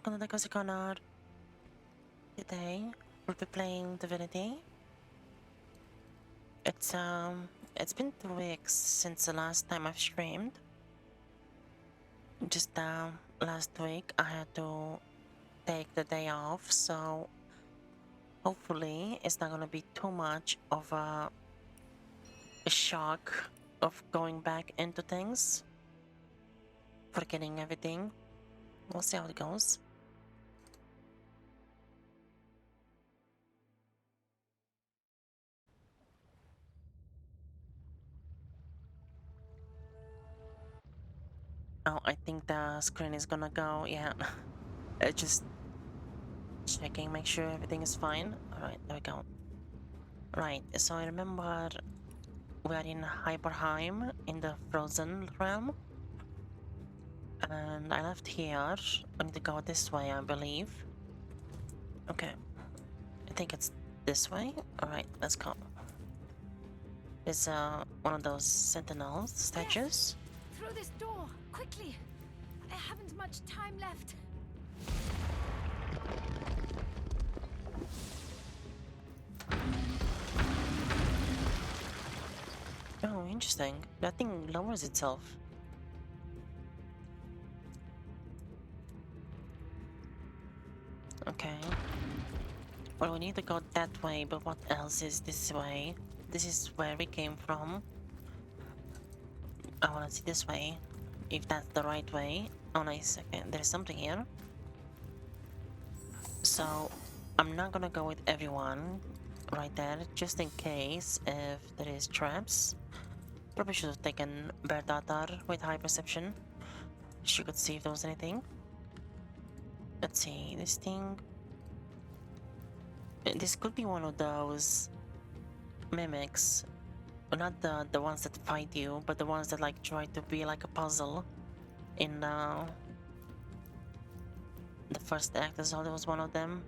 welcome to the Cozy Corner. Today we'll be playing Divinity. It's been 2 weeks since the last time I've streamed. Just last week I had to take the day off, so hopefully it's not gonna be too much of a shock of going back into things, forgetting everything. We'll see how it goes. Oh, I think the screen is gonna go, yeah. Just checking, make sure everything is fine. Alright, there we go. Right, so I remember we are in Hiberheim in the frozen realm. And I left here. I need to go this way, I believe. Okay. I think it's this way. Alright, let's go. There's one of those sentinel statues. Yes. Through this door, quickly! I haven't much time left. Oh, interesting. That thing lowers itself. Okay. Well, we need to go that way, but what else is this way? This is where we came from. I wanna see this way. If that's the right way. Oh, nice. Okay, there's something here. So, I'm not gonna go with everyone right there, just in case if there is traps. Probably should have taken Bear Daughter with high perception. She could see if there was anything. Let's see, this thing. This could be one of those mimics. Not the ones that fight you, but the ones that like try to be like a puzzle in the first act as well. There was one of them.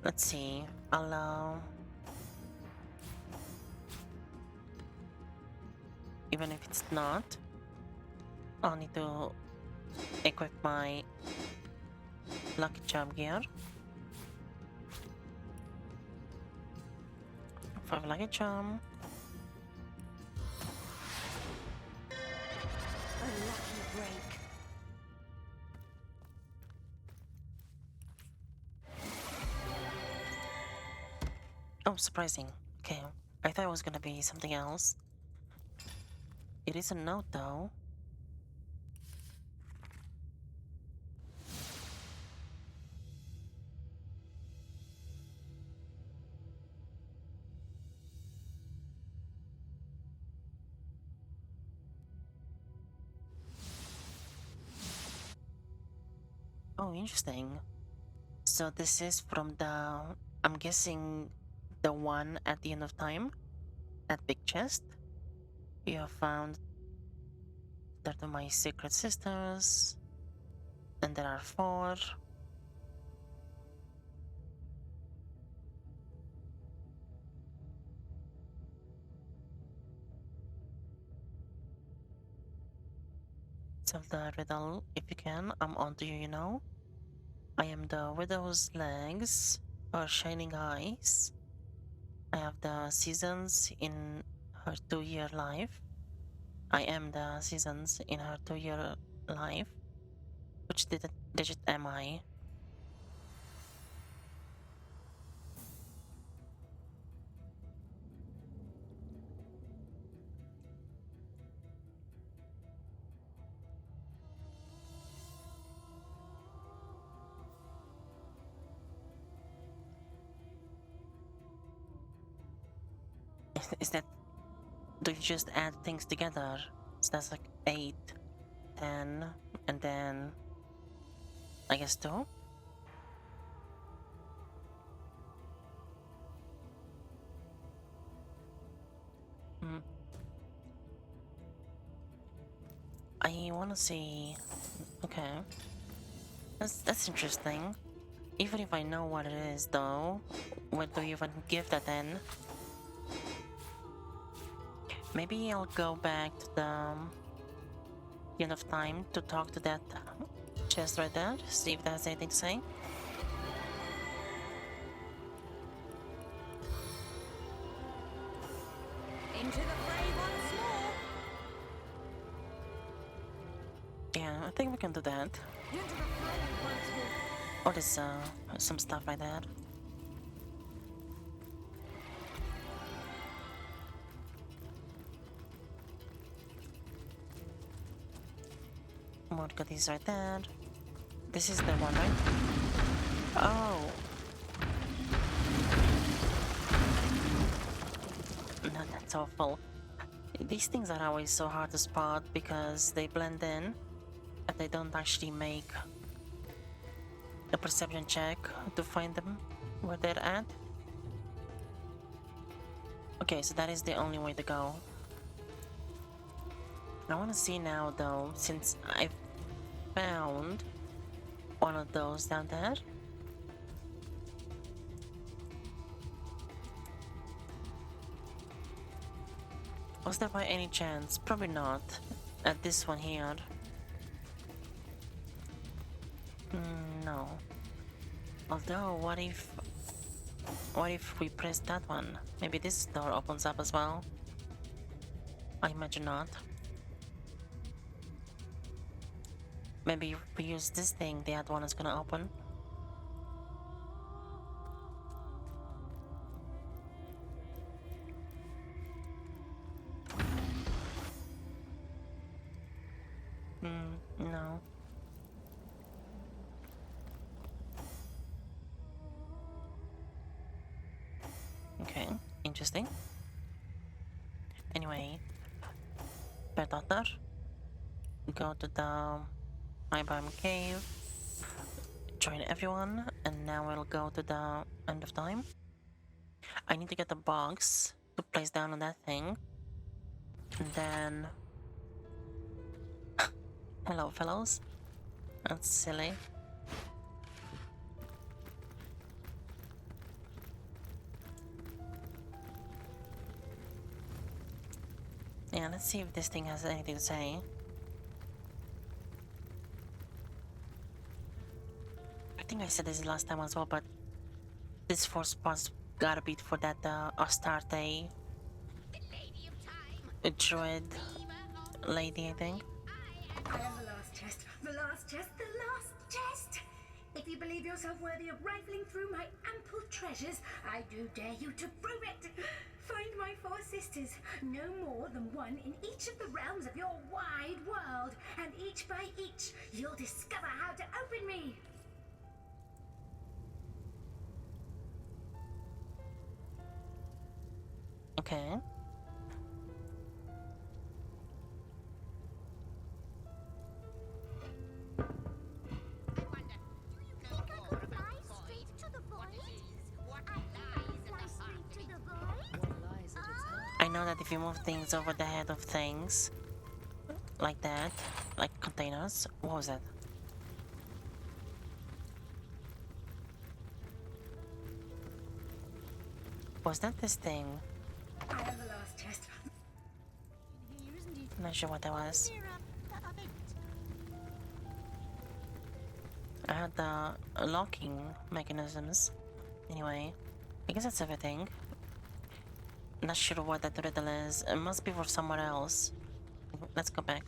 Let's see. I'll even if it's not, I'll need to equip my lucky charm gear. 5 lucky charm. A lucky break. Oh, surprising. Okay, I thought it was gonna be something else. It is a note though. Oh, interesting. So this is from the, I'm guessing, the one at the end of time? That big chest? You have found that are my secret sisters. And there are 4. Solve the riddle if you can. I'm onto you, you know. I am the widow's legs, her shining eyes. I have the seasons in her 2-year life. I am the seasons in her 2-year life. Which digit am I? Is that, do you just add things together? So that's like 8, 10, and then I guess 2? Hmm. I wanna see. Okay. That's interesting. Even if I know what it is though, what do you even give that then? Maybe I'll go back to the enough time to talk to that chest right there, see if there's anything to say. Into the fray once more. Yeah, I think we can do that. Into the fray once more. Or there's some stuff like that. More goodies right there. This is the one, right? Oh! No, that's awful. These things are always so hard to spot because they blend in and they don't actually make a perception check to find them where they're at. Okay, so that is the only way to go. I want to see now though, since I found one of those down there. Was there by any chance? Probably not. At this one here. No. Although, what if we press that one? Maybe this door opens up as well? I imagine not. Maybe if we use this thing, the other one is gonna open. No. Okay, interesting. Anyway, Pet Doctor, go to the Hiberheim cave, join everyone, and now we'll go to the end of time. I need to get the box to place down on that thing, and then... Hello, fellows. That's silly. Yeah, let's see if this thing has anything to say. I think I said this last time as well, but this force spots gotta be for that Astarte The Lady of Time. droid lady, I think. I am the last chest, the last chest, the last chest! If you believe yourself worthy of rifling through my ample treasures, I do dare you to prove it! Find my four sisters, no more than one in each of the realms of your wide world, and each by each, you'll discover how to open me! Okay. I wonder, do you know more about the void? What it is? What lies at the heart of it? I know that if you move things over the head of things, like that, like containers, what was that? Was that this thing? I am the last chest. I'm not sure what that was. I had the locking mechanisms. Anyway, I guess that's everything. Not sure what that riddle is. It must be for somewhere else. Let's go back.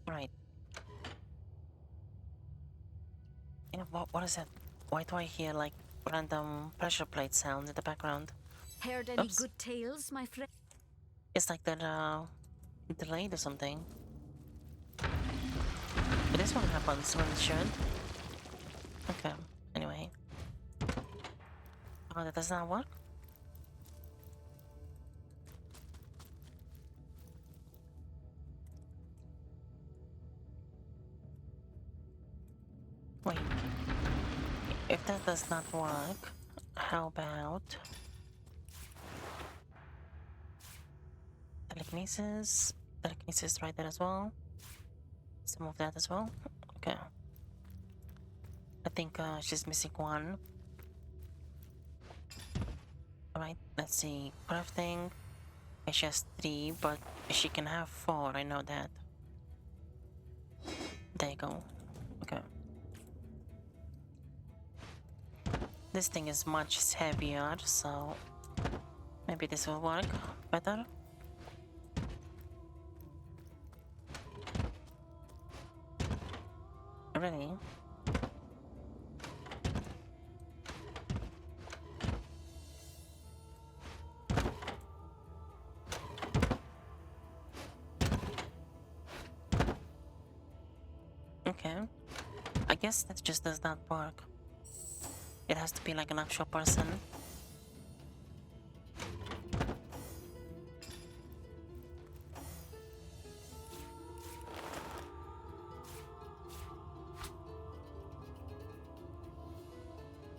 Right. You know, what is that? Why do I hear like random pressure plate sounds in the background? Heard any Oops. good tales, my friend? It's like they're delayed or something. But this one happens when it should. Okay, anyway. Oh, that does not work? Wait. If that does not work, how about... Telekinesis? Telekinesis right there as well. Some of that as well. Okay. I think she's missing one. Alright, let's see. Crafting. She has 3, but she can have 4, I know that. There you go. Okay. This thing is much heavier, so maybe this will work better. Really? Okay. I guess that just does not work. It has to be like an actual person.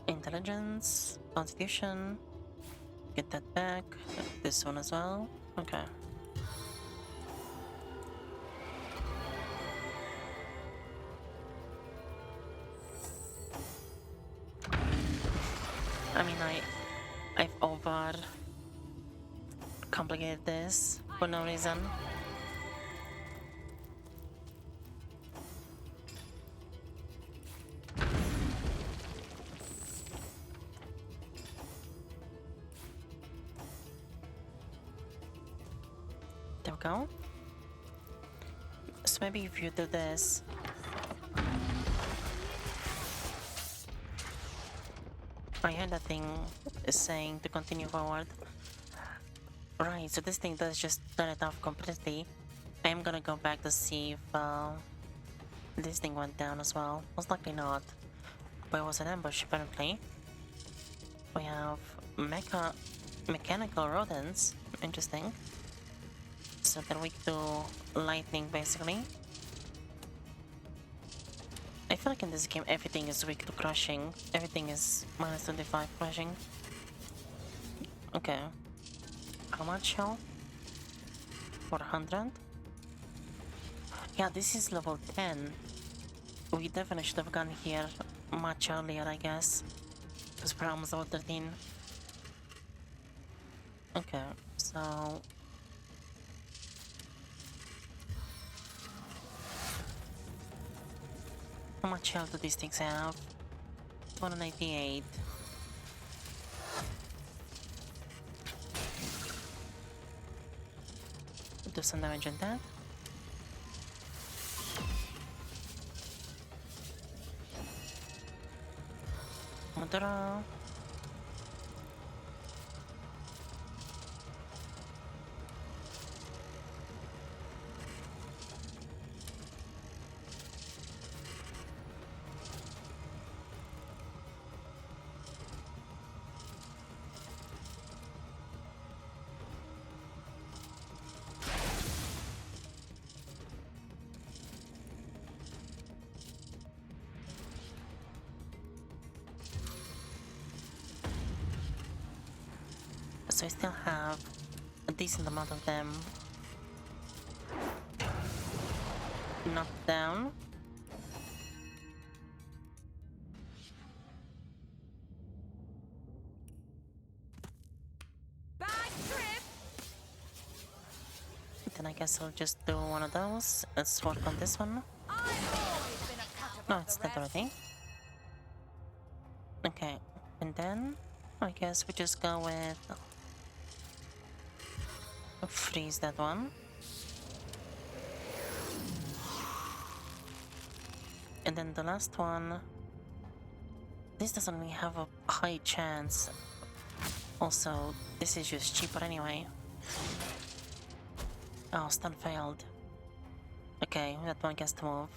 Intelligence, constitution. Get that back. This one as well. Okay. I mean, I've over complicated this for no reason. There we go. So maybe if you do this, I heard that thing is saying to continue forward. Right, so this thing does just turn it off completely. I am gonna go back to see if this thing went down as well. Most likely not. But it was an ambush apparently. We have mechanical rodents. Interesting. So they're weak to lightning basically. I feel like in this game everything is weak to crushing. Everything is minus 25 crushing. Okay. How much health? 400? Yeah, this is level 10. We definitely should have gone here much earlier, I guess. Because we're almost level 13. Okay, so... how much health do these things have? 288. Do some damage on that. Madara. So I still have a decent amount of them knocked down. Bad trip. Then I guess I'll just do one of those. Let's work on this one. No, it's not already. Okay, and then I guess we just go with freeze that one. And then the last one, this doesn't really have a high chance. Also, this is just cheaper anyway. Oh, stun failed. Okay, that one gets to move.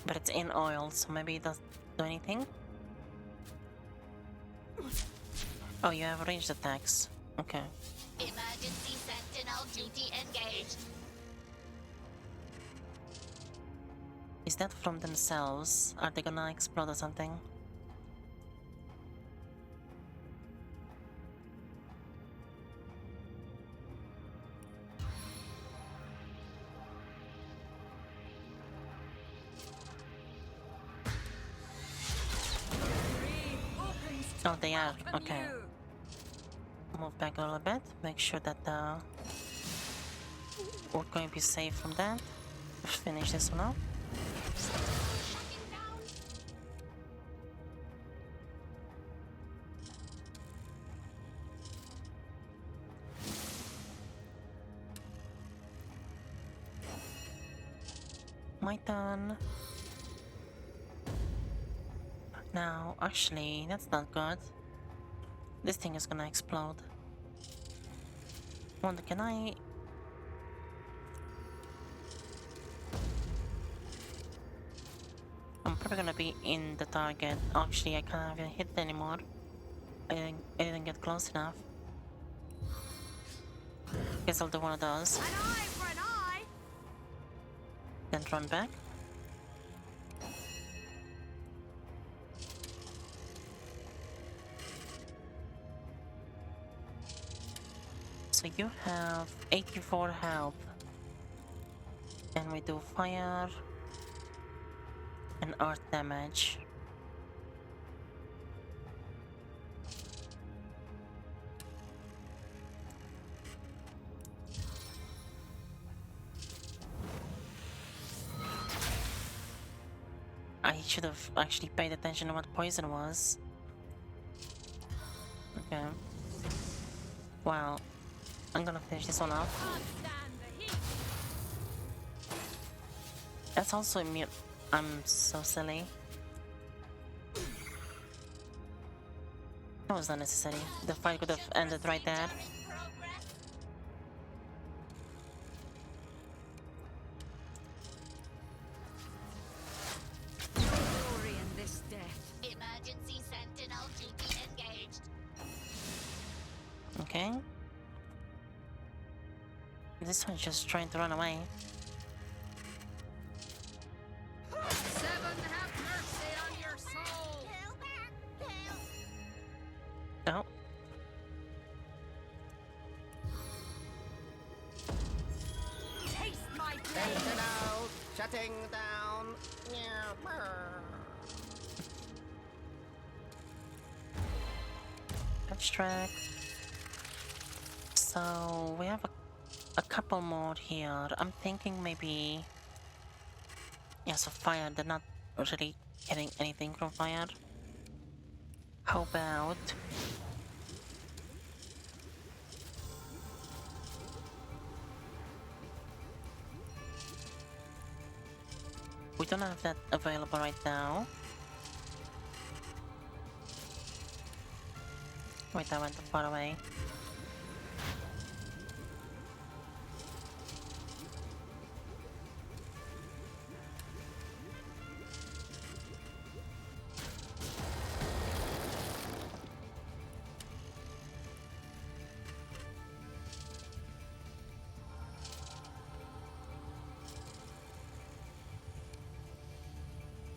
But it's in oil, so maybe it doesn't do anything. Oh, you have ranged attacks. Okay. Emergency sentinel duty engaged. Is that from themselves? Are they gonna explode or something? Oh, they are. Okay. Move back a little bit. Make sure that we're going to be safe from that. Finish this one up. My turn. Now, actually, that's not good. This thing is gonna explode. Wonder, can I... I'm probably gonna be in the target. Actually, I can't even hit it anymore. I didn't get close enough. Guess I'll do one of those. An eye for an eye. Then run back. So you have 84 health. And we do fire and earth damage. I should have actually paid attention to what poison was. Okay. Well, I'm gonna finish this one off. Can't stand the heat. That's also immune. I'm so silly. That was not necessary. The fight could have ended right there. Glory in this death. Emergency Sentinel GP engaged. Okay. This one's just trying to run away. Seven, have mercy on your soul. Kill back! Kill! Oh. Taste my blade. Sentinel, shutting down. Abstract. So we have a couple more here. I'm thinking maybe... Yeah, so fire, they're not really getting anything from fire. How about... We don't have that available right now. Wait, I went too far away.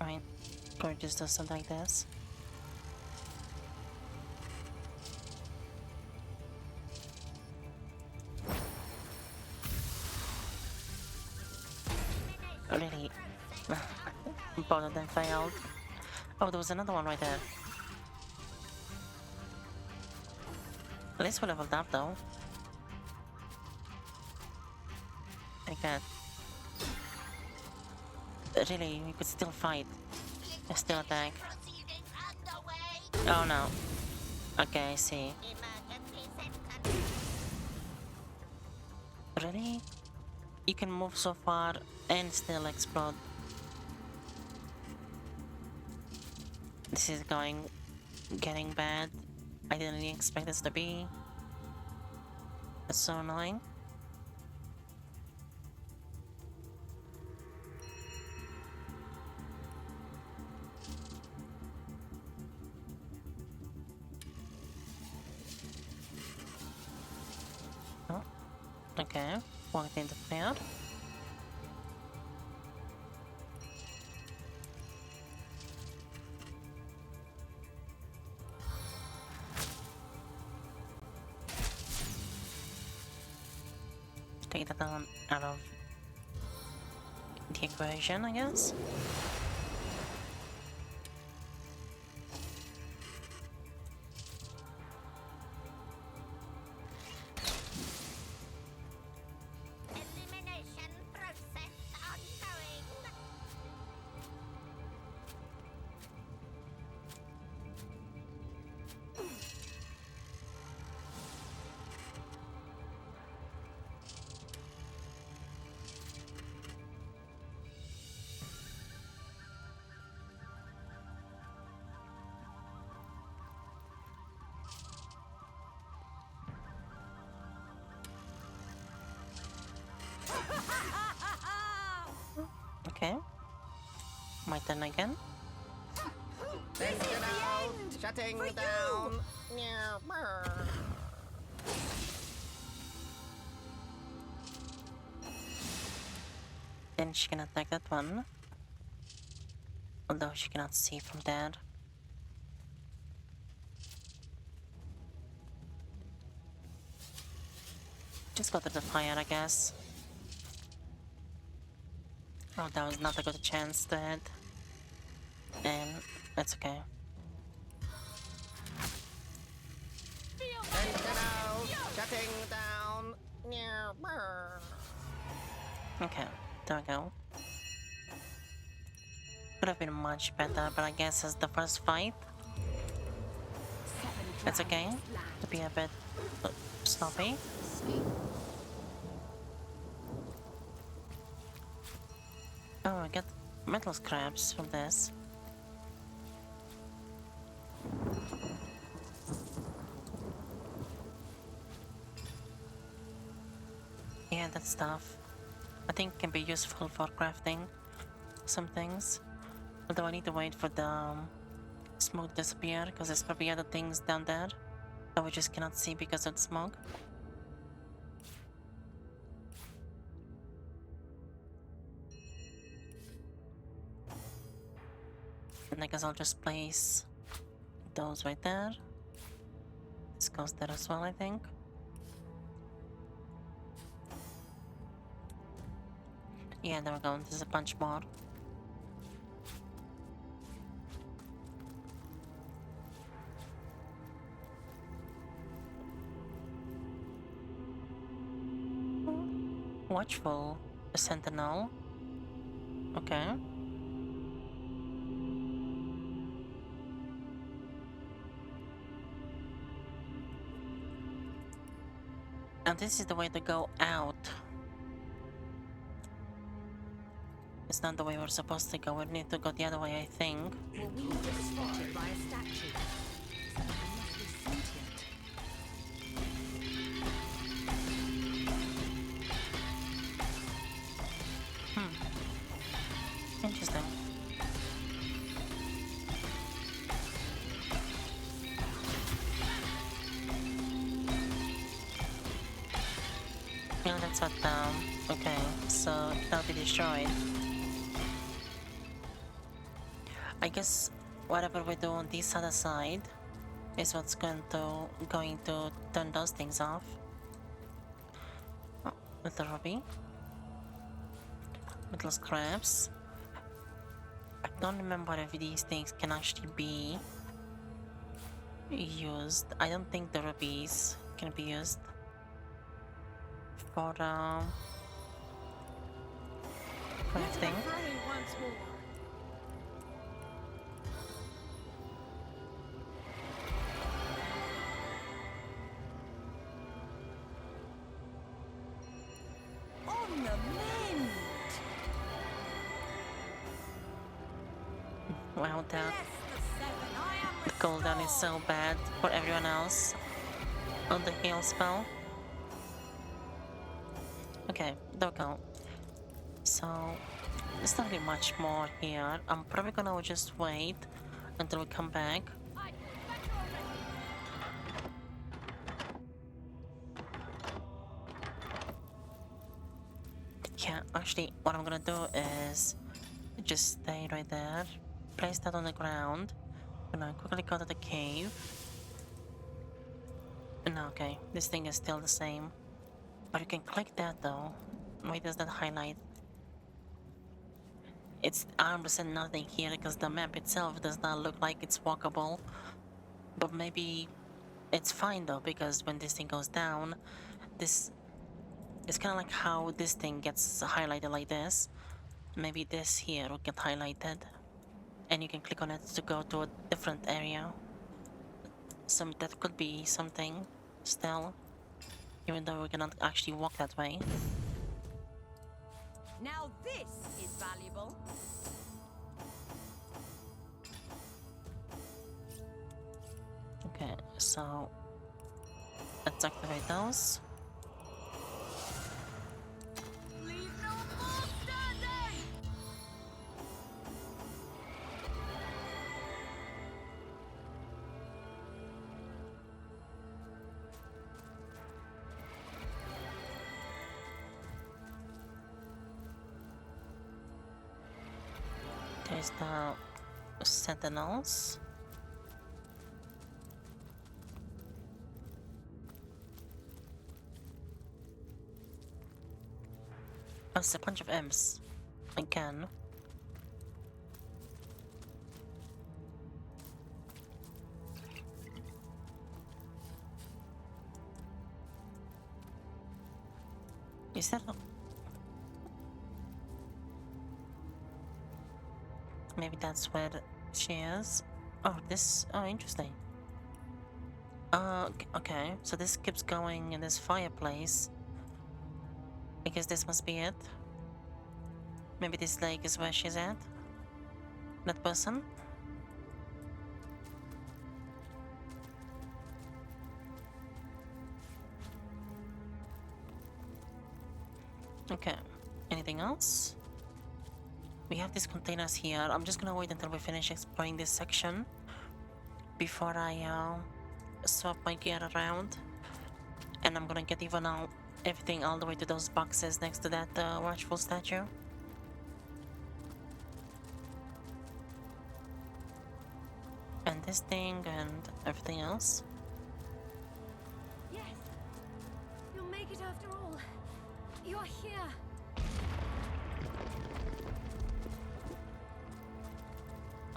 Right, going to just do something like this. Really? Both of them failed. Oh, there was another one right there. At least we leveled up though. Like that. Really, we could still fight. Still attack. Proceedings underway. Oh no. Okay, I see. Emergency Sentinel. Really? You can move so far and still explode. This is getting bad. I didn't expect this to be. That's so annoying. Oh, okay. Walked into fire. Take that down out of the equation, I guess. Okay. My turn again. Sentinel, shutting down. Yeah, brr. Then she can attack that one. Although she cannot see from there. Just go to the fire, I guess. Oh, that was not a good chance to hit. And that's okay. Sentinel, shutting down. Yeah, brr. Okay, there we go. Could have been much better, but I guess as the first fight, it's okay to be a bit sloppy. Oh, I get metal scraps from this. Yeah, that stuff I think can be useful for crafting some things. Although I need to wait for the smoke to disappear, because there's probably other things down there that we just cannot see because of the smoke. And I guess I'll just place those right there. This goes there as well, I think. Yeah, there we go. There's a bunch more. Watchful sentinel. Okay. And this is the way to go out. It's not the way we're supposed to go. We need to go the other way, I think. Well, we were spotted by a statue. Something must be sentient. Interesting. Yeah, that's what, okay, so that'll be destroyed. I guess whatever we do on this other side is what's going to turn those things off. Oh, little ruby. Little scraps. I don't remember if these things can actually be used. I don't think the rubies can be used for crafting. On the mend! Well, Bless the seven, I am the cooldown is so bad for everyone else on the heal spell. Okay, there we go. So, there's not really much more here. I'm probably gonna just wait until we come back. Yeah, actually, what I'm gonna do is just stay right there, place that on the ground, gonna quickly go to the cave. No, okay, this thing is still the same. But you can click that though. Why does that highlight? It's 100% nothing here because the map itself does not look like it's walkable. But maybe it's fine though, because when this thing goes down, this it's kind of like how this thing gets highlighted like this. Maybe this here will get highlighted, and you can click on it to go to a different area. That could be something still, even though we cannot actually walk that way. Now this is valuable. Okay, so let's activate those. Leave no more standing! Here's the sentinels. Oh, it's a bunch of imps. Again. Is that... Maybe that's where she is. Oh, this... Oh, interesting. Okay. So this keeps going in this fireplace. I guess this must be it. Maybe this lake is where she's at? That person? Okay. Anything else? We have these containers here. I'm just gonna wait until we finish exploring this section before I swap my gear around. And I'm gonna get everything all the way to those boxes next to that watchful statue. And this thing and everything else. Yes. You'll make it after all. You're here.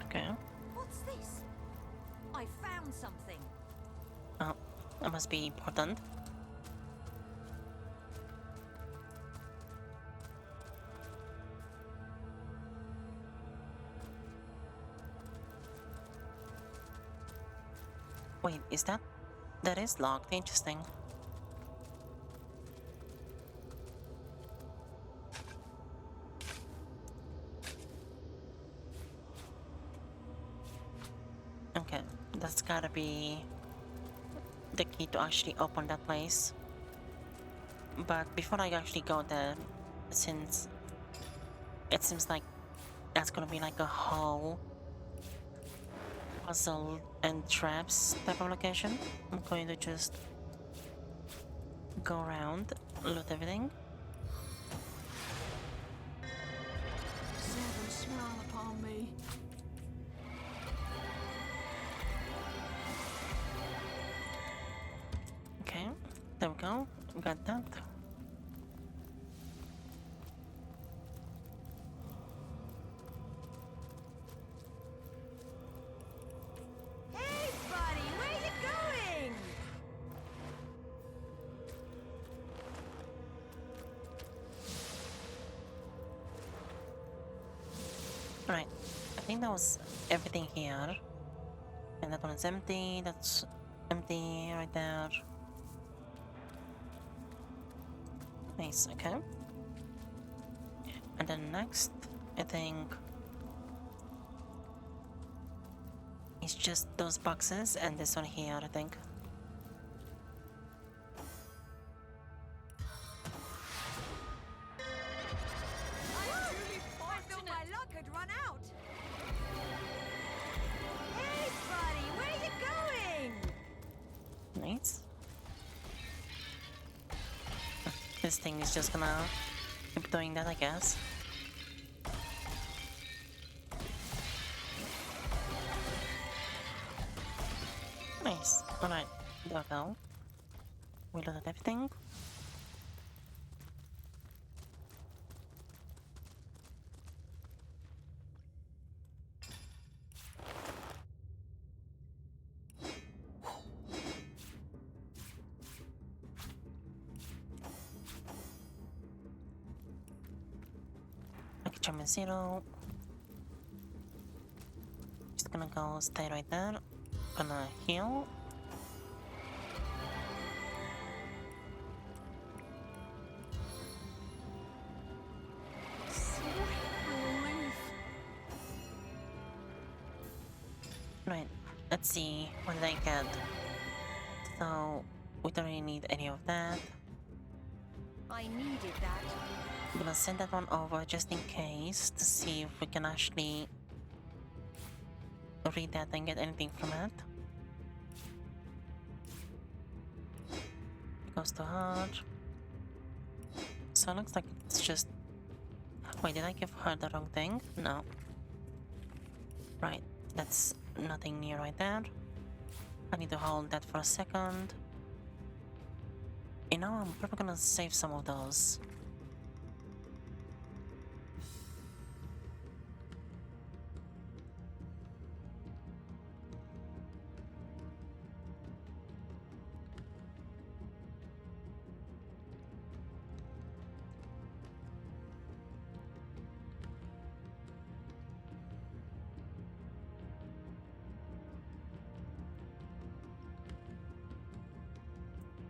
Okay. What's this? I found something. Oh, that must be important. Wait, is that... That is locked. Interesting. Okay, that's gotta be the key to actually open that place. But before I actually go there, since it seems like that's gonna be like a whole puzzle and traps type of location, I'm going to just go around, loot everything. Seven smile upon me. Okay, there we go. Got that. Hey, buddy, where you going? Right, I think that was everything here. And that one is empty, that's empty right there. Nice, okay. And then next, I think it's just those boxes and this one here, I think. I thought my luck had run out. Hey, buddy, where you going? Nice. This thing is just gonna keep doing that, I guess. Nice. Alright, there we go. We loaded everything. Okay, German 0. Just gonna go stay right there. Gonna heal. Right, let's see what did I get. So, we don't really need any of that. I needed that. I'm gonna send that one over just in case to see if we can actually read that and get anything from it. It goes to her. So it looks like it's just... Wait, did I give her the wrong thing? No. Right, that's nothing new right there. I need to hold that for a second. You know, I'm probably gonna save some of those.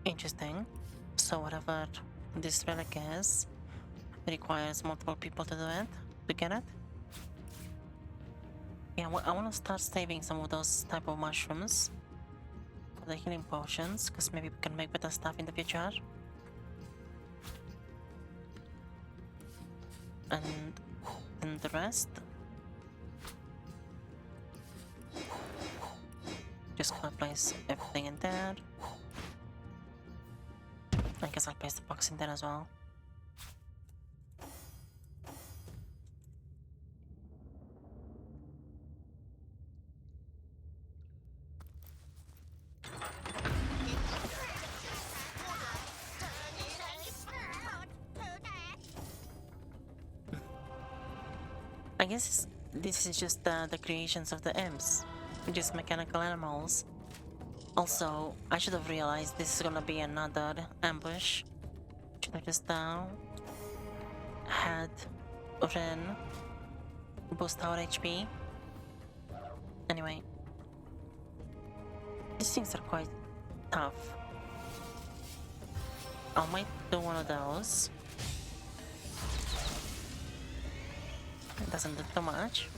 Interesting. So whatever this relic is, it requires multiple people to do it, to get it. Yeah, I want to start saving some of those type of mushrooms for the healing potions, because maybe we can make better stuff in the future. And then the rest, just gonna place everything in there. I guess I'll place the box in there as well. I guess this is just the creations of the imps, just mechanical animals. Also, I should have realized this is gonna be another ambush. Should have just had Ren boost our HP. Anyway, these things are quite tough. I might do one of those. It doesn't do too much.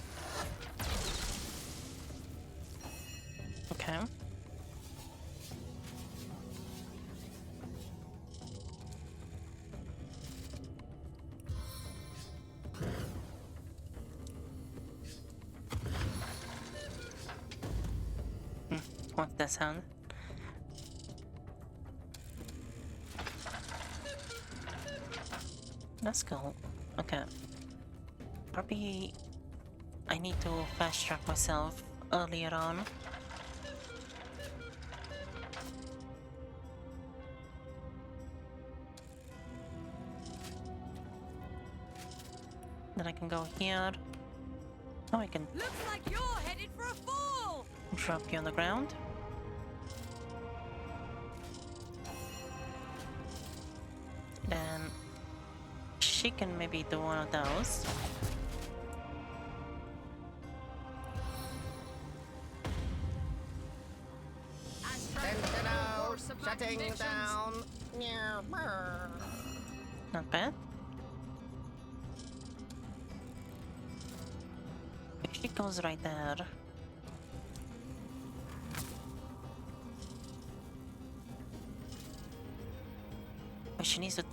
Okay. What's that sound? That's cool. Okay. Probably I need to fast track myself earlier on. Then I can go here. Now I can Looks like you're headed for a fall! drop you on the ground. Then she can maybe do one of those. Sentinel, shutting down. Meow, meow. Not bad. If she goes right there. But she needs to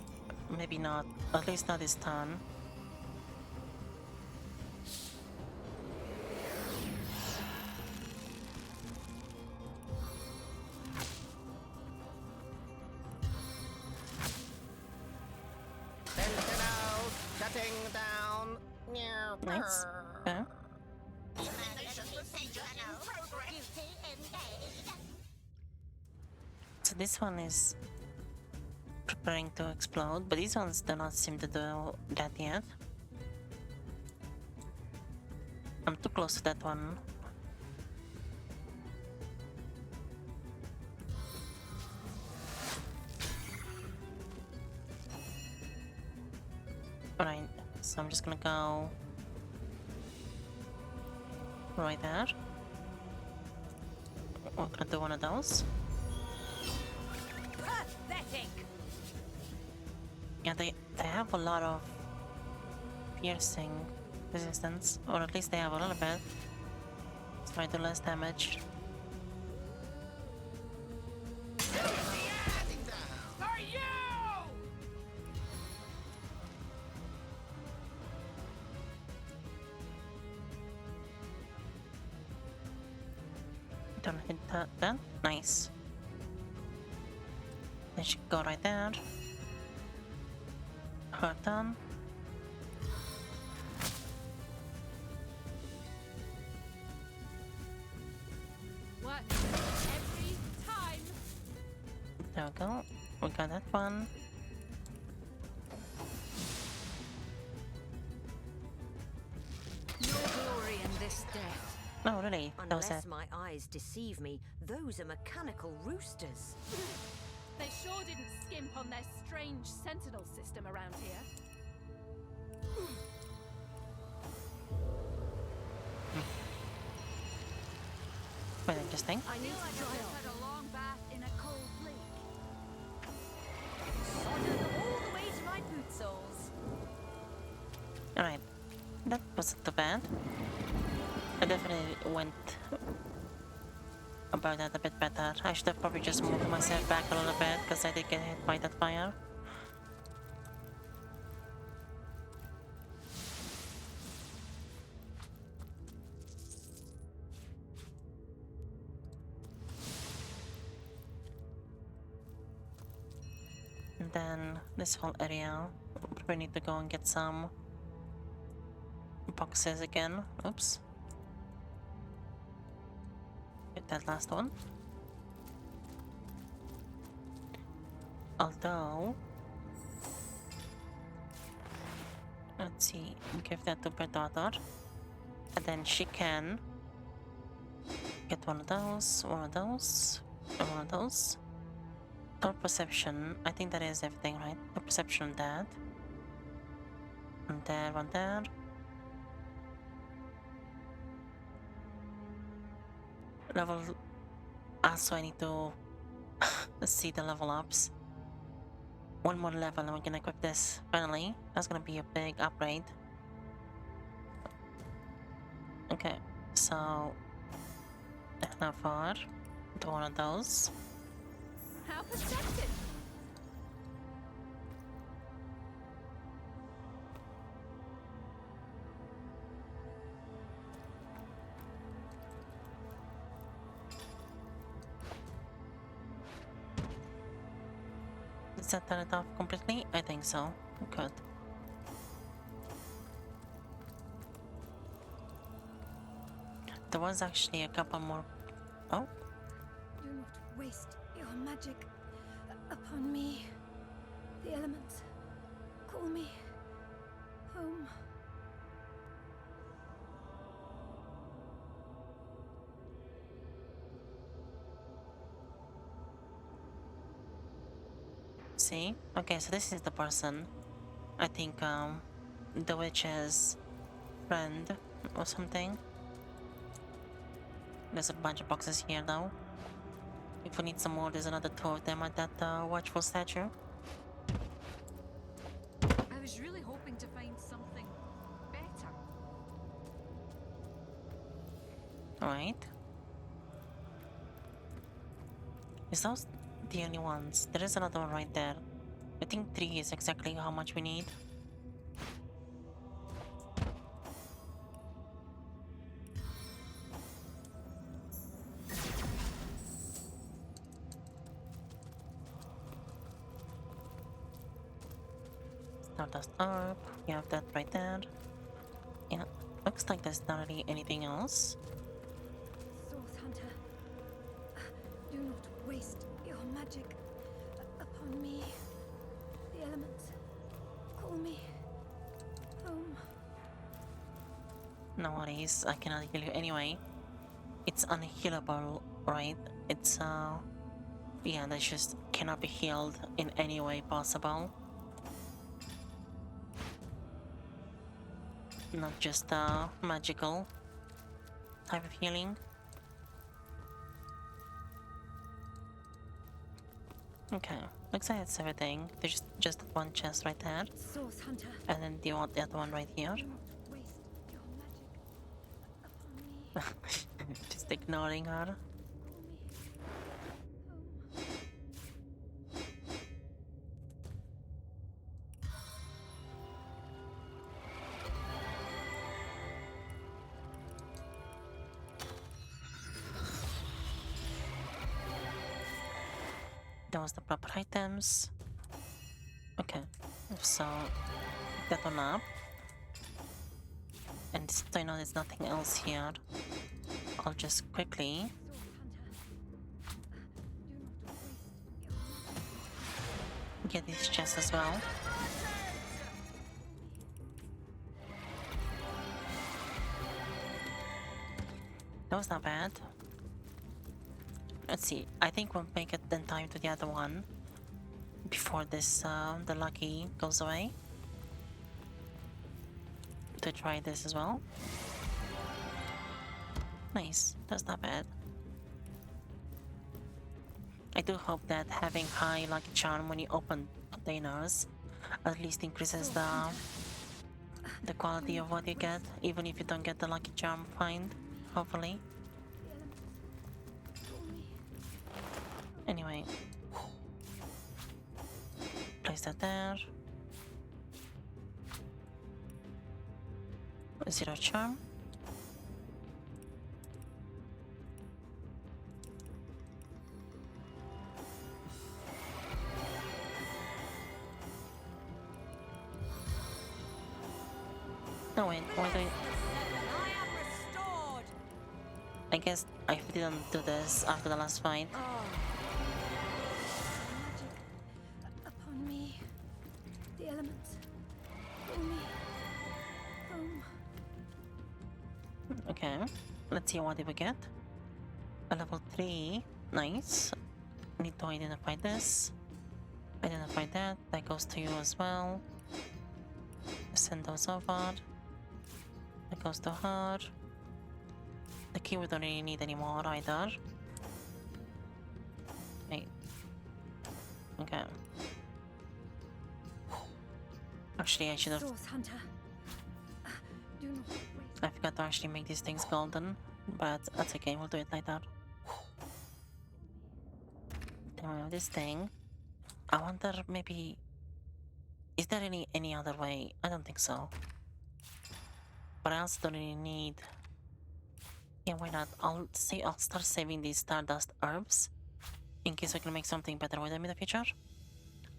maybe not, at least not this turn. Sentinel, shutting down. Meow, Nice. meow. Okay. Duty engaged. So this one is preparing to explode, but these ones do not seem to do that yet. I'm too close to that one. Alright, so I'm just gonna go right there. I'll do one of those. Pathetic! Yeah, they have a lot of piercing resistance, or at least they have a little bit. So I do less damage. Don't hit that. Nice. They should go right there. Her turn. There we go. We got that one. No glory in this death. No, really, that was it. Unless my eyes deceive me, those are mechanical roosters. They sure didn't skimp on their strange sentinel system around here. Quite interesting. I need to dry off. Had a long bath in a cold lake. Sodden all the way to my boot soles. Alright, that wasn't too bad. I definitely went about that a bit better. I should have probably just moved myself back a little bit because I did get hit by that fire. And then this whole area, we need to go and get some boxes again. Oops. Get that last one. Although, let's see, give that to my daughter, and then she can get one of those, and one of those. Thought perception, I think that is everything, right? The perception of that. And there, one there. Level. Also, I need to see the level ups. One more level and we can equip this. Finally, that's gonna be a big upgrade. Okay, so now for do one of those. How perceptive! Does that turn it off completely? I think so. Good. There was actually a couple more. Oh, Do not waste your magic upon me. The elements call me home. see? Okay, so this is the person. I think, the witch's friend or something. There's a bunch of boxes here though. If we need some more, there's another two of them at that watchful statue. I was really hoping to find something better. Alright. Is those the only ones? There is another one right there. I think 3 is exactly how much we need. Stardust up. You have that right there. Yeah. Looks like there's not really anything else. Source Hunter, do not waste your magic upon me. The elements call me home. No worries, I cannot heal you anyway. It's unhealable, right? It's yeah, that just cannot be healed in any way possible. Not just magical type of healing. Okay, looks like it's everything. There's just one chest right there, Source Hunter, and then the other one right here. do not waste your magic upon me. Just ignoring her. Call me home. Those the proper items. Okay, so pick that one up. And since I know there's nothing else here, I'll just quickly Source Hunter, do not waste your magic get these chests as well. That was not bad. Let's see. I think we'll make it in time to the other one before this the lucky goes away. To try this as well. Nice. That's not bad. I do hope that having high lucky charm when you open containers at least increases the quality of what you get, even if you don't get the lucky charm find, hopefully. Anyway. Place that there. 0 charm. No wait, why do I guess I didn't do this after the last fight. Magic upon me. The elements. Fill me. Foam. Okay, let's see what did we get. A level 3, nice. Need to identify this. Identify that, that goes to you as well. Send those over. That goes to her. The key we don't really need anymore either. Wait. Okay. Actually, I should have. Source hunter. Do not wait. I forgot to actually make these things golden, but that's okay. We'll do it later. Then we have this thing. I wonder maybe. Is there any other way? I don't think so. But I also don't really need. Yeah, why not? I'll start saving these Stardust herbs in case we can make something better with them in the future.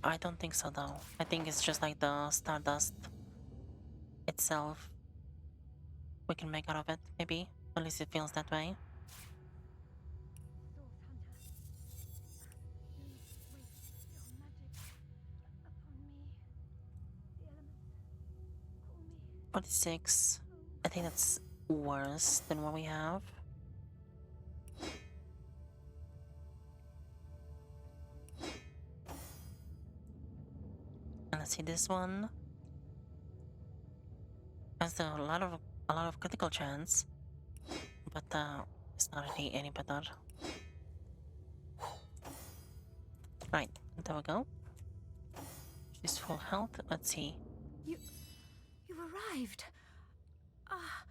I don't think so though. I think it's just like the Stardust itself we can make out of it, maybe. At least it feels that way. Source hunter. Do not wait your magic upon me. The elements. Call me. 46. I think that's worse than what we have. And let's see this one. Has a lot of critical chance, but it's not really any better. Right, there we go. She's full health. Let's see. You arrived. Ah,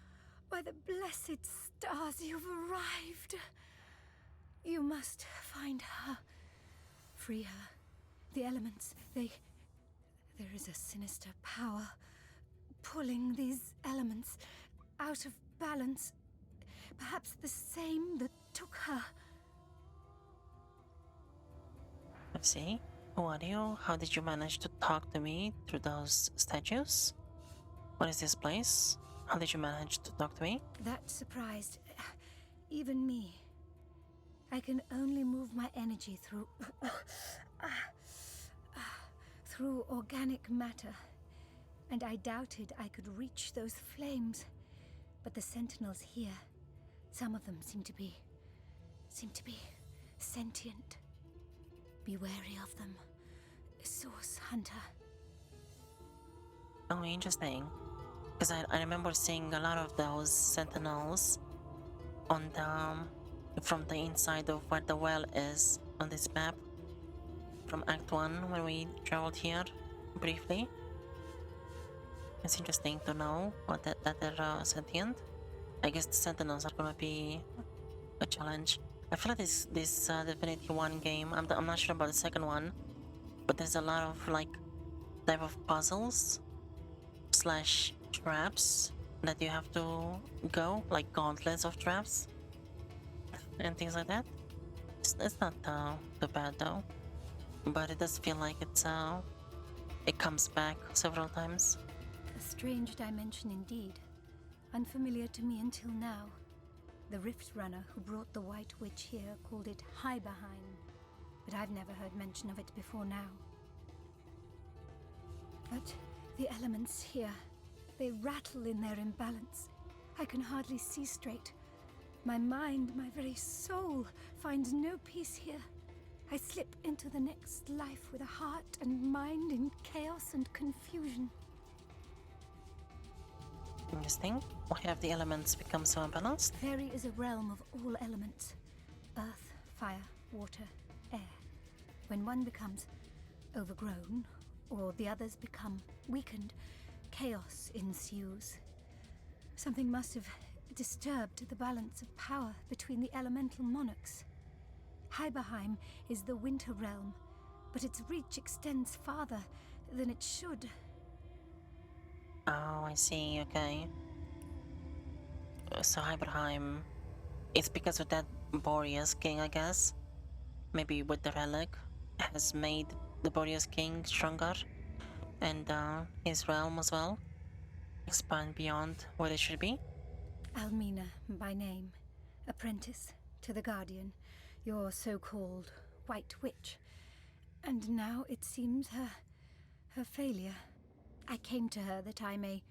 by the blessed stars, you've arrived. You must find her. Free her. The elements, there is a sinister power pulling these elements out of balance. Perhaps the same that took her. Let's see. Who are you? How did you manage to talk to me through those statues? What is this place? How did you manage to talk to me? That surprised even me. I can only move my energy through through organic matter, and I doubted I could reach those flames. But the sentinels here, some of them seem to be sentient. Be wary of them. Source hunter. Oh, interesting. Because I remember seeing a lot of those sentinels on the from the inside of where the well is on this map from Act 1 when we traveled here briefly. It's interesting to know that they're sentient. I guess the sentinels are gonna be a challenge. I feel like this Divinity 1 game, I'm not sure about the second one, but there's a lot of like type of puzzles slash traps that you have to go, like gauntlets of traps and things like that. It's not too bad though, but it does feel like it comes back several times. A strange dimension indeed. Unfamiliar to me until now. The Rift Runner who brought the White Witch here called it Hiberheim, but I've never heard mention of it before now. But the elements here, they rattle in their imbalance. I can hardly see straight. My mind, my very soul, finds no peace here. I slip into the next life with a heart and mind in chaos and confusion. Interesting. Why have the elements become so unbalanced? Fairy is a realm of all elements. Earth, fire, water, air. When one becomes overgrown, or the others become weakened, chaos ensues. Something must have disturbed the balance of power between the elemental monarchs. Hiberheim is the winter realm, but its reach extends farther than it should. Oh, I see, okay. So Hiberheim, it's because of that Boreas king, I guess. Maybe with the relic, has made the Boreas king stronger, and his realm as well expand beyond where it should be. Almina, by name, apprentice to the Guardian, your so-called White Witch. And now it seems her failure. I came to her that I may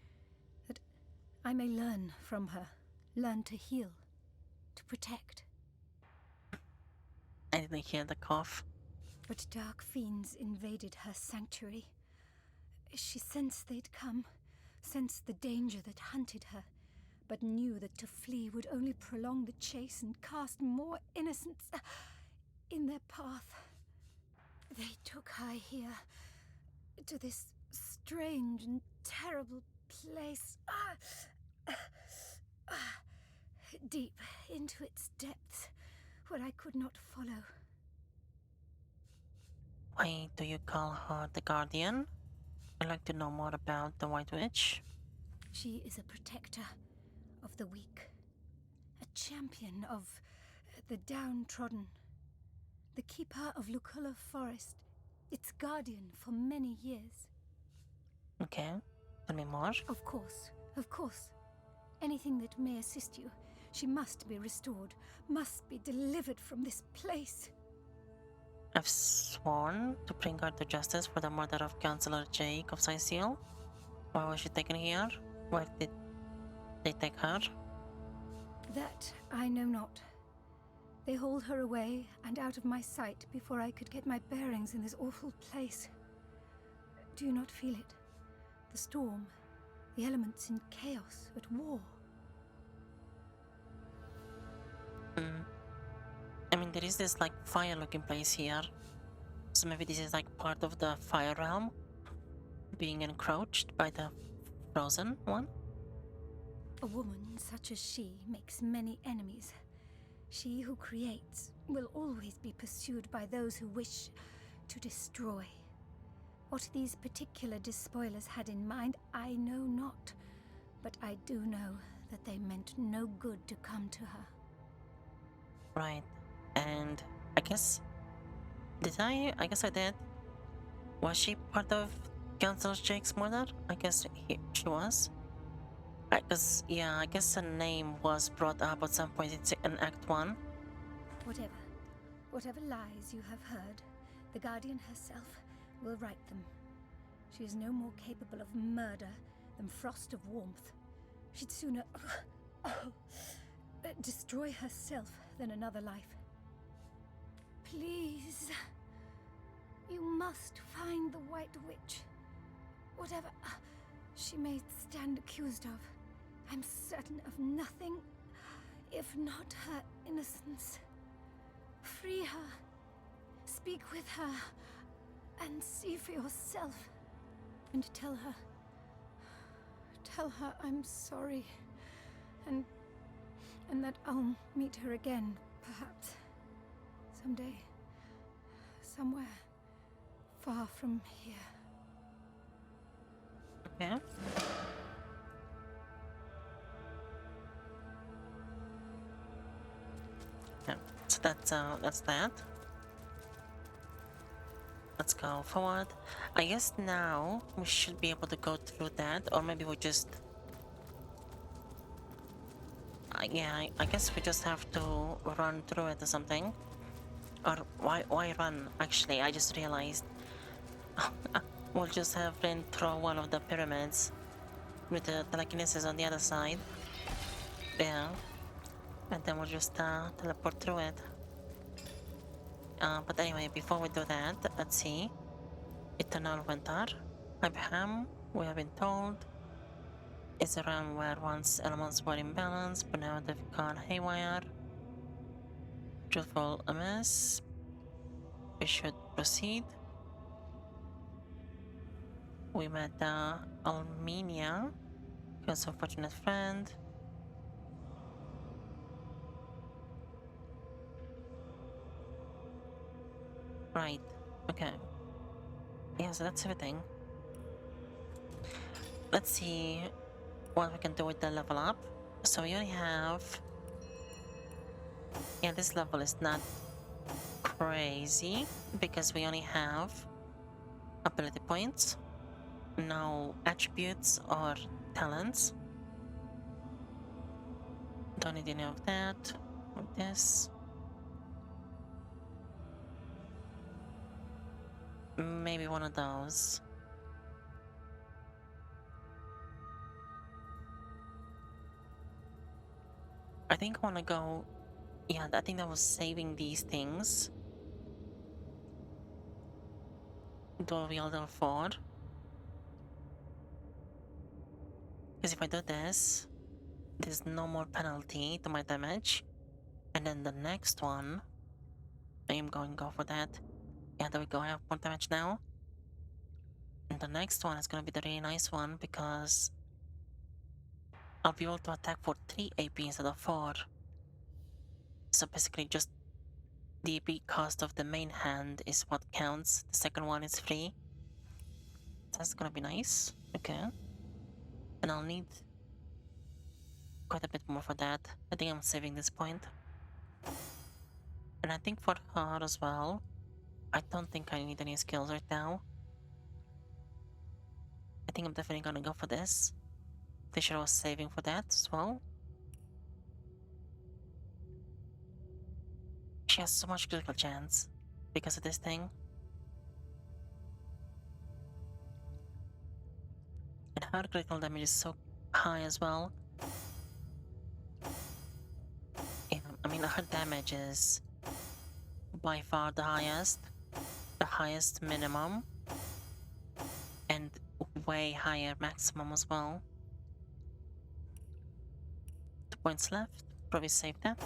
learn from her, learn to heal, to protect. I didn't hear the cough. But dark fiends invaded her sanctuary. She sensed they'd come, sensed the danger that hunted her, but knew that to flee would only prolong the chase and cast more innocents in their path. They took her here, to this strange and terrible place. Deep into its depths, where I could not follow. Why do you call her the Guardian? I'd like to know more about the White Witch. She is a protector of the weak, a champion of the downtrodden, the keeper of Luculla Forest, its guardian for many years. Okay, tell me more. Of course. Anything that may assist you. She must be restored, must be delivered from this place. I've sworn to bring her to justice for the murder of Councillor Jake of Syceal. Why was she taken here? Where did they take her? That I know not. They hauled her away and out of my sight before I could get my bearings in this awful place. Do you not feel it? The storm, the elements in chaos, at war. I mean, there is this like fire-looking place here. So maybe this is like part of the fire realm, being encroached by the frozen one. A woman such as she makes many enemies. She who creates will always be pursued by those who wish to destroy. What these particular despoilers had in mind, I know not. But I do know that they meant no good to come to her. Right. And I guess... Did I? I guess I did. Was she part of Councillor Jake's murder? I guess she was. I guess her name was brought up at some point in Act 1. Whatever lies you have heard, the Guardian herself will right them. She is no more capable of murder than frost of warmth. She'd sooner destroy herself than another life. Please, you must find the White Witch. Whatever she may stand accused of, I'm certain of nothing if not her innocence. Free her, speak with her, and see for yourself. And tell her I'm sorry, and that I'll meet her again, perhaps, someday, somewhere far from here. Okay. Yeah, so that's that. Let's go forward. I guess now we should be able to go through that, or maybe we just... yeah, I guess we just have to run through it or something. Or why run? Actually, I just realized We'll just have Rin throw one of the pyramids with the telekinesis on the other side. Yeah. And then we'll just teleport through it. But anyway, before we do that, let's see. Eternal Winter. Hiberheim, we have been told, is around where once elements were in balance, but now they've gone haywire. Truthful amiss. We should proceed. We met Armenia, because of fortunate friend. Right, okay. Yeah, so that's everything. Let's see what we can do with the level up. So we only have... Yeah, this level is not crazy, because we only have ability points, no attributes or talents. Don't need any of that. Or this. Maybe one of those. I think I want to go... Yeah, I think I was saving these things. Dual wielder 4. Because if I do this, there's no more penalty to my damage. And then the next one, I am going to go for that. Yeah, there we go, I have more damage now. And the next one is going to be the really nice one, because I'll be able to attack for 3 AP instead of 4. So basically just the AP cost of the main hand is what counts. The second one is free. That's gonna be nice. Okay. And I'll need quite a bit more for that. I think I'm saving this point. And I think for her as well, I don't think I need any skills right now. I think I'm definitely gonna go for this. Fisher was saving for that as well. She has so much critical chance because of this thing. And her critical damage is so high as well. Yeah, I mean, her damage is by far the highest minimum, and way higher maximum as well. 2 points left, probably save that.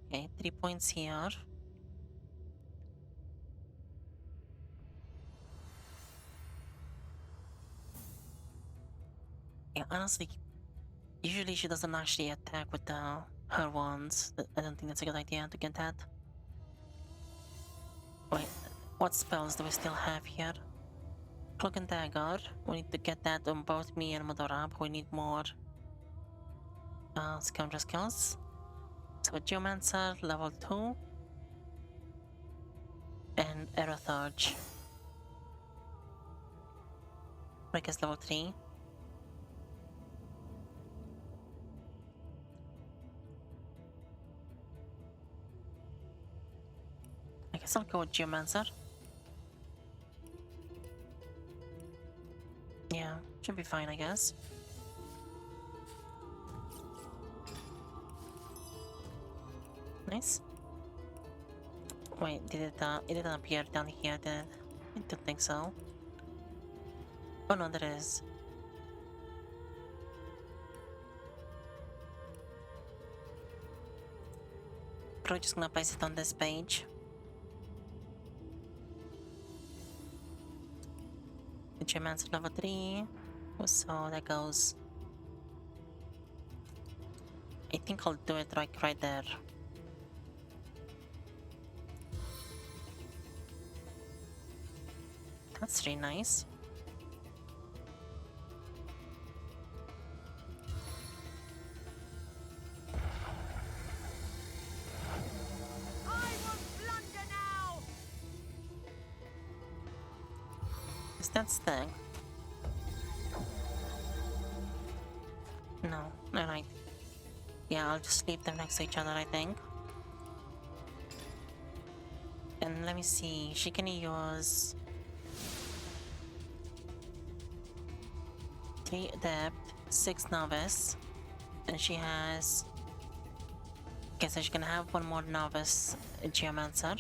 Okay, 3 points here. Yeah, honestly, usually she doesn't actually attack with her wands. I don't think that's a good idea to get that. Wait, what spells do we still have here? Cloak and Dagger. We need to get that on both me and Madora, but we need more Scoundrel skills. So Geomancer, level 2. And Aerothurge. Break is level 3. I guess I'll go with Geomancer. Yeah, should be fine, I guess. Nice. Wait, did it didn't appear down here, did it? I don't think so. Oh no, there is. Probably just gonna place it on this page. The Geomancer level 3. So that goes. I think I'll do it right there. That's really nice. I will plunder now! Is that Stag? No, alright. Yeah, I'll just leave them next to each other, I think. And let me see, she can use 3 adept, 6 novice, and she has. Okay, so she's gonna have one more novice geomancer.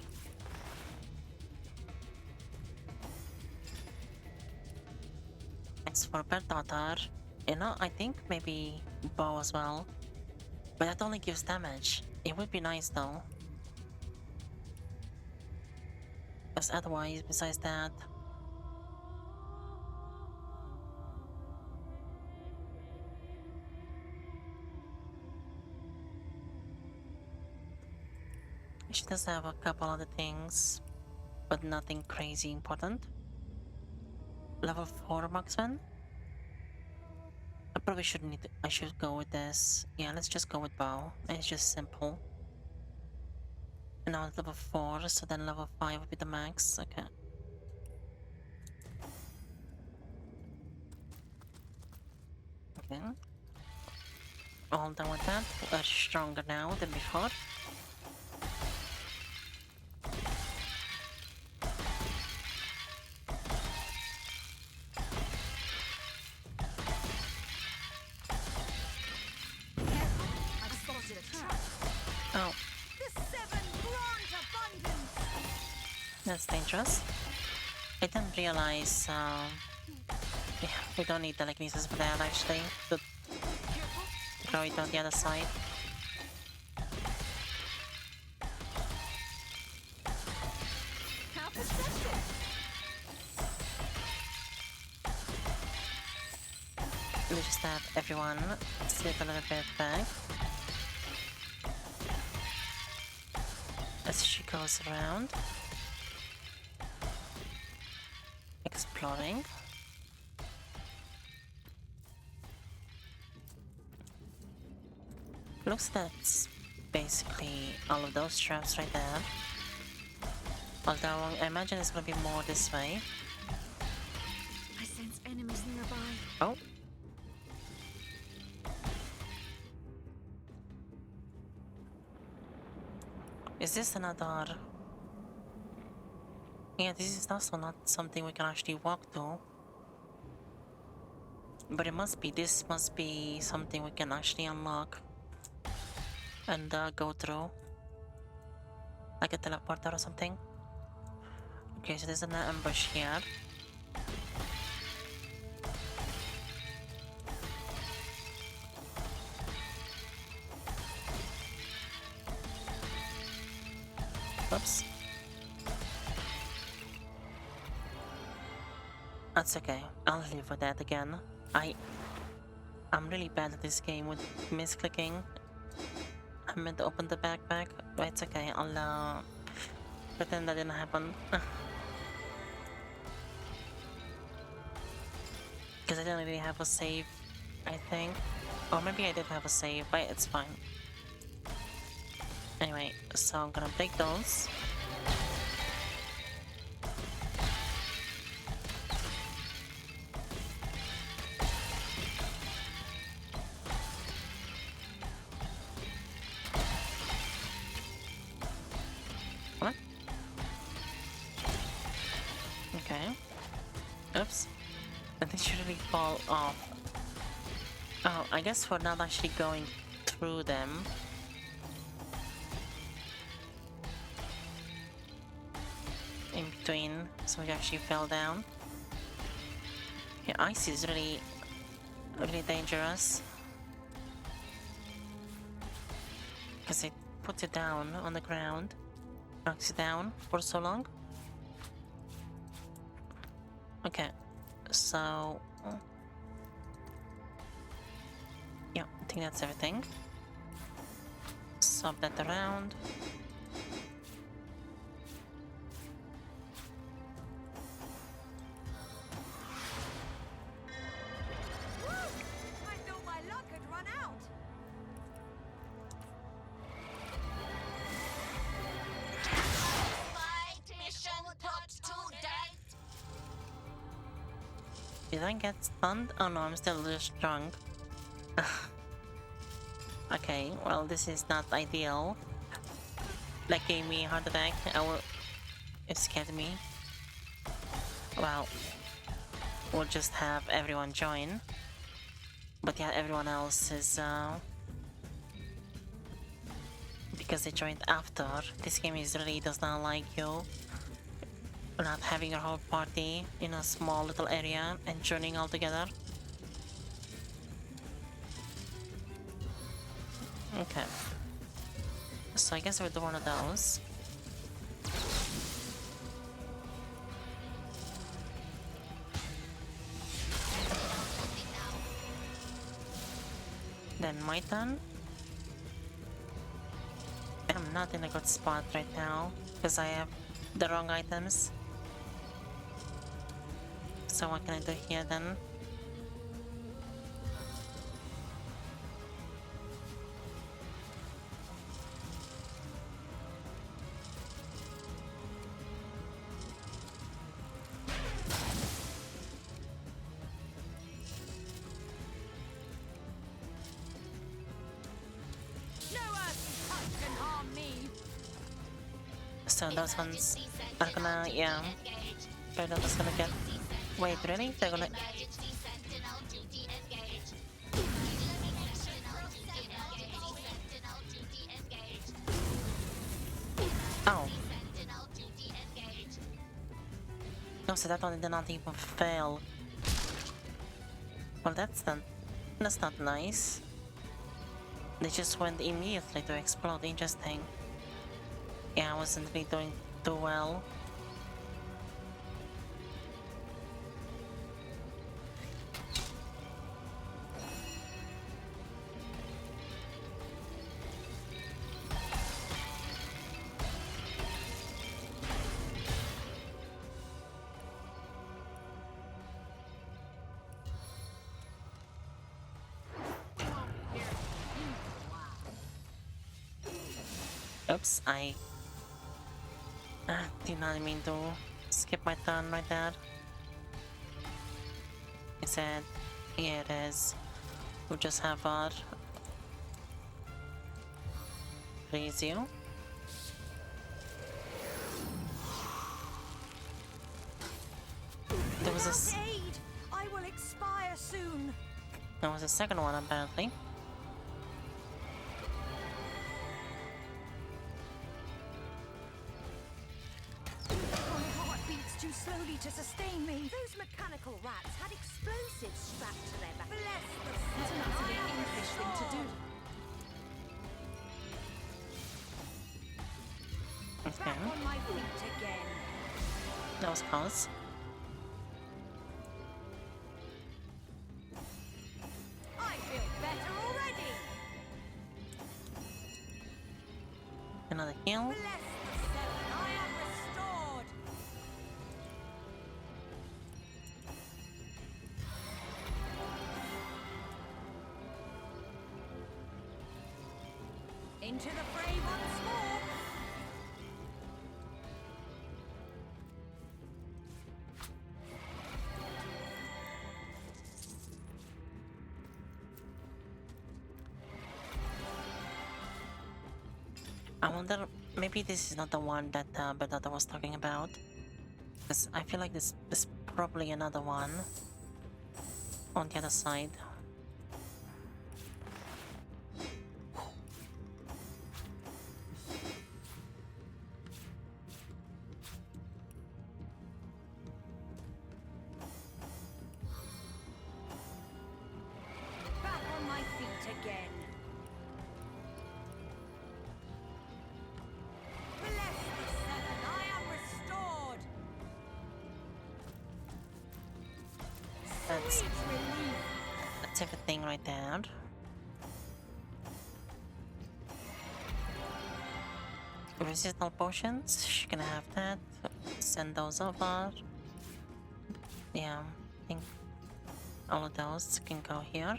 As for her daughter, you know, I think maybe bow as well, but that only gives damage. It would be nice though, because otherwise, besides that. She does have a couple other things, but nothing crazy important. Level 4 marksman? I probably shouldn't need to, I should go with this. Yeah, let's just go with bow. It's just simple. And now it's level 4, so then level 5 will be the max. Okay. Okay. All done with that. We're stronger now than before. I've spotted a trap. Oh, The 7 grant abundance. that's dangerous. I didn't realize, yeah, we don't need telekinesis for that actually. To throw it on the other side. How perceptive. We just have everyone slip a little bit back as she goes around exploring. Looks that's basically all of those traps right there. Although I imagine it's gonna be more this way. I sense enemies nearby. Oh. Is this another... Yeah, this is also not something we can actually walk to. But it must be, this must be something we can actually unlock and go through. Like a teleporter or something. Okay, so there's an ambush here. Oops. That's okay. I'll live with that again. I'm really bad at this game with misclicking. I meant to open the backpack, but it's okay. I'll pretend that didn't happen. Because I didn't really have a save, I think. Or maybe I did have a save, but it's fine. Anyway, so I'm gonna break those. Come on. Okay. Oops. And they should really fall off. Oh, I guess we're not actually going through them. In between, so we actually fell down. Yeah, ice is really dangerous. Because it puts it down on the ground, knocks it down for so long. Okay, so... yeah, I think that's everything. Swap that around. I thought my luck had run out. Fight mission put to date. Did I get stunned? Oh no, I'm still just drunk. Okay, well this is not ideal. That gave me a heart attack. It scared me. Well, we'll just have everyone join. But yeah, everyone else is because they joined after. This game is really does not like you not having your whole party in a small little area and joining all together. Okay. So I guess we'll do one of those. Then my turn. I'm not in a good spot right now because I have the wrong items. So what can I do here then? No earthly touch can harm me. So those ones are gonna, yeah, they're not just gonna get. Wait, really? They're gonna. Oh. No, so that one did not even fail. Well, that's not nice. They just went immediately to explode. Interesting. Yeah, I wasn't really doing too well. Oops, I did not mean to skip my turn like that. I said, yeah, it is. We'll just have our raise you. There was a Aid! I will expire soon. there was a second one apparently. My heart beats too slowly to sustain me. Those mechanical rats had explosives strapped to their back. Bless the It's an utterly English thing to do. Okay, Back on my feet again. that was close. I feel better already. Another heal. Bless the seven. I am restored. Into the fray once more. I wonder, maybe this is not the one that Bernardo was talking about. Because I feel like this is probably another one on the other side. Back on my feet again. Bless the seven. I am restored. That's Sweet relief. that's everything right there. Resistant potions, she can have that. Send those over. Yeah, I think all of those can go here.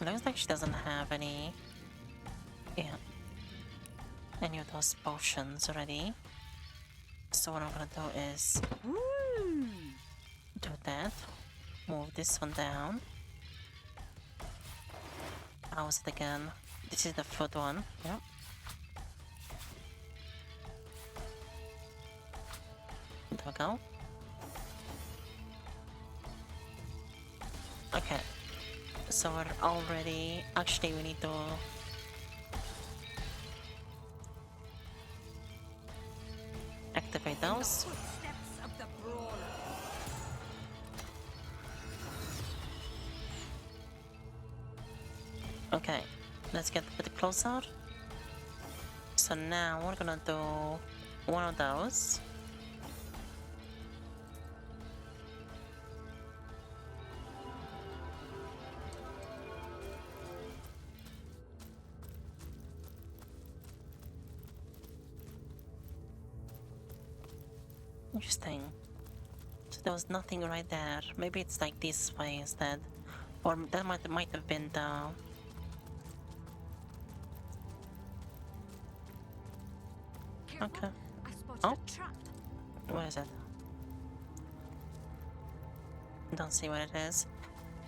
Looks like she doesn't have any, yeah, any of those potions already. So what I'm gonna do is do that. Move this one down. How is it again? This is the foot one. Yeah. There we go. Okay. So we're already... Actually, we need to... activate those. Footsteps of the brawler. Okay, let's get a bit closer. So now we're gonna do one of those. Interesting. So there was nothing right there. Maybe it's like this way instead. Or that might have been the... Okay. I spotted Oh. a trap. What is it? Don't see what it is.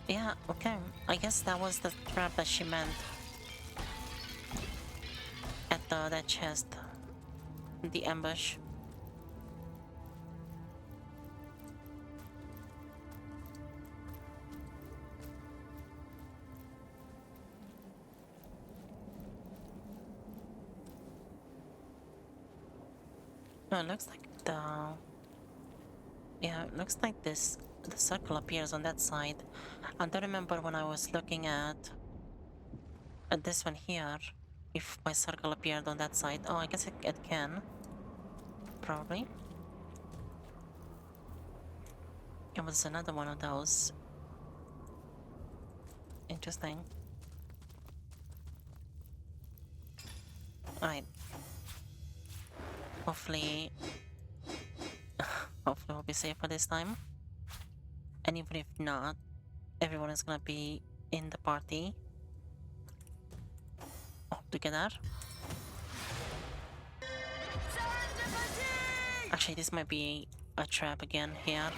Yeah, okay. I guess that was the trap that she meant. At that chest. The ambush. No, it looks like the... Yeah, it looks like this... The circle appears on that side. I don't remember when I was looking at this one here, if my circle appeared on that side. Oh, I guess it can. Probably. It was another one of those. Interesting. Alright. Hopefully... Hopefully we'll be safer this time. And even if not, everyone is gonna be in the party all together. Actually, this might be a trap again here.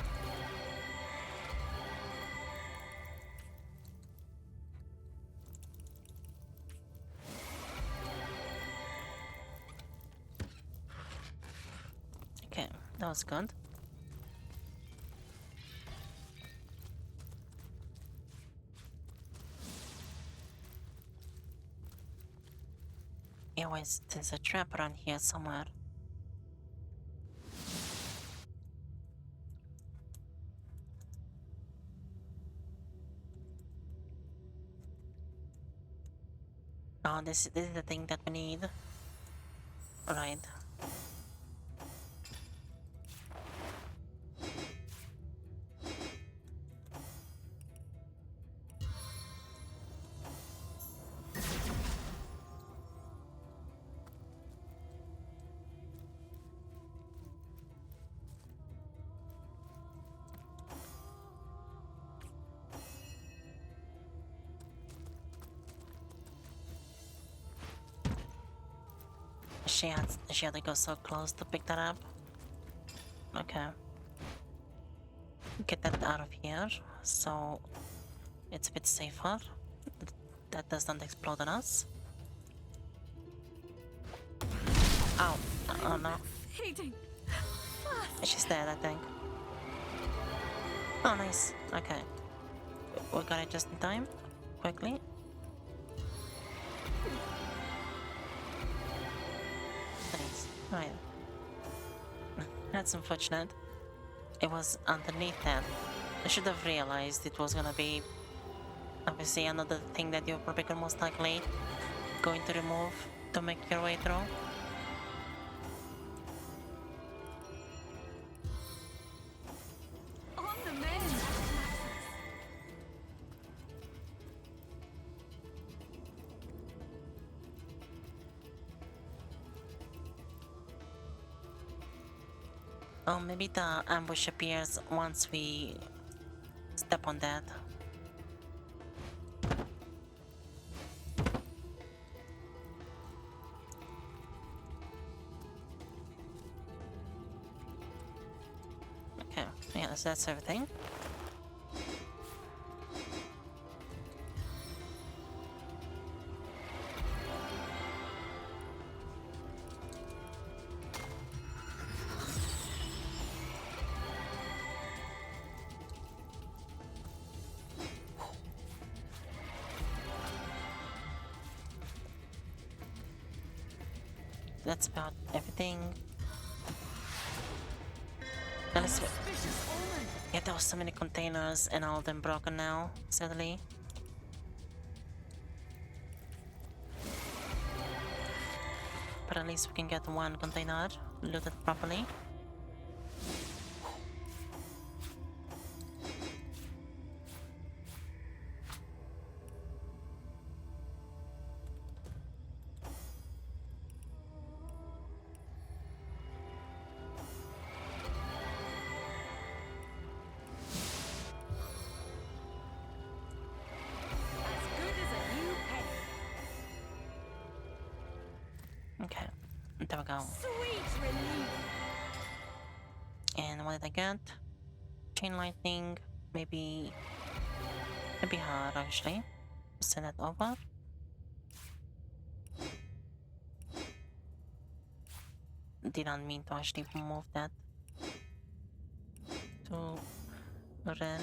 Okay, that was good. Yeah, there's a trap around here somewhere. Oh, this is the thing that we need. Alright. She had to go so close to pick that up. Okay. Get that out of here, so it's a bit safer. That does not explode on us. Ow. Oh no. Fading. She's dead, I think. Oh, nice. Okay. We got it just in time. Quickly. Nice. Right. That's unfortunate. It was underneath that. I should have realized it was gonna be obviously another thing that you're probably most likely going to remove to make your way through. On the mend. Oh, maybe the ambush appears once we step on that. Okay, yeah, so that's everything. that's about everything. Now let's Suspicious omen. yeah, there was so many containers and all of them broken now, sadly. But at least we can get one container looted properly. As good as a new penny. Okay, there we go. Sweet relief. And what did I get? Chain lightning, maybe hard actually. Send that over. Did not mean to actually move that to Ren.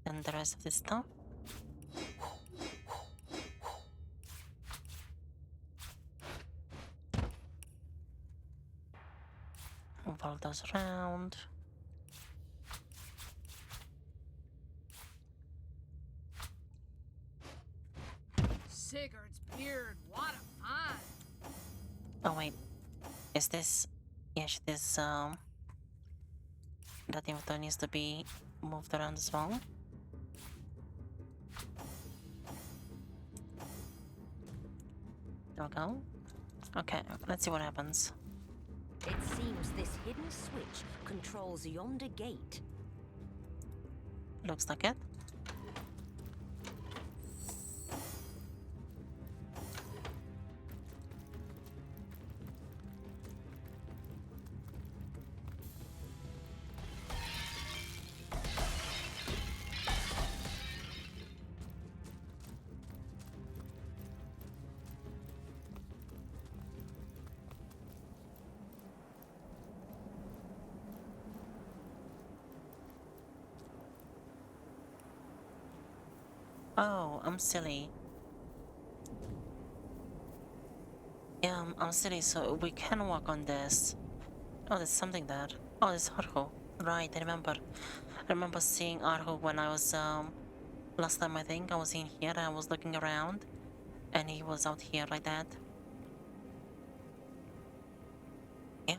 And the rest of this stuff. Move all those around. Sigurd's beard, what a find! Oh wait, is this? Yes, this that inventory needs to be moved around as well. There we go. Okay, let's see what happens. It seems this hidden switch controls yonder gate. Looks like it. Oh, I'm silly. Yeah, I'm silly, so we can walk on this. Oh, there's something there. Oh, there's Arho. Right, I remember. I remember seeing Arho when I was, last time I think I was in here and I was looking around. And he was out here like that.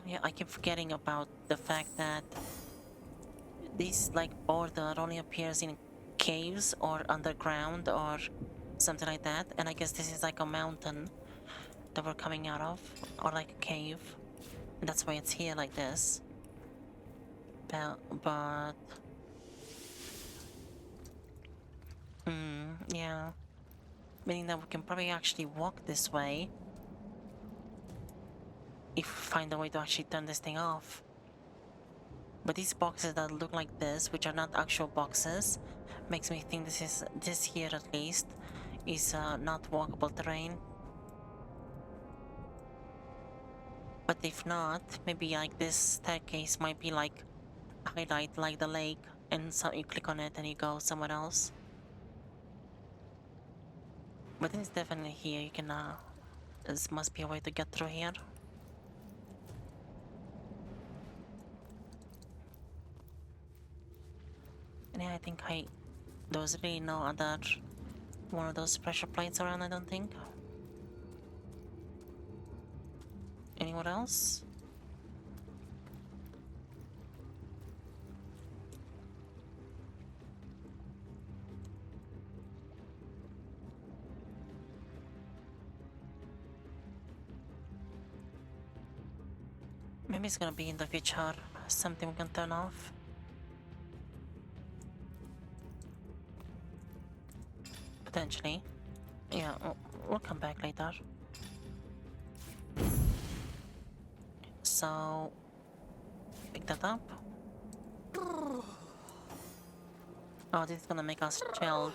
Yeah, I keep forgetting about the fact that this, like, border only appears in caves or underground or something like that. And I guess this is like a mountain that we're coming out of, or like a cave. And that's why it's here like this. But yeah. Meaning that we can probably actually walk this way if we find a way to actually turn this thing off. But these boxes that look like this, which are not actual boxes, makes me think this here at least is not walkable terrain. But if not, maybe like this staircase might be like a highlight like the lake, and so you click on it and you go somewhere else. But it's definitely here. You can this must be a way to get through here. And yeah, I think there was really no other one of those pressure plates around, I don't think. Anyone else? Maybe it's gonna be in the future, something we can turn off. Potentially. Yeah, we'll come back later. So, pick that up. Oh, this is gonna make us chilled.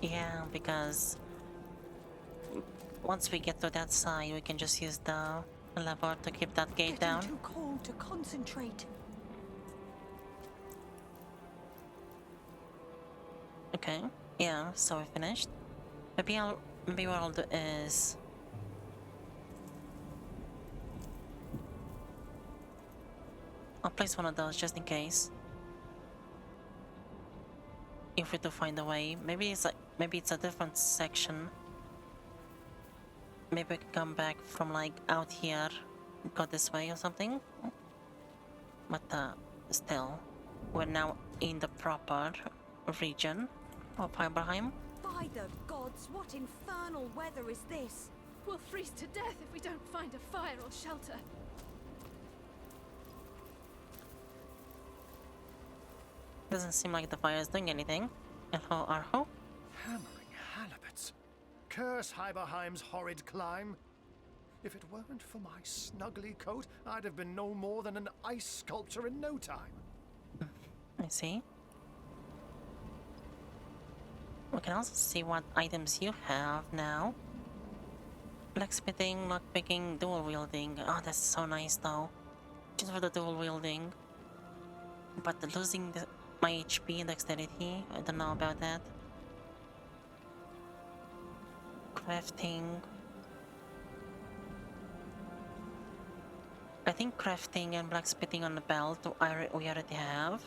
Yeah, because once we get to that side, we can just use the lever to keep that gate Getting down. too cold to concentrate. Okay, yeah, so we finished. Maybe what I'll do is I'll place one of those just in case. If we do find a way, maybe it's a different section. Maybe we can come back from like out here, go this way or something. But still, we're now in the proper region of Hiberheim. By the gods, what infernal weather is this? We'll freeze to death if we don't find a fire or shelter. Doesn't seem like the fire is doing anything. Hello, Arho? Hammering halibuts. Curse Hiberheim's horrid climb. If it weren't for my snuggly coat, I'd have been no more than an ice sculpture in no time. I see. We can also see what items you have now. Blacksmithing, lockpicking, dual wielding. Oh, that's so nice though. Just for the dual wielding. But losing my HP and dexterity, I don't know about that. Crafting. I think crafting and blacksmithing on the belt we already have.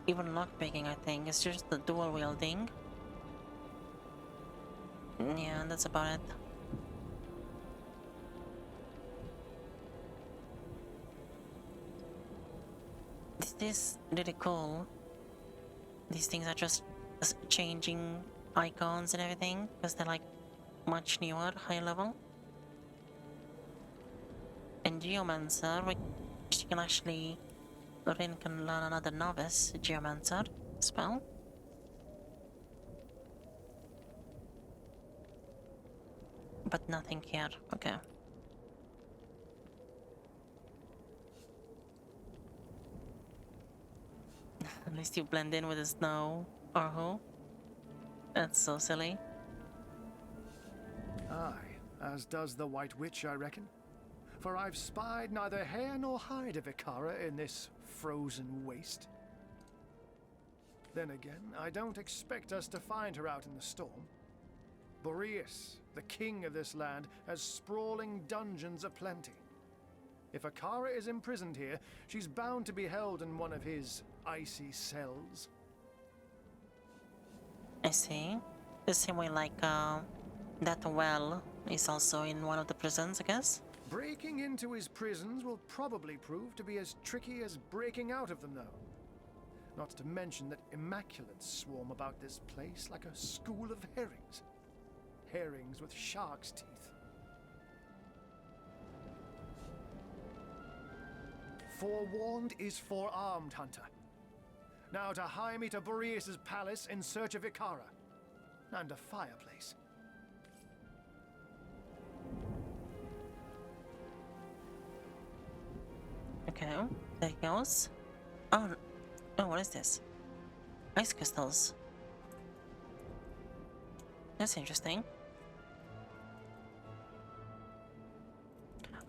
Even lockpicking, I think. It's just the dual wielding. Yeah, that's about it. This is really cool. These things are just changing icons and everything because they're like much newer, high level. And Geomancer, which you can actually Rin can learn another novice Geomancer spell. But nothing here. Okay. At least you blend in with the snow, Arho. That's so silly. Aye, as does the White Witch, I reckon. For I've spied neither hair nor hide of Ikara in this frozen waste. Then again, I don't expect us to find her out in the storm. Boreas, the king of this land, has sprawling dungeons aplenty. If Ikara is imprisoned here, she's bound to be held in one of his icy cells. I see. The same way like that well is also in one of the prisons, I guess. Breaking into his prisons will probably prove to be as tricky as breaking out of them, though. Not to mention that immaculates swarm about this place like a school of herrings. Herrings with shark's teeth. Forewarned is forearmed, Hunter. Now to hie me to Boreas' palace in search of Ikara. And a fireplace. Okay, there he goes. Oh, what is this? Ice crystals. That's interesting.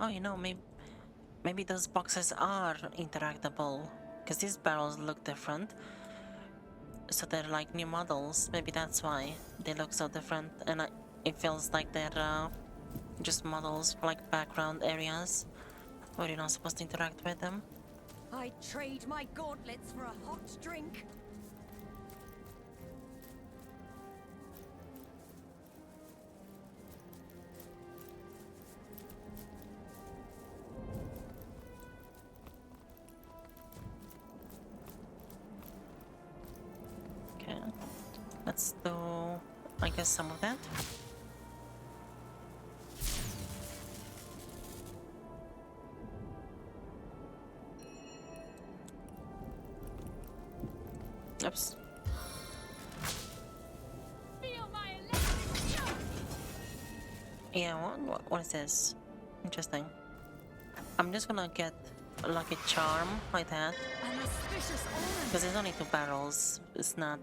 Oh, you know, maybe those boxes are interactable. Because these barrels look different. So they're like new models. Maybe that's why they look so different. And it feels like they're just models for like background areas where you're not supposed to interact with them. I'd trade my gauntlets for a hot drink. Okay, let's do, I guess, some of that. Oops. Feel my electric shock! Yeah, what is this? Interesting. I'm just gonna get a lucky charm like that. An auspicious omen. Because there's only 2 barrels. It's not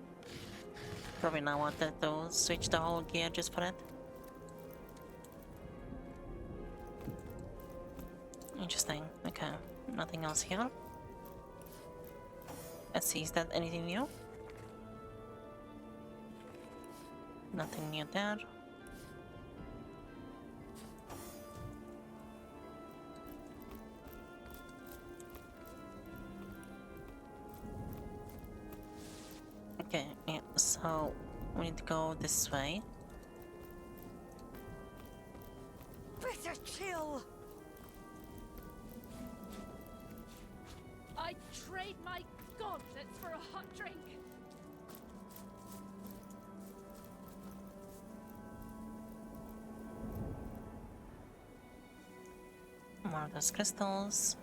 Probably not wanted to switch the whole gear just for it. Interesting. Okay. Nothing else here. Let's see, is that anything new? Nothing new there. Okay, yeah, so we need to go this way. Bitter chill! I'd trade my gauntlets for a hot drink. More of those crystals.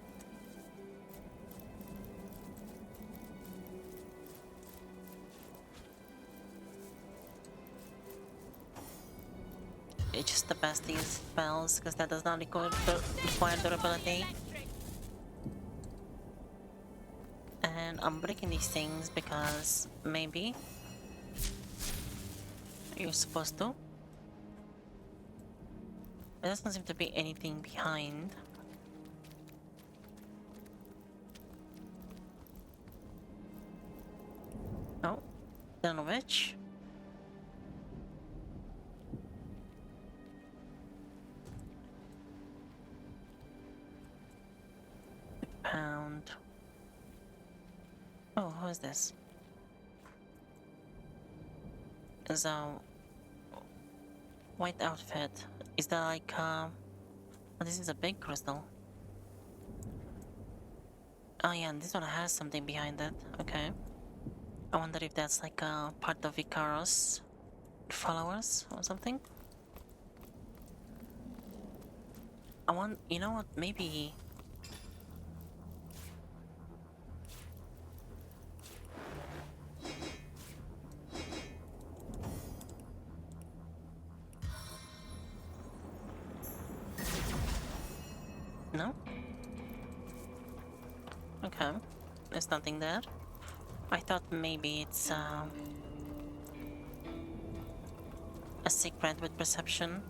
It's just the best to use spells because that does not require durability. Electric. And I'm breaking these things because maybe you're supposed to. There doesn't seem to be anything behind. Oh, don't know which. Pound. Oh, who is this? Is a white outfit. Is that like oh, this is a big crystal. Oh yeah, and this one has something behind it. Okay. I wonder if that's like a part of Icaros followers or something. You know what, maybe... No? Okay, there's nothing there. I thought maybe it's a secret with perception,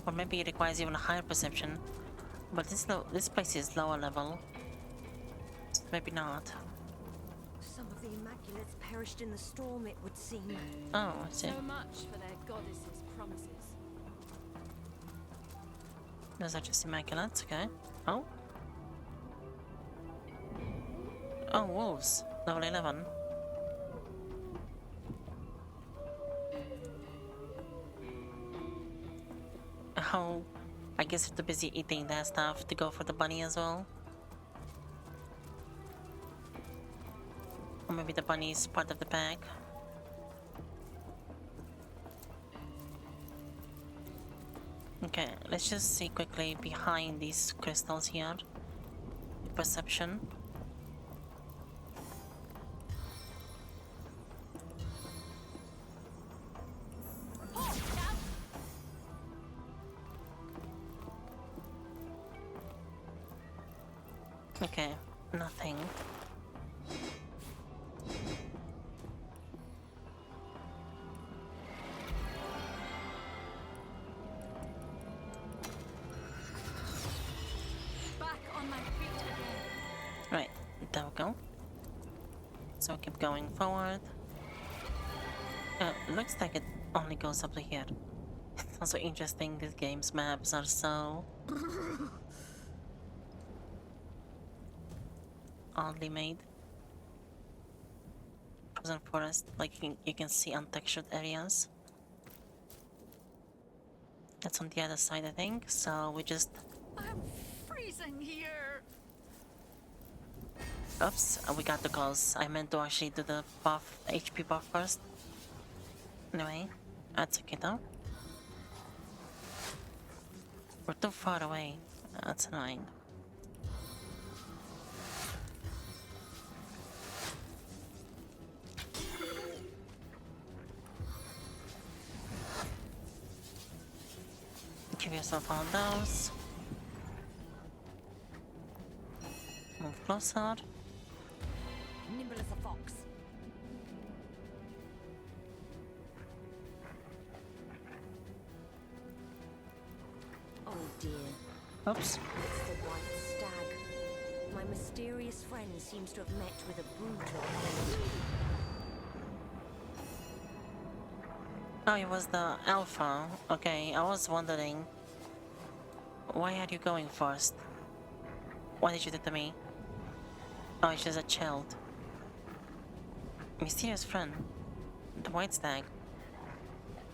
or maybe it requires even a higher perception. But this place is lower level, so maybe not. Some of the Immaculates perished in the storm, it would seem. Oh, I see. So much for their goddess's promises. Those are just immaculates, okay. Oh. Oh, wolves. Level 11. Oh, I guess they're too busy eating that stuff to go for the bunny as well. Or maybe the bunny is part of the pack. Okay, let's just see quickly behind these crystals here. Perception. Okay, nothing. Back on my feet again. Right, there we go. So keep going forward. Looks like it only goes up to here. It's also interesting, these game's maps are so... oddly made. Frozen forest, like you can see untextured areas. That's on the other side, I think, so we just... I'm freezing here. Oops, we got the calls. I meant to actually do the buff, HP buff first. Anyway, that's okay though. We're too far away. That's annoying. Give yourself all those. Move closer. Nimble as a fox. dear. Oops. It's the white stag. My mysterious friend seems to have met with a brutal end. Oh, it was the alpha. Okay, I was wondering. Why are you going first? What did you do to me? Oh, it's just a child. Mysterious friend. The white stag.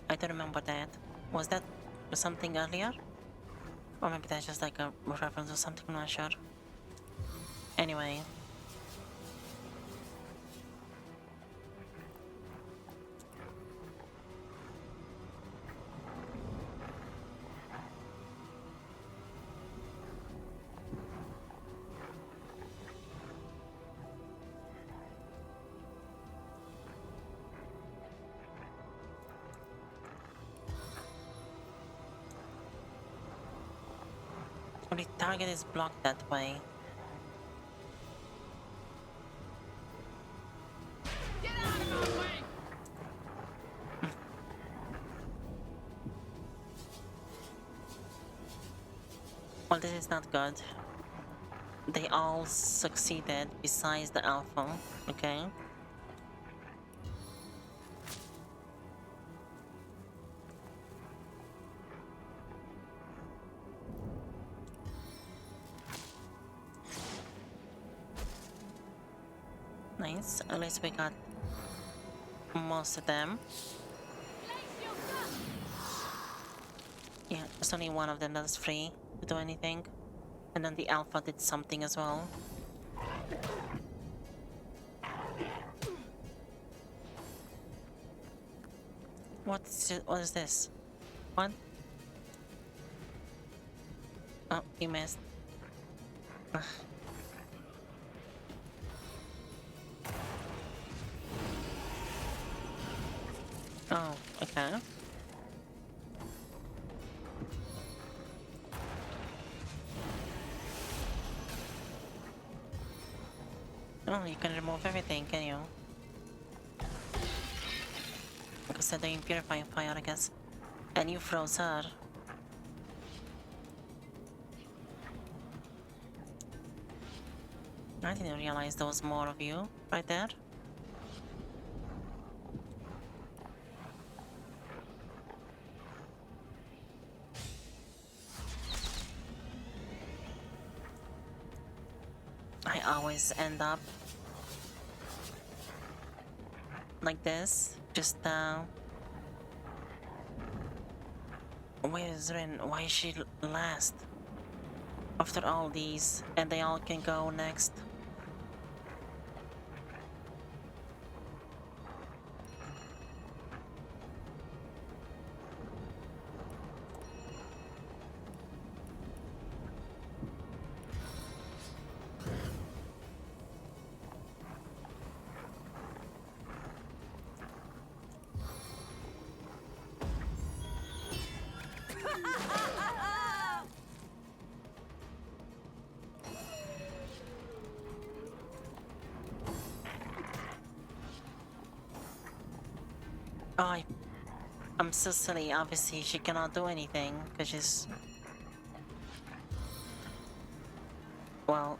I don't remember that. Was that something earlier? Or maybe that's just like a reference or something, I'm not sure. Anyway. The target is blocked that way. Get out of my way! Well, this is not good. They all succeeded besides the alpha, okay? Nice, at least we got most of them. Place your gun! Yeah, there's only one of them that's free to do anything. And then the alpha did something as well. What is this? What? Oh, you missed. Ugh. Oh, okay. Oh, you can remove everything, can you? Because they're doing purifying fire, I guess. And you froze her. I didn't realize there was more of you right there. I always end up like this. Just where is Rin? Why is she last? After all these, and they all can go next. Oh, I'm so silly. Obviously, she cannot do anything because she's. Well,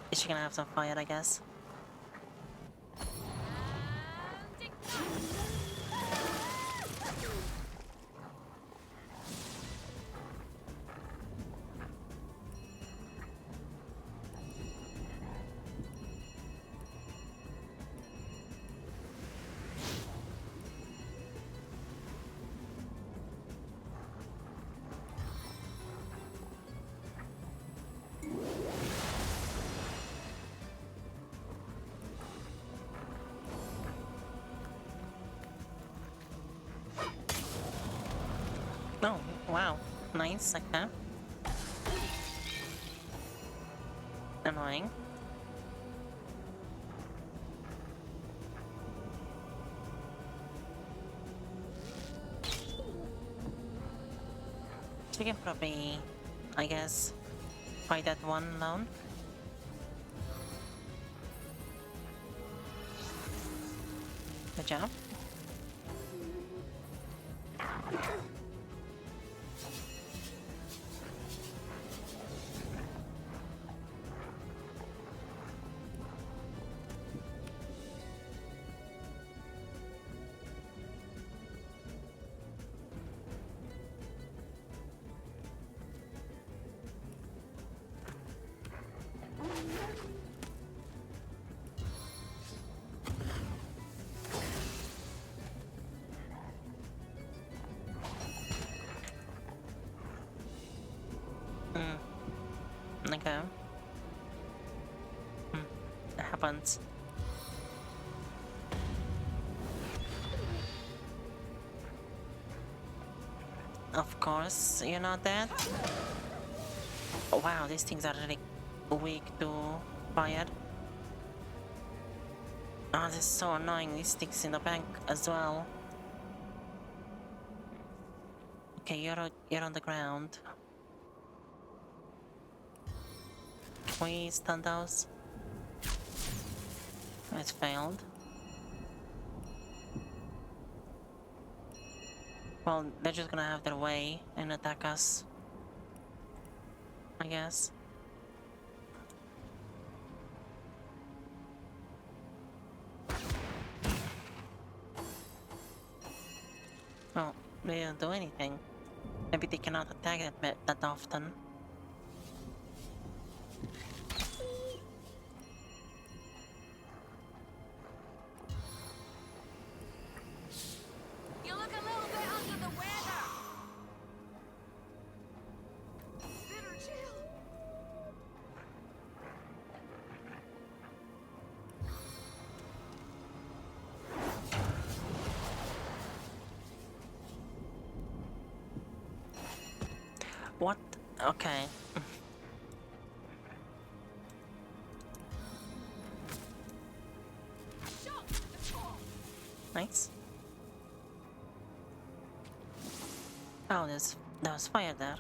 is she gonna have some fire? I guess. And ignite! Oh, wow. Nice, okay. Annoying. She can probably, I guess, fight that one alone. Good job. Okay. It happens. Of course, you're not dead. Oh, wow, these things are really weak to fire. Oh, this is so annoying. These sticks in the bank as well. Okay, you're on the ground. Can we stun those? It failed. Well, they're just gonna have their way and attack us, I guess. Well, they didn't do anything. Maybe they cannot attack that often. You look a little bit under the weather. Bitter chill. What? Okay. Nice. Oh, there was fire there.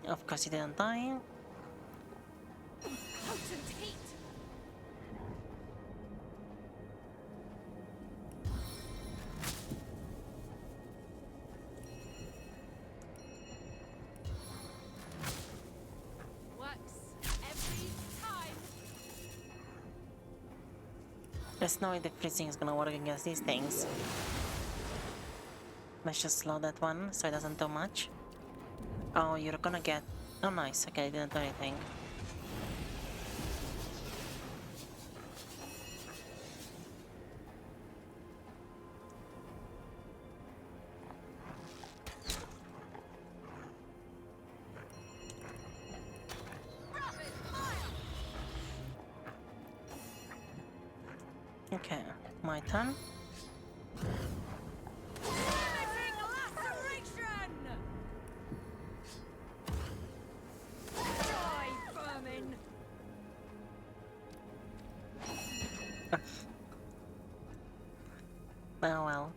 Of course he didn't die. Potent heat. Works every time. There's no way the freezing is gonna work against these things. Let's just slow that one so it doesn't do much. Oh, you're gonna get... Oh, nice. Okay, it didn't do anything. Okay, my turn. Limiting laceration. Die, vermin. Oh well.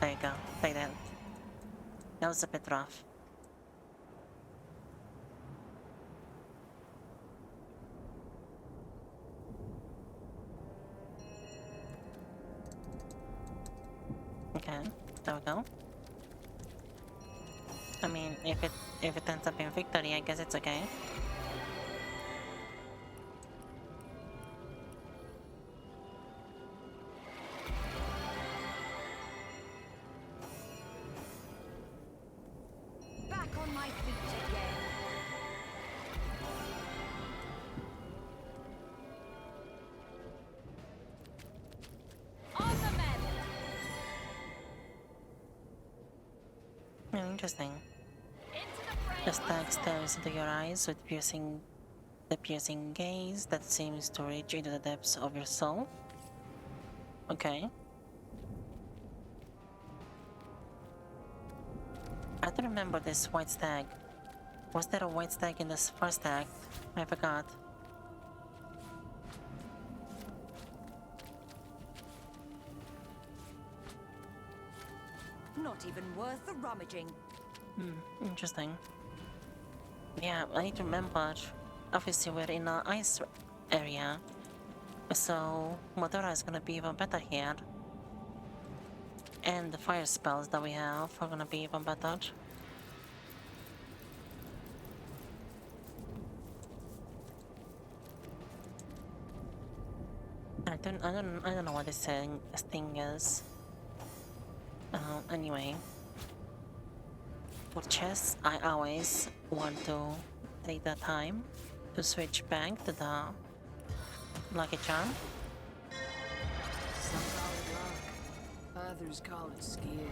There you go. Take that. That was a bit rough. Okay, there we go. I mean, if it ends up in victory, I guess it's okay. Back on my feet again. On the mend. Interesting. Into the fray. The stag stares into your eyes with the piercing gaze that seems to reach into the depths of your soul. Okay. I don't remember this white stag. Was there a white stag in this first act? I forgot. Not even worth the rummaging. Interesting. Yeah, I need to remember. Obviously, we're in an ice area, so Modora is gonna be even better here. And the fire spells that we have are gonna be even better. I don't know what this thing is. Anyway, for chess, I always want to take the time to switch back to the lucky charm. Some call it luck, others call it skill.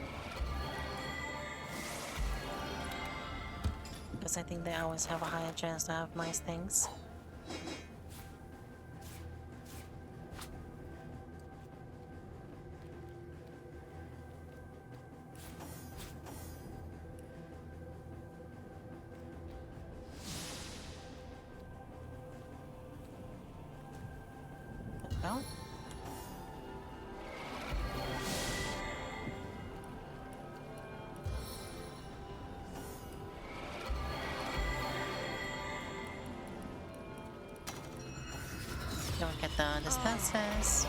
Because I think they always have a higher chance to have nice things. Well, don't get the distances.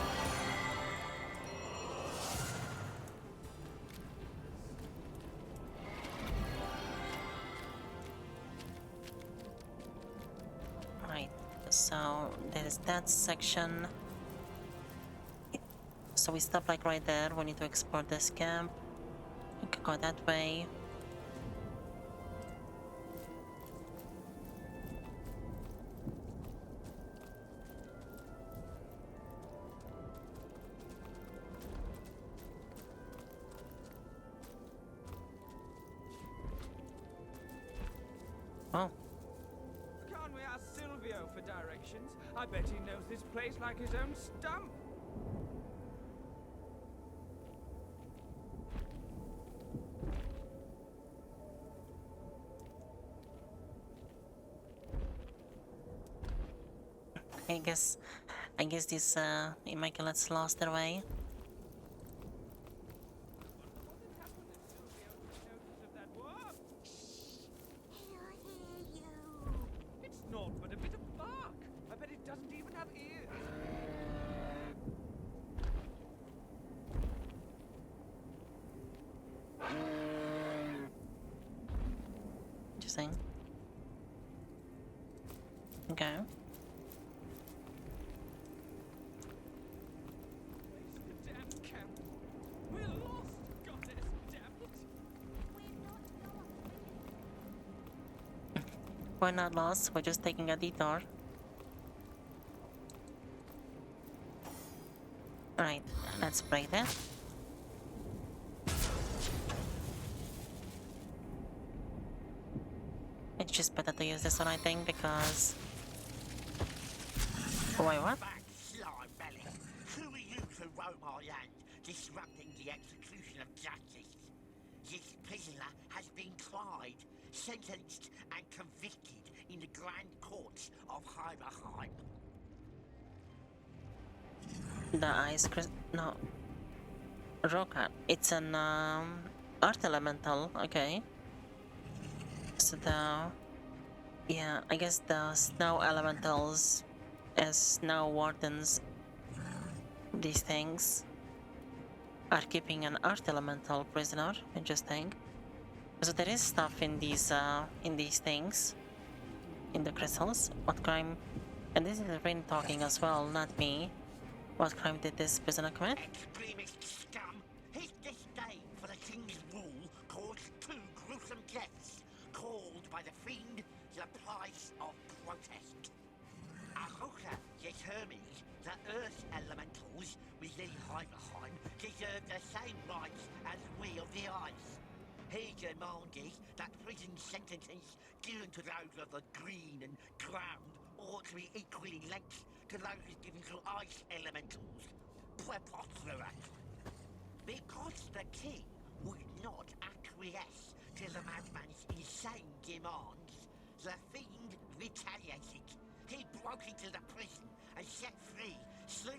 Right, so there's that section. So we stop like right there. We need to explore this camp. We can go that way. Oh, Can't we ask Silvio for directions? I bet he knows this place like his own stump. I guess these Immaculates lost their way. What had happened if Silvio took notice of that? Whoa! He'll hear you. It's naught but a bit of bark. I bet it doesn't even have ears. Interesting. Okay. Waste the damn camp. We're lost, goddess, damn it. We're not lost, we're just taking a detour. Alright, let's break that. It's just better to use this one, I think, because... Wait, what? Back, slime belly. Who are you to roam our land, disrupting the execution of justice? This prisoner has been tried, sentenced, and convicted in the Grand Courts of Hiberheim. The ice crystal... No. Rock art. It's an, Earth elemental, okay. So the... Yeah, I guess the snow elementals as snow wardens, these things, are keeping an earth elemental prisoner. Interesting. So there is stuff in these things, in the crystals. What crime? And this is Rin talking as well, not me. What crime did this prisoner commit? Extremist scum! His disdain for the king's rule caused 2 gruesome deaths, called by the fiend the price of protest. Ahoka determined the earth elementals within Hiberheim deserve the same rights as we of the ice. He demanded that prison sentences given to those of the green and ground ought to be equal in length to those given to ice elementals. Preposterous. Because the king would not acquiesce to the madman's insane demands, the fiend retaliated. He broke into the prison and set free 3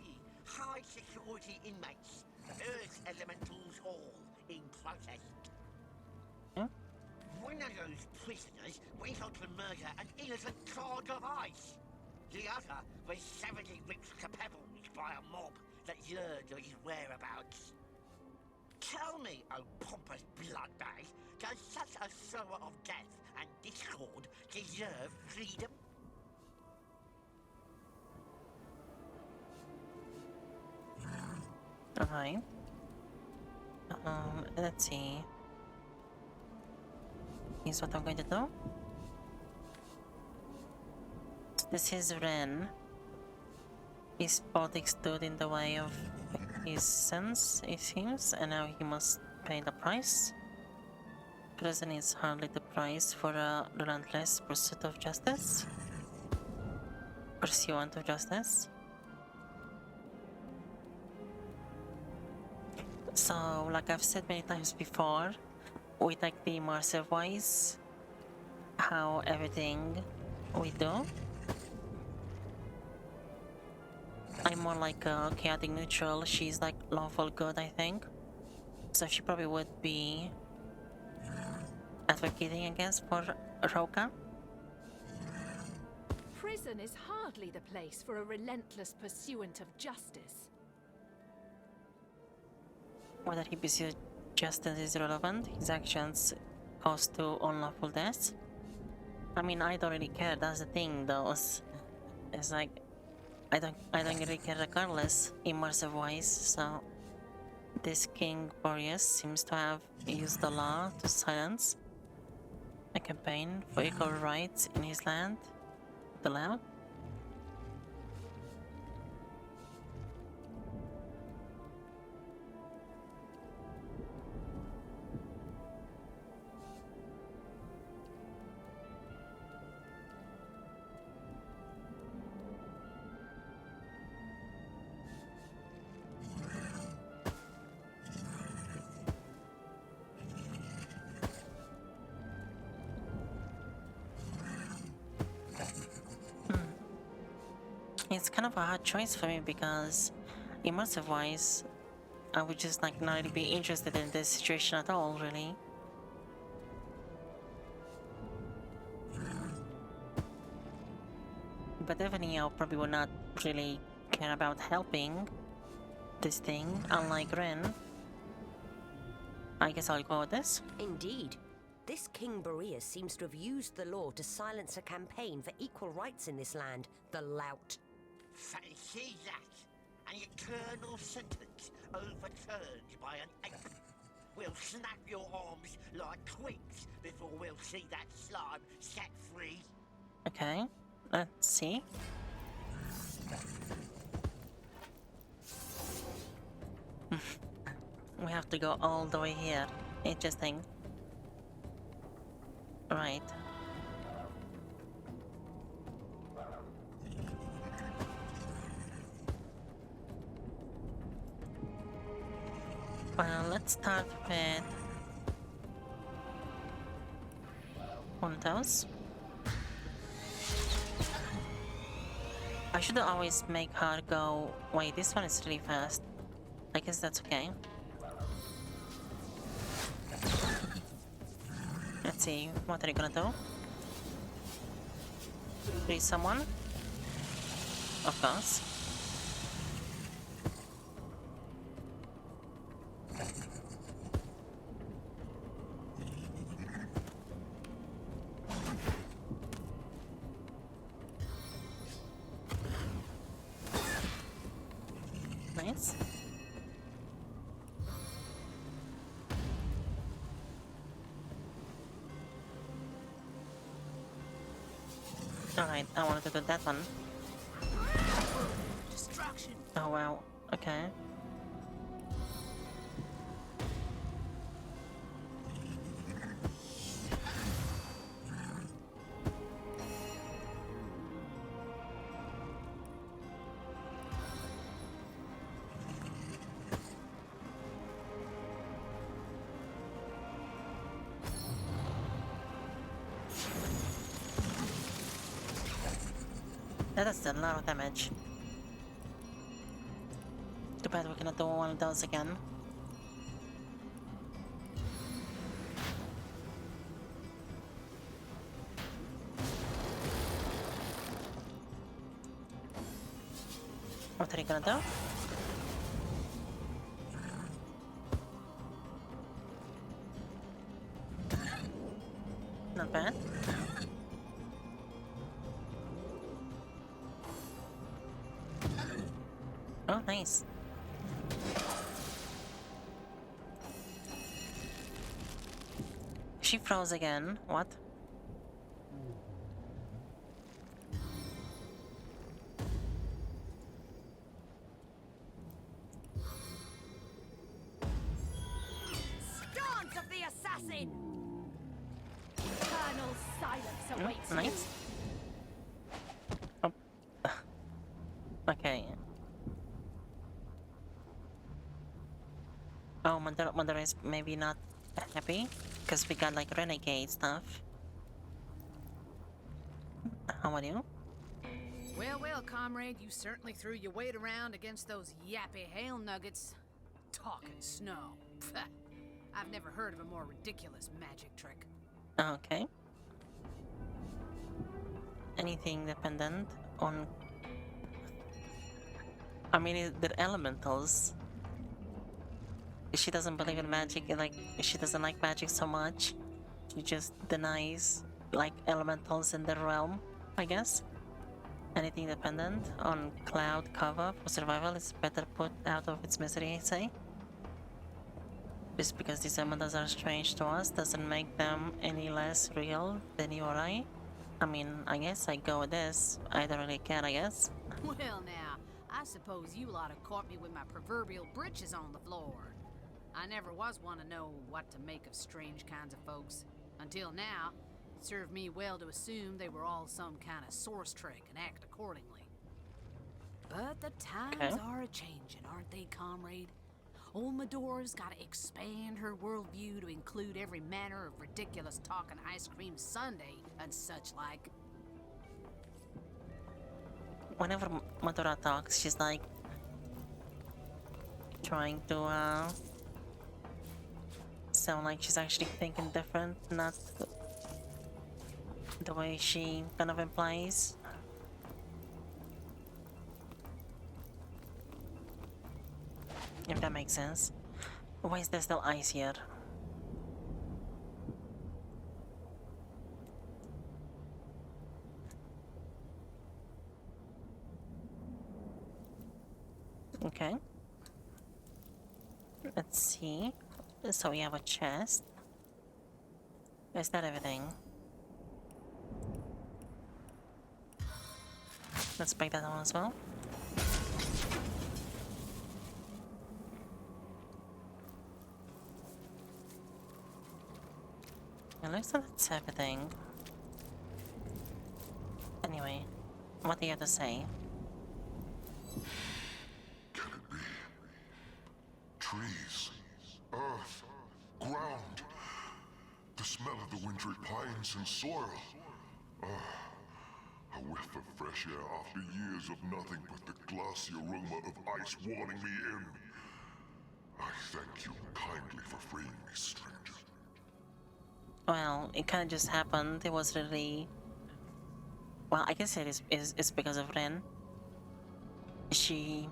high-security inmates, earth elementals all, in protest. One of those prisoners went on to murder an innocent clod of ice. The other was savagely ripped to pebbles by a mob that yearned of his whereabouts. Tell me, oh pompous bloodbag, does such a sower of death and discord deserve freedom? Alright. let's see. Here's what I'm going to do. This is Ren. His body stood in the way of his sons, it seems, and now he must pay the price. Prison is hardly the price for a relentless pursuit of justice. Pursuant of justice. So, like I've said many times before, we take the immersive wise, how everything we do. I'm more like a chaotic neutral, she's like lawful good, I think. So she probably would be advocating against for Roka. Prison is hardly the place for a relentless pursuant of justice. Whether he pursues justice is irrelevant, his actions cause to unlawful deaths. I mean, I don't really care, that's the thing though. It's like, I don't really care regardless, immersive wise, so this King Boreas seems to have used the law to silence a campaign for equal rights in his land, the loud. It's kind of a hard choice for me because immersive wise, I would just like not really be interested in this situation at all, really. But definitely I probably would not really care about helping this thing, unlike Ren. I guess I'll go with this. Indeed. This King Boreas seems to have used the law to silence a campaign for equal rights in this land, the lout. Fancy that! An eternal sentence overturned by an ape. We'll snap your arms like twigs before we'll see that slime set free. Okay, let's see. We have to go all the way here. Interesting. Right. Well, let's start with one of those. I should always make her go. Wait, this one is really fast. I guess that's okay. Let's see, what are you gonna do? Freeze someone? Of course. Nice. Alright, I wanted to do that one. Distraction. Oh wow, okay. That does a lot of damage. Too bad we cannot do one of those again. What are you gonna do? Not bad. Oh, nice. She froze again. What? Stance of the assassin! Eternal silence awaits Nice. Oh. Okay. Oh, Mother is maybe not happy because we got like renegade stuff. How are you? Well, well, comrade, you certainly threw your weight around against those yappy hail nuggets. Talking snow. Pfft. I've never heard of a more ridiculous magic trick. Okay. Anything dependent on... I mean, they're elementals. She doesn't believe in magic, like, she doesn't like magic so much. She just denies, like, elementals in the realm, I guess. Anything dependent on cloud cover for survival is better put out of its misery, I say. Just because these elementals are strange to us doesn't make them any less real than you or I. I mean, I guess I go with this. I don't really care, I guess. Well, now, I suppose you lot have caught me with my proverbial britches on the floor. I never was one to know what to make of strange kinds of folks. Until now, it served me well to assume they were all some kind of source trick and act accordingly. But the times are a-changin', aren't they, comrade? Old Medora's gotta expand her worldview to include every manner of ridiculous talking ice cream sundae and such like. Whenever Medora talks, she's like trying to sound like she's actually thinking different, not the way she kind of implies. If that makes sense. Why is there still ice here? Okay. Let's see. So we have a chest. Is that everything? Let's break that one as well. It looks like that's everything. Anyway, what do you have to say? Can it be? Trees, earth, ground, the smell of the wintry pines and soil. A whiff of fresh air after years of nothing but the glassy aroma of ice warming me in. I thank you kindly for freeing me, stranger. Well, it kind of just happened. It was really... Well, I guess it's because of Ren. She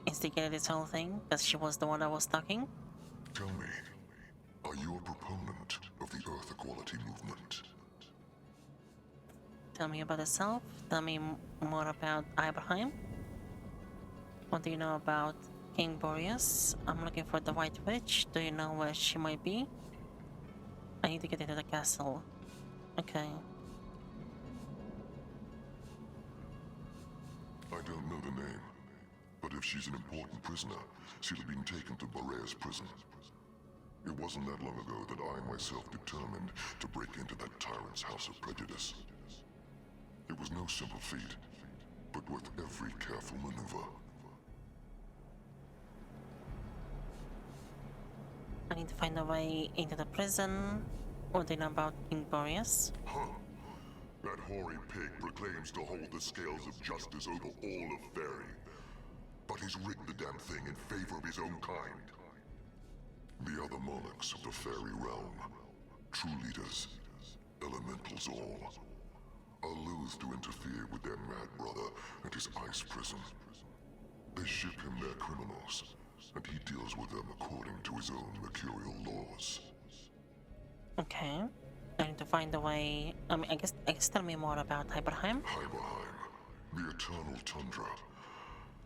instigated this whole thing because she was the one that was talking. Tell me, are you a proponent of the Earth Equality movement? Tell me about yourself. Tell me more about Hiberheim. What do you know about King Boreas? I'm looking for the White Witch. Do you know where she might be? I need to get into the castle. Okay. I don't know the name, but if she's an important prisoner, she'll have been taken to Boreas prison. It wasn't that long ago that I myself determined to break into that tyrant's house of prejudice. It was no simple feat, but with every careful maneuver. I need to find a way into the prison. What do you know about King Boreas? Huh. That hoary pig proclaims to hold the scales of justice over all of Fairy. But he's rigged the damn thing in favor of his own kind. The other monarchs of the Fairy realm, true leaders, elementals all, are loath to interfere with their mad brother and his ice prison. They ship him their criminals, and he deals with them according to his own mercurial laws. Okay. I need to find a way... I mean, I guess tell me more about Hiberheim. Hiberheim, the eternal tundra.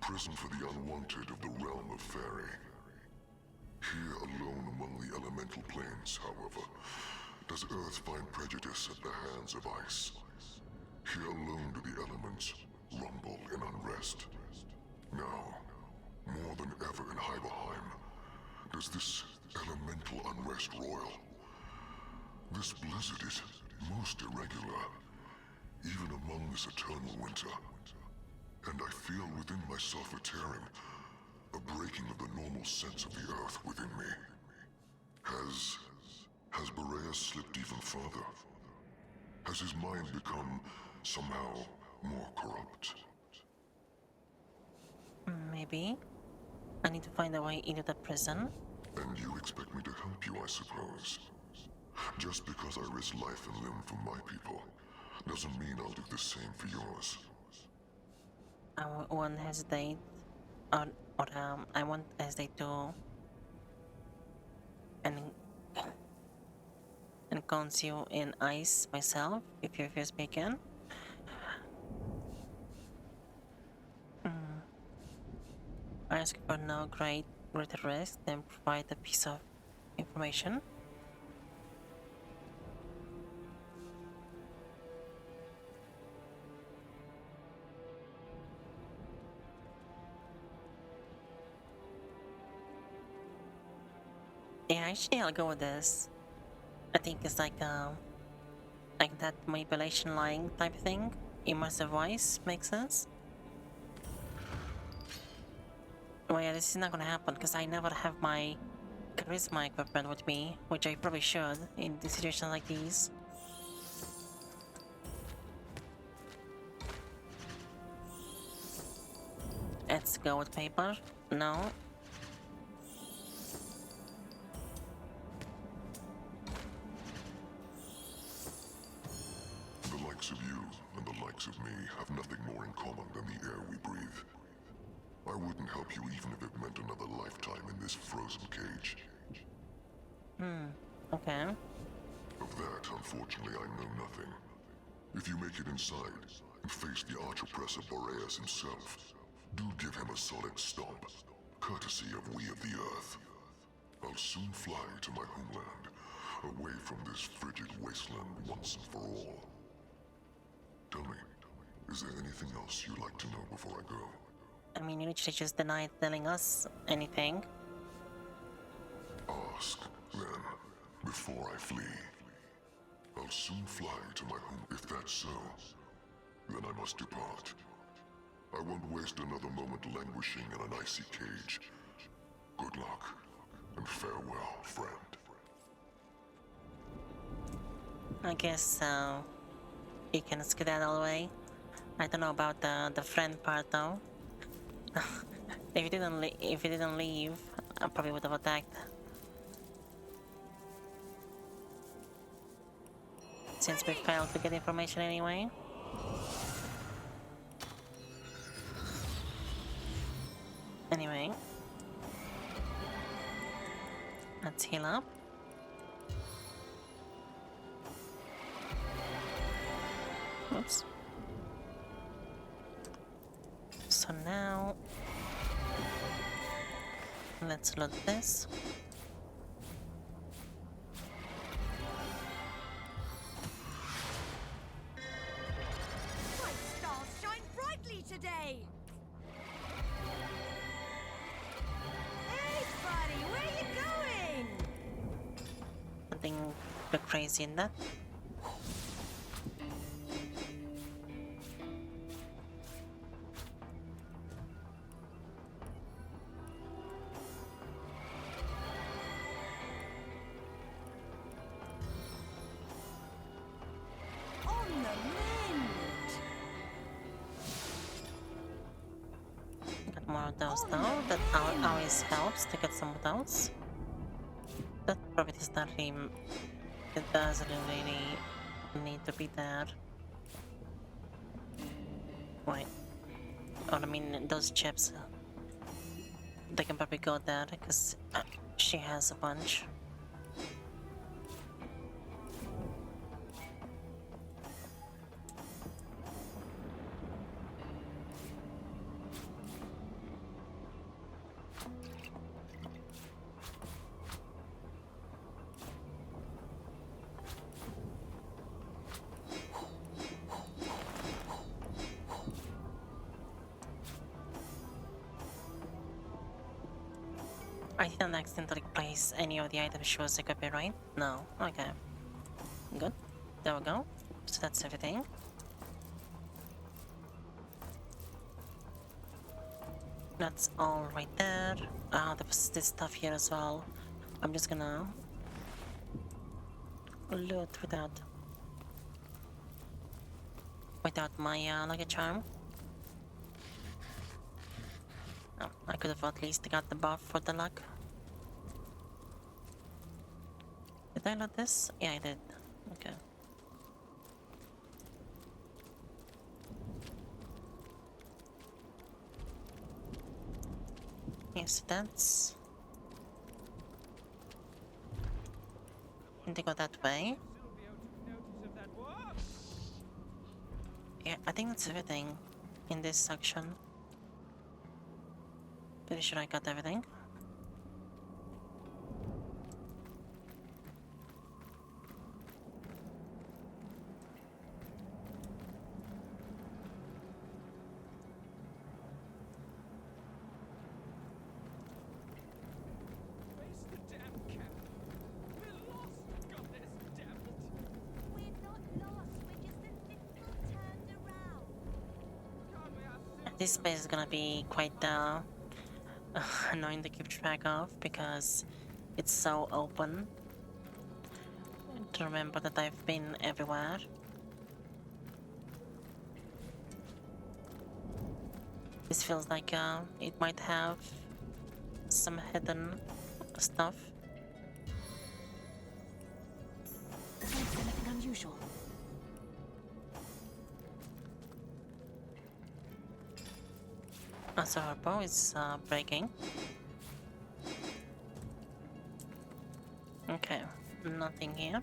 Prison for the unwanted of the realm of Fairy. Here alone among the elemental planes, however, does Earth find prejudice at the hands of ice? Here alone do the elements rumble in unrest. Now, more than ever in Hiberheim, does this elemental unrest roil. This blizzard is most irregular, even among this eternal winter. And I feel within myself a tearing, a breaking of the normal sense of the Earth within me. Has Boreas slipped even further? Has his mind become somehow more corrupt? Maybe. I need to find a way into the prison. And you expect me to help you, I suppose? Just because I risk life and limb for my people, doesn't mean I'll do the same for yours. I won't hesitate, I won't hesitate to ensconce you in ice myself if you refuse me again. I ask for no greater risk than provide a piece of information. Yeah, actually I'll go with this. I think it's like that manipulation lying type thing. Immersive voice makes sense. Well, yeah, this is not gonna happen because I never have my charisma equipment with me, which I probably should in situations like these. Let's go with paper. No. The likes of you and the likes of me have nothing more in common than the air we breathe. I wouldn't help you even if it meant another lifetime in this frozen cage. Okay. Of that, unfortunately, I know nothing. If you make it inside and face the arch-oppressor Boreas himself, do give him a solid stomp, courtesy of we of the Earth. I'll soon fly to my homeland, away from this frigid wasteland once and for all. Tell me, is there anything else you'd like to know before I go? I mean, you literally just denied telling us anything. Ask, then, before I flee. I'll soon fly to my home. If that's so, then I must depart. I won't waste another moment languishing in an icy cage. Good luck, and farewell, friend. I guess you can skedaddle away. I don't know about the friend part though. If you didn't leave, I probably would have attacked. Since we failed to get information anyway. Anyway. Let's heal up. Oops. So now... let's load this. My stars shine brightly today! Hey, buddy, where you going? Nothing too crazy in that. On the mend! Got more of those now. That always helps to get some of those. That probably does not really... it doesn't really need to be there. Wait. Oh, I mean, those chips. They can probably go there because she has a bunch. I didn't accidentally place any of the items she was equipping, right? No. Okay. Good. There we go. So that's everything. That's all right there. There was this stuff here as well. I'm just gonna loot without my lucky charm. Oh, I could have at least got the buff for the luck. Did I loot this? Yeah, I did. Okay. Yes, that's... Need to go that way. Yeah, I think that's everything in this section. Pretty sure I got everything. This space is gonna be quite annoying to keep track of because it's so open. To remember that I've been everywhere. This feels like it might have some hidden stuff. Anything unusual? So her bow is breaking. Okay, nothing here.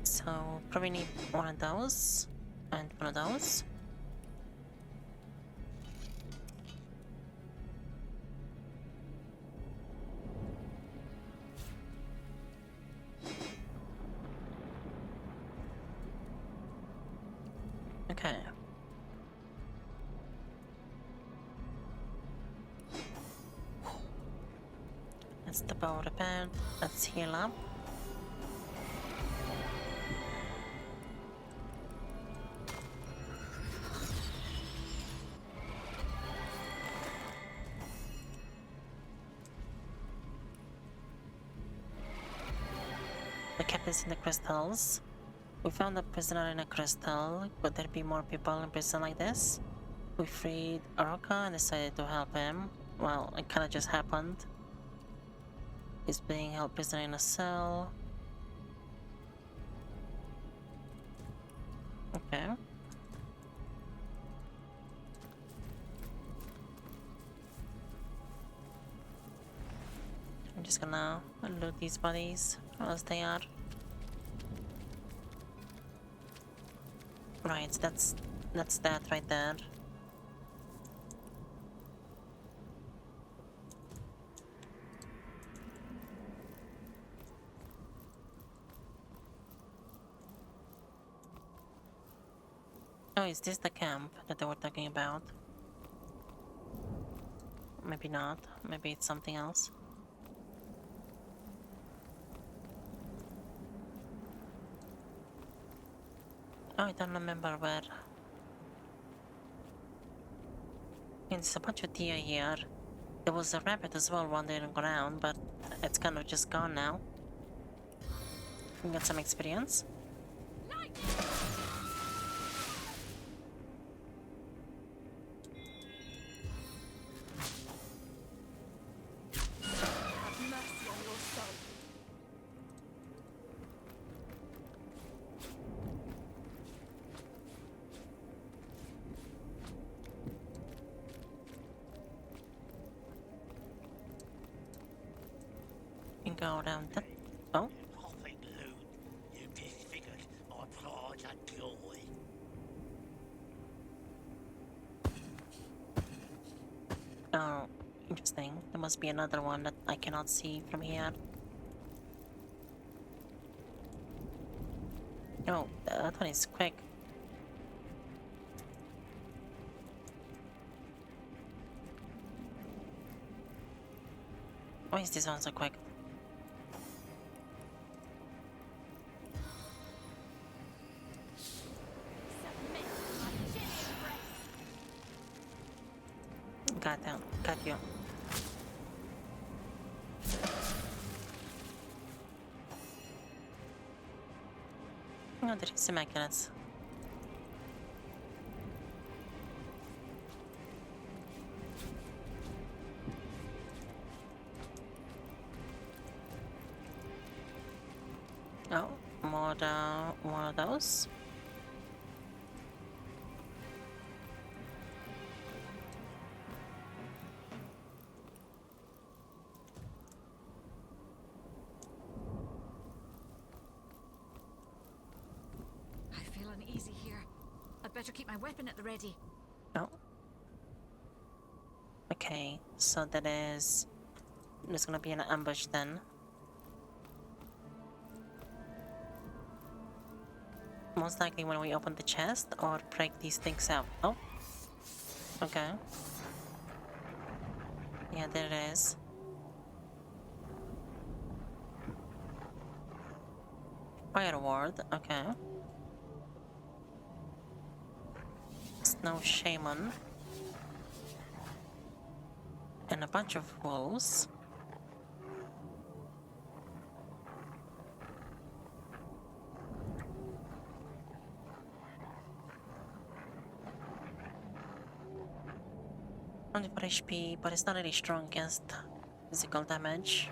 So probably need one of those and one of those. Okay. That's the bow repaired. Let's heal up. The cap is in the crystals. We found a prisoner in a crystal. Could there be more people in prison like this? We freed Aroka and decided to help him. Well, it kinda just happened. He's being held prisoner in a cell. Okay. I'm just gonna loot these bodies as they are. Right, that's that right there. Oh, is this the camp that they were talking about? Maybe not. Maybe it's something else. Oh, I don't remember where. There's a bunch of deer here. There was a rabbit as well wandering around, but it's kind of just gone now. We got some experience. You go around that. Oh. Hopping loon, you disfigured my pride and glory. Oh, interesting. There must be another one that I cannot see from here. Oh, that one is quick. Why is this one so quick? Got down. Got you. Oh, there is immaculate. Oh, more of those. I feel uneasy here. I'd better keep my weapon at the ready. Oh. Okay, so there's gonna be an ambush then. Most likely when we open the chest or break these things out. Oh. Okay. Yeah, there it is. Fire ward, okay. Snow shaman. And a bunch of wolves. Only for HP, but it's not really strong against physical damage.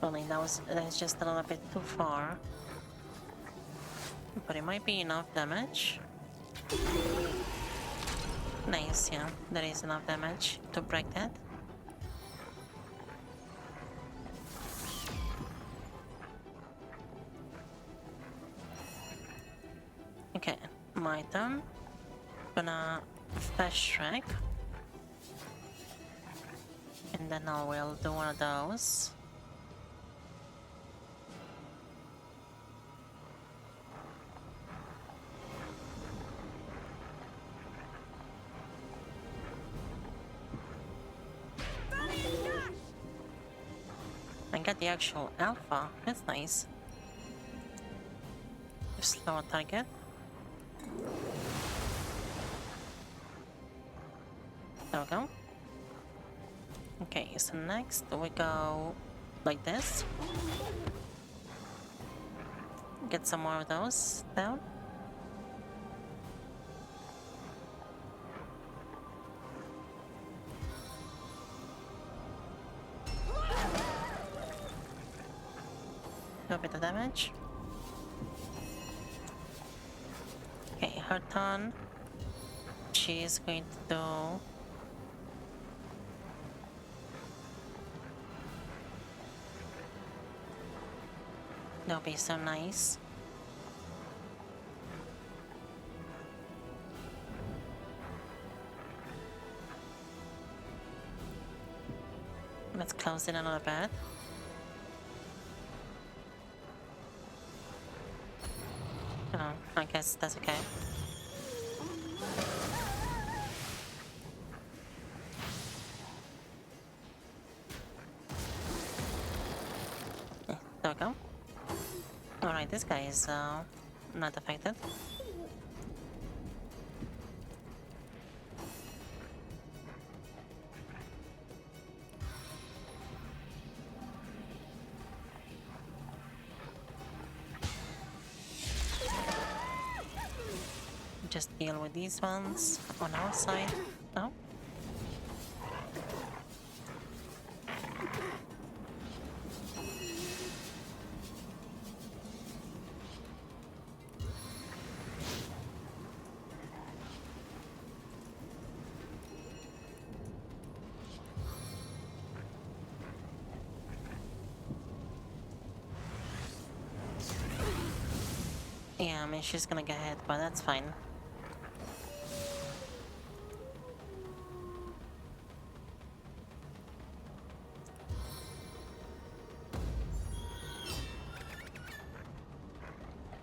Only that's just a little bit too far. But it might be enough damage. Nice, yeah, there is enough damage to break that. Okay, my turn. Gonna fast track. And then I will do one of those. I got the actual alpha, that's nice. Slow target. There we go. Okay, so next we go like this. Get some more of those down. A bit of damage. Okay, her turn. She is going to do... That'll be so nice. Let's close it a little bit. Oh, I guess that's okay. Yeah, there we go. Alright, this guy is not affected. Just deal with these ones on our side. Oh. mean, she's gonna get hit, but that's fine.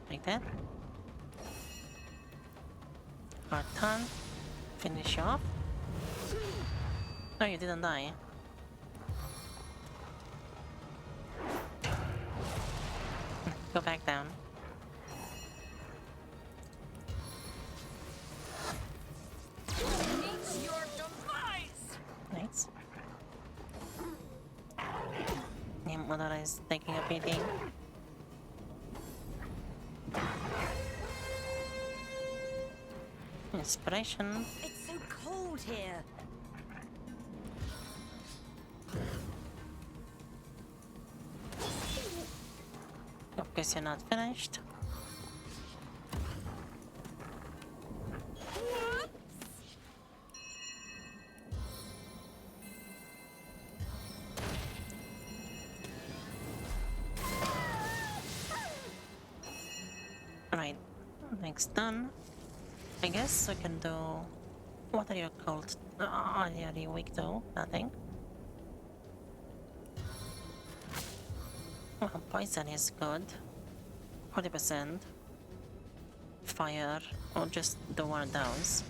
Like that. Our turn. Finish off. No, you didn't die. Go back down. Meet your demise! Nice. Madara is taking a beating. Inspiration. It's so cold here. Of course, you're not finished. Right, next done. I guess we can do... What are you called? Are you weak though? Nothing. Well, poison is good. 40%. Fire, or just do one of those.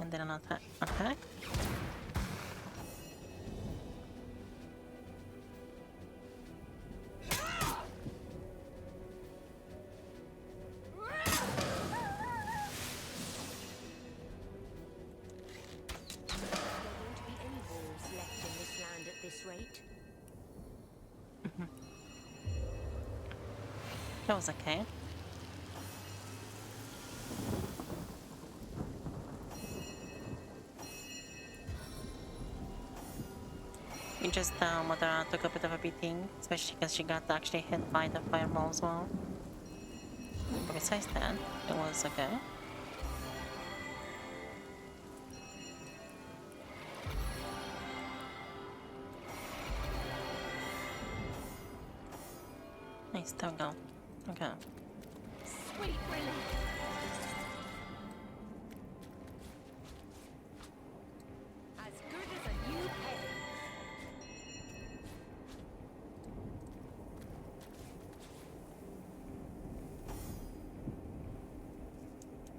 And then an attack. That was okay. We just Madara took a bit of a beating, especially because she got actually hit by the fireball as well. But besides that, it was okay. Nice, there we go. Okay. Sweet relief. As good as a new head.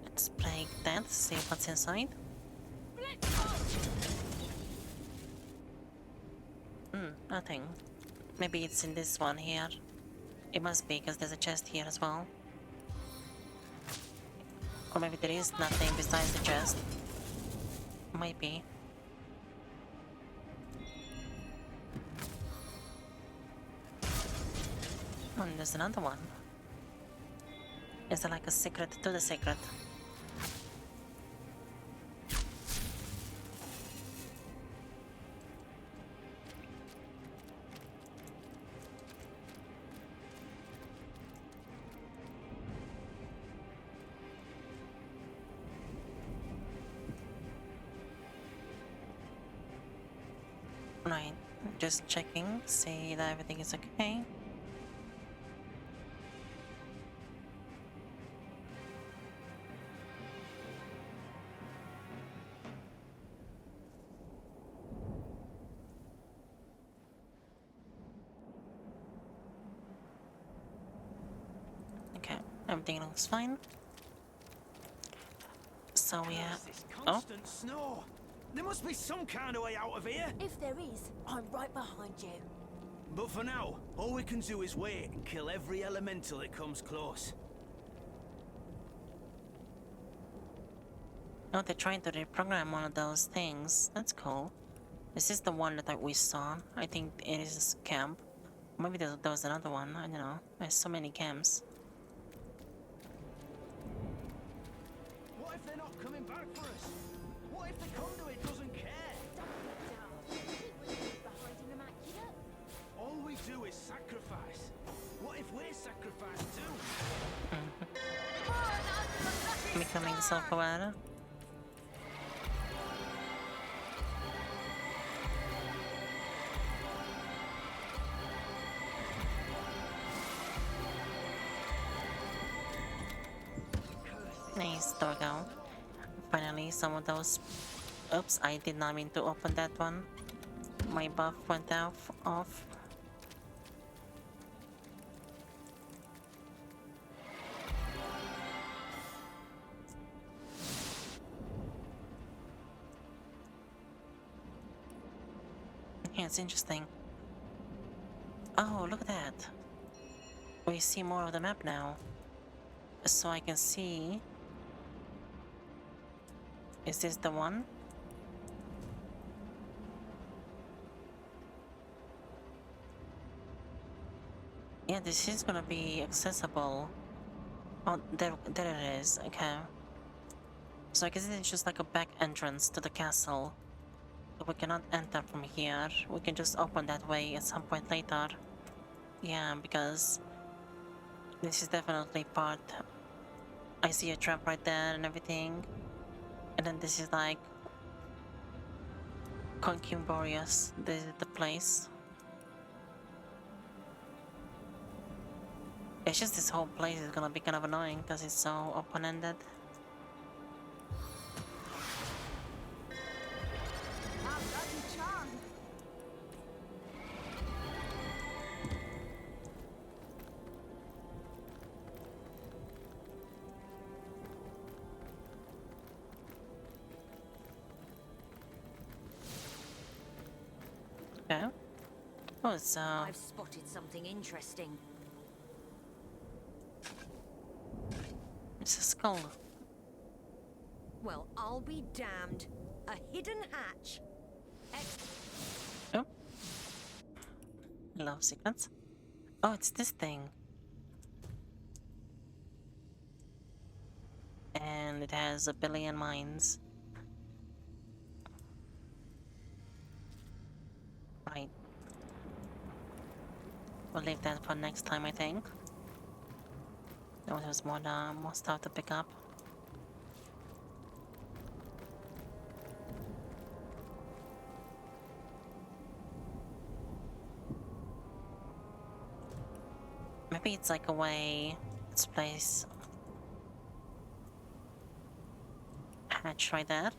Let's break that, see what's inside. Nothing. Maybe it's in this one here. It must be, because there's a chest here as well. Or maybe there is nothing besides the chest. Might be. Oh, and there's another one. Is there like a secret to the secret? Right, just checking, see that everything is okay. Okay, everything looks fine. So we have... This constant snow. There must be some kind of way out of here. If there is, I'm right behind you. But for now, all we can do is wait and kill every elemental that comes close. Oh, they're trying to reprogram one of those things. That's cool. This is the one that we saw. I think it is a camp. Maybe there was another one. I don't know. There's so many camps. What if they're not coming back for us? What if the conduit doesn't care? All we do is sacrifice. What if we're sacrificed too? Becoming self-aware. nice. There we go. Finally, some of those. Oops, I did not mean to open that one. My buff went off. Yeah, it's interesting. Oh, look at that. We see more of the map now. So I can see... Is this the one? Yeah, this is gonna be accessible. Oh, there it is. Okay. So I guess it's just like a back entrance to the castle. We cannot enter from here. We can just open that way at some point later. Yeah, because this is definitely part. I see a trap right there and everything. And then this is like Concumborious. This is the place. It's just this whole place is gonna be kind of annoying because it's so open-ended. Okay. Oh, it's I've spotted something interesting. It's a skull. Well, I'll be damned. A hidden hatch. Oh. Love secrets. Oh, it's this thing. And it has a billion mines. Right. We'll leave that for next time, I think. There's more stuff to pick up. Maybe it's like a way. Let's place hatch right there.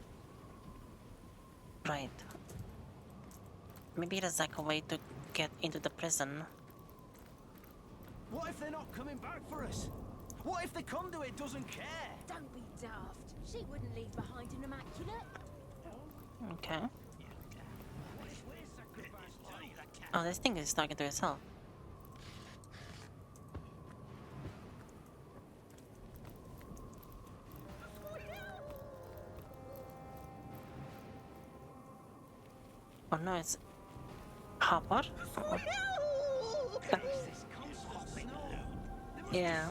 Right. Maybe it is like a way to get into the prison. What if they're not coming back for us? What if the conduit doesn't care? Don't be daft. She wouldn't leave behind an immaculate. Okay. Oh, this thing is talking to itself. Oh no, it's Hopper? Oh. Yeah.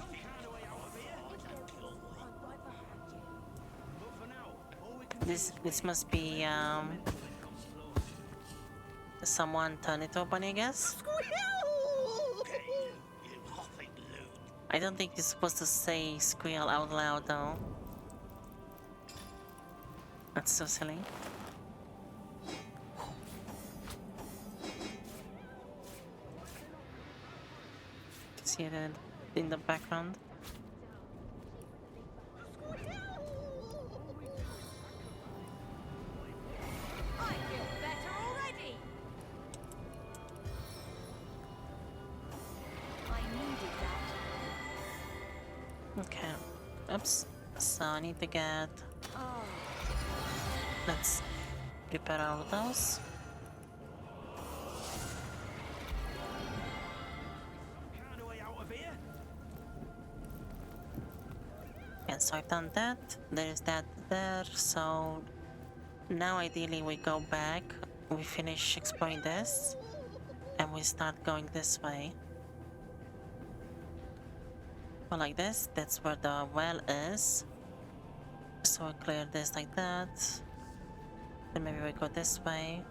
This must be someone turn it open, I guess. I don't think you're supposed to say squeal out loud though. That's so silly. See it in the background. I feel better already. I needed that. Okay. Oops. So I need to get. Oh. Let's repair all of those. And so I've done that. There's that there. So now ideally we go back. We finish exploring this. And we start going this way. Well, like this. That's where the well is. So we clear this like that. Then maybe we go this way.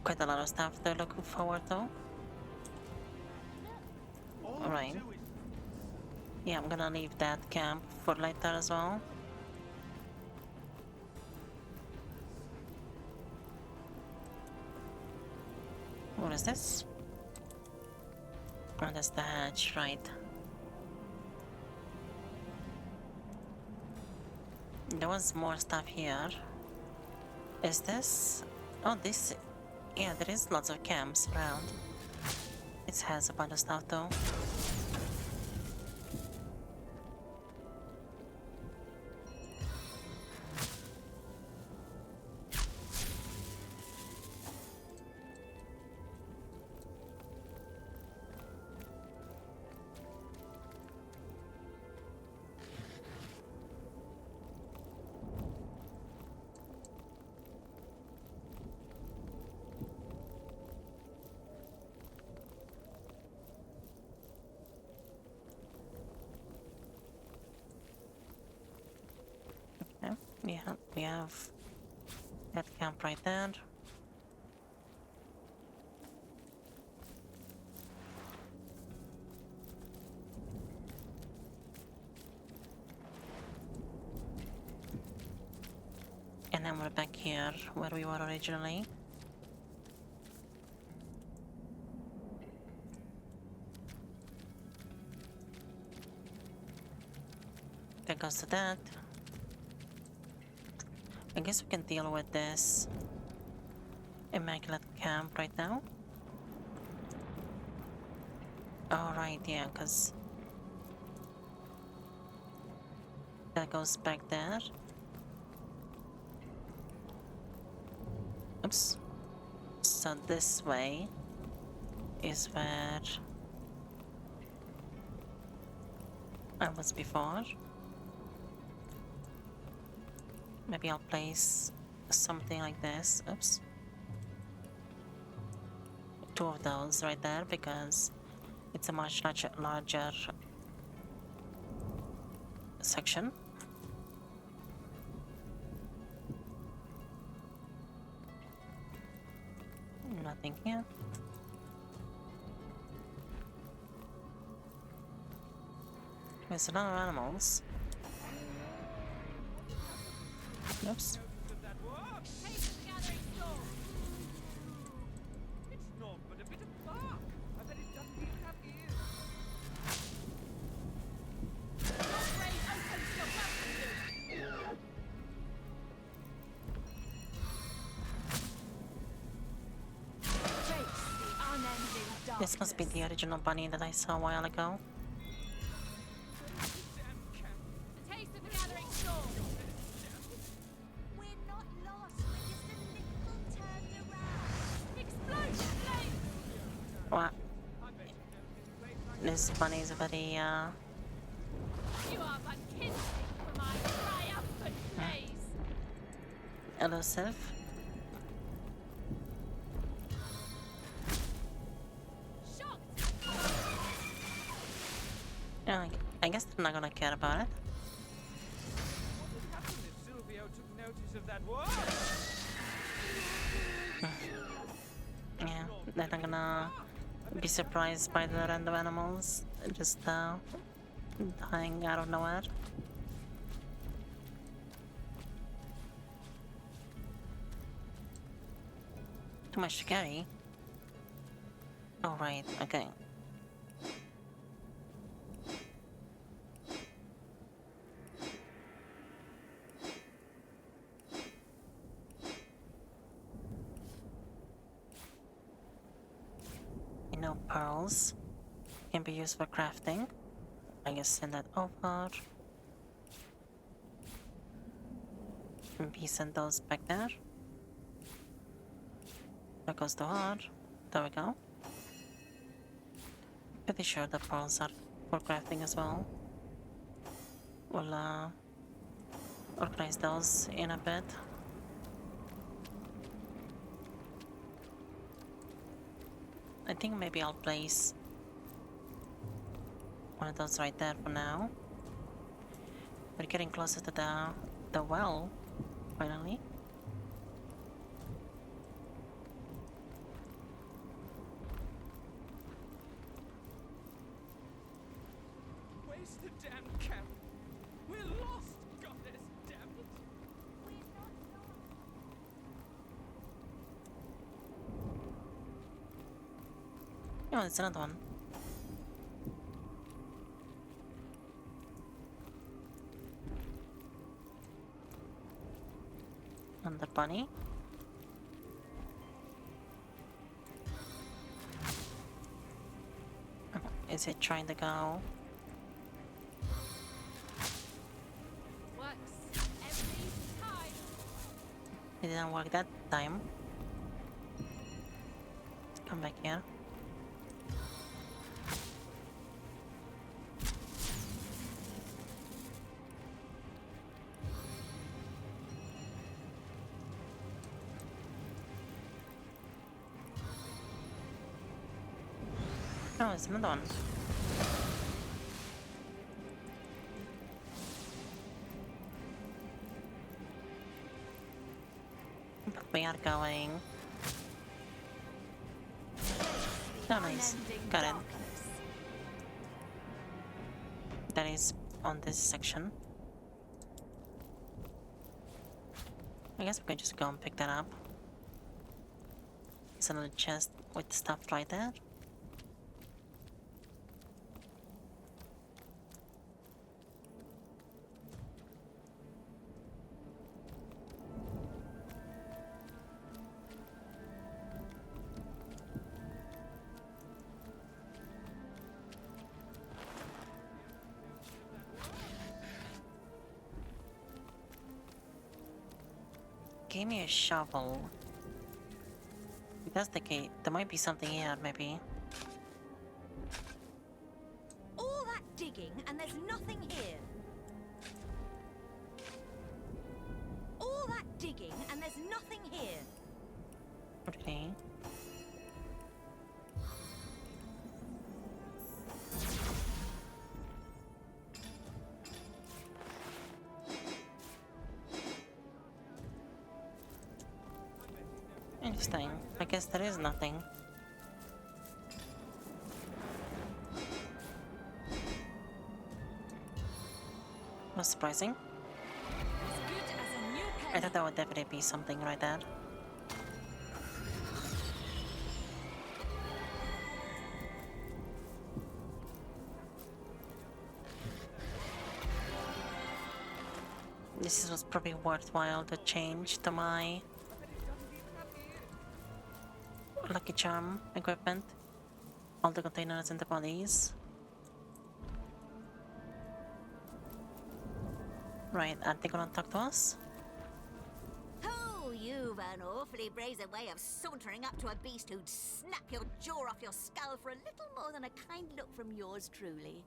Quite a lot of stuff they're looking forward to. Alright. Yeah, I'm gonna leave that camp for later as well. What is this? Oh, that's the hatch, right. There was more stuff here. Is this? Oh, this. Yeah, there is lots of camps around. It has a bunch of stuff though. Yeah, we have that camp right there. And then we're back here where we were originally. That goes to that. I guess we can deal with this immaculate camp right now. Alright, yeah, because that goes back there. Oops. So this way is where I was before. Maybe I'll place something like this. Oops. Two of those right there because it's a much larger section. Nothing here. There's a lot of animals. Oops. This must be the original bunny that I saw a while ago. What? This bunny is very You are but kindling for my triumphant gaze. elusive. Yeah, I guess they're not gonna care about it. What would happen if Silvio took notice of that war? Yeah, they're not gonna be surprised by the random animals just dying out of nowhere. Too much to carry. Oh right, okay. You know, pearls can be used for crafting. I guess send that over. Maybe send those back there. There goes the heart. There we go. Pretty sure the pearls are for crafting as well. We'll organize those in a bit. I think maybe I'll place one of those right there for now. We're getting closer to the well, finally. Where's the damn camp? We're lost, goddess, damn it! Oh, there's another one. on the bunny. Is it trying to go? Works every time. It didn't work that time. Come back here. Oh, it's another one. But we are going. Oh, nice. Got it. That is on this section. I guess we can just go and pick that up. It's another chest with stuff right there. Give me a shovel. If that's the case, there might be something here, maybe. All that digging and there's nothing here. All that digging and there's nothing here. Okay. Interesting. I guess there is nothing. Was surprising. I thought there would definitely be something right there. This was probably worthwhile to change to my Lucky Charm equipment. All the containers and the bodies. Right, are they gonna talk to us? Oh, you've an awfully brazen way of sauntering up to a beast who'd snap your jaw off your skull for a little more than a kind look from yours truly.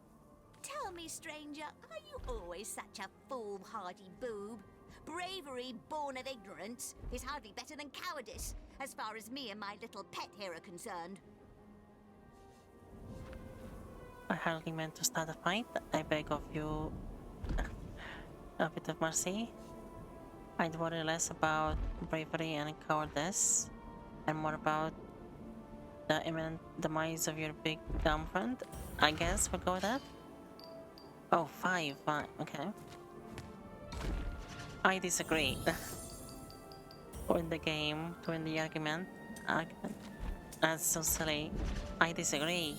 Tell me, stranger, are you always such a foolhardy boob? Bravery born of ignorance is hardly better than cowardice, as far as me and my little pet here are concerned. I hardly meant to start a fight. I beg of you a bit of mercy. I'd worry less about bravery and cowardice, and more about the imminent demise of your big dumb friend. I guess we'll go with that. Oh, 5. Okay. I disagree. Win the game, to win the argument. That's so silly. I disagree.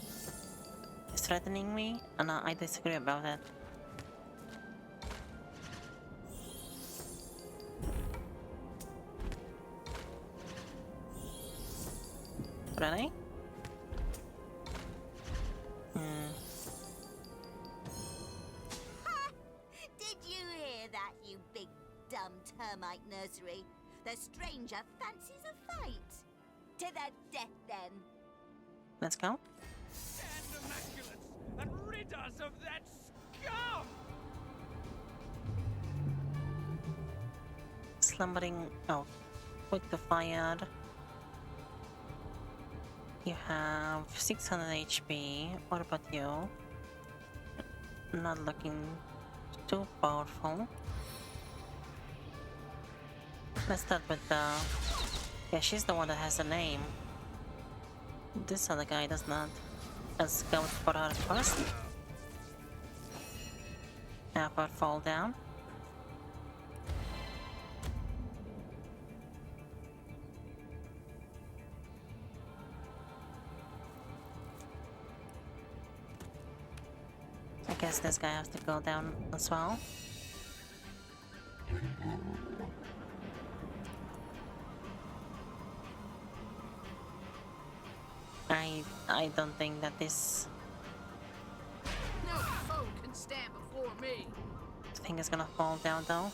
It's threatening me, and I disagree about that. Really? Did you hear that, you big dumb termite nursery? The stranger fancies a fight. To the death, then. Let's go. Stand immaculate and rid us of that scum! Slumbering. Oh, quick to fire. You have 600 HP. What about you? Not looking too powerful. Let's start with the... Yeah, she's the one that has a name. This other guy does not. Let's go for her first. Have her fall down. I guess this guy has to go down as well. I don't think that this No foe can stand before me. thing is gonna fall down though.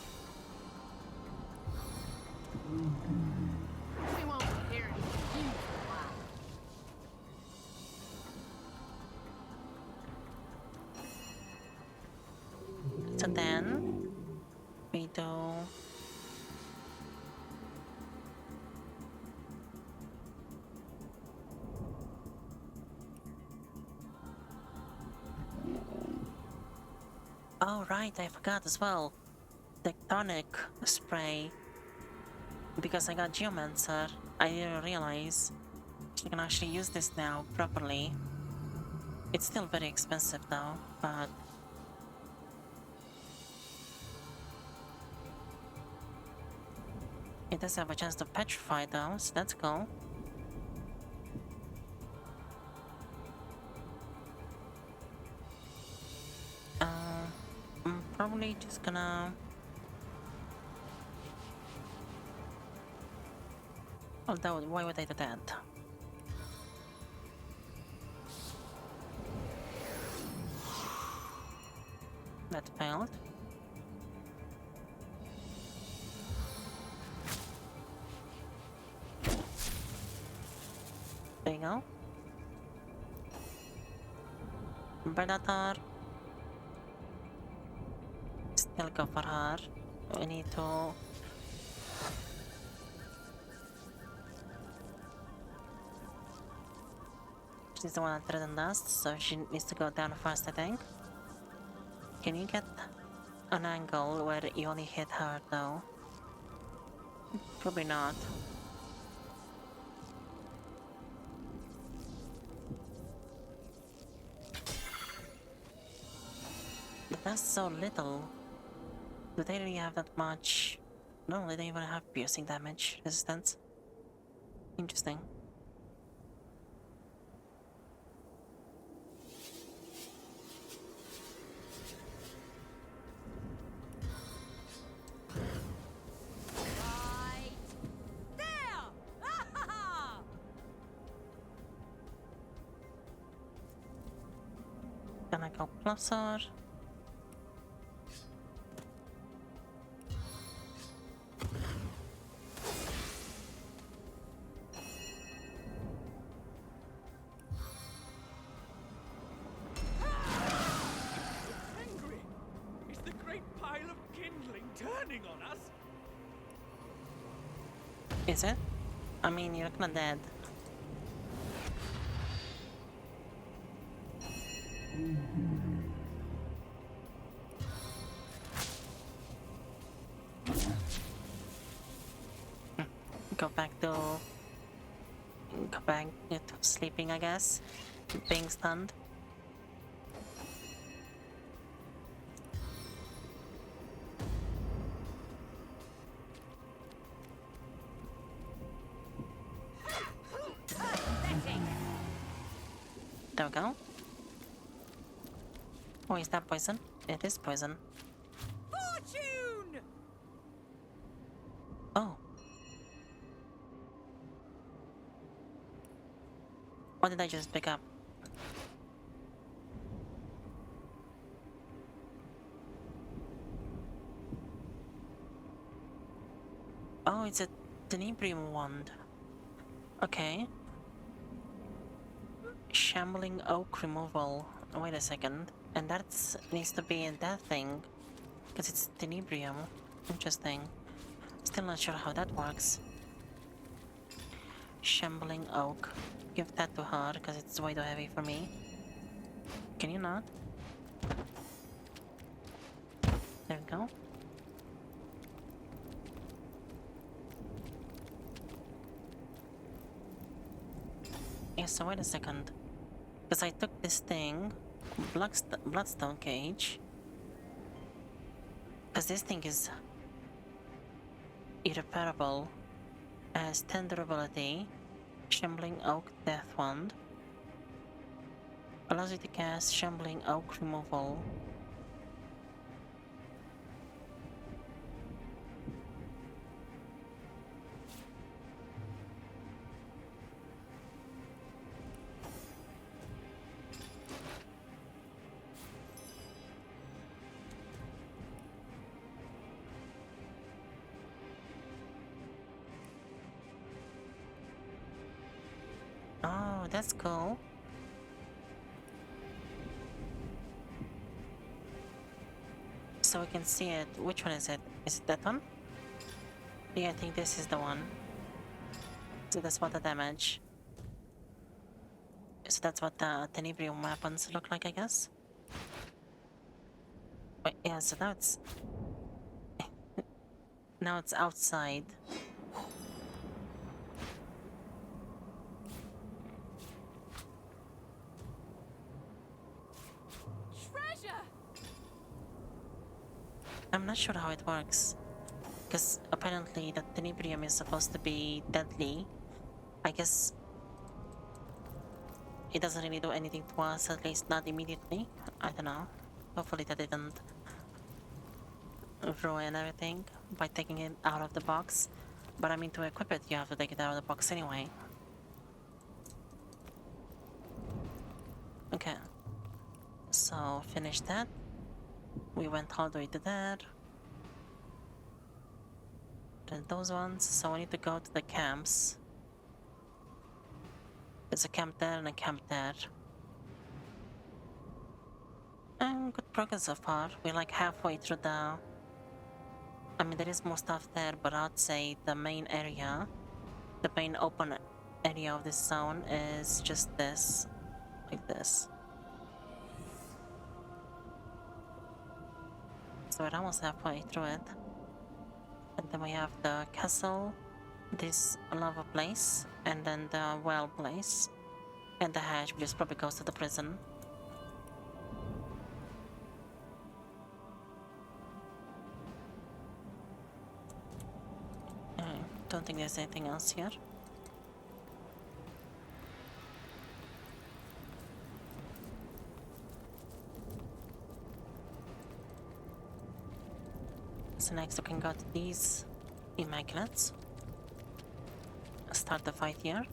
We won't be hearing from you for a while. So then we do oh right, I forgot as well. Tectonic spray. Because I got Geomancer, I didn't realize you can actually use this now properly. It's still very expensive though, but it does have a chance to petrify though, so that's cool. I'm probably just gonna... Although, why would I do that? That failed. There you go. Predator. Still go for her. We need to... She's the one that threatened us, so she needs to go down first, I think. Can you get an angle where you only hit her, though? Probably not. But that's so little. Do they really have that much? No, they don't even have piercing damage resistance. Interesting. Can I go closer? Angry! Is the great pile of kindling turning on us? Is it? I mean, you're kinda dead. Go back to... Go back to sleeping, I guess. Being stunned. There we go. Oh, is that poison? It is poison. Fortune! Oh. What did I just pick up? Oh, it's a Tenebrium wand. Okay. Shambling oak removal. Wait a second. And that needs to be in that thing. Because it's Tenebrium. Interesting. Still not sure how that works. Shambling oak. Give that to her because it's way too heavy for me. Can you not? There we go. Yeah, so wait a second. Because I took this thing, Bloodstone Cage. Because this thing is irreparable. Has 10 durability. Shambling Oak Death Wand. Allows you to cast Shambling Oak Removal. Oh, that's cool. So we can see it. Which one is it? Is it that one? Yeah, I think this is the one. So that's what the damage. So that's what the tenebrium weapons look like, I guess. Wait, yeah, so now it's... now it's outside. Treasure! I'm not sure how it works. Because apparently the tenebrium is supposed to be deadly. I guess it doesn't really do anything to us, at least not immediately. I don't know. Hopefully that didn't ruin everything by taking it out of the box. But I mean, to equip it, you have to take it out of the box anyway. Okay. So, finish that. We went all the way to there. Then those ones. So I need to go to the camps. There's a camp there and a camp there. And good progress so far. We're like halfway through the... I mean, there is more stuff there, but I'd say the main area, the main open area of this zone is just this. Like this. So we're almost halfway through it. And then we have the castle, this lava place, and then the well place, and the hatch, which probably goes to the prison. I don't think there's anything else here. So next we can go to these Immaculates. Start the fight here.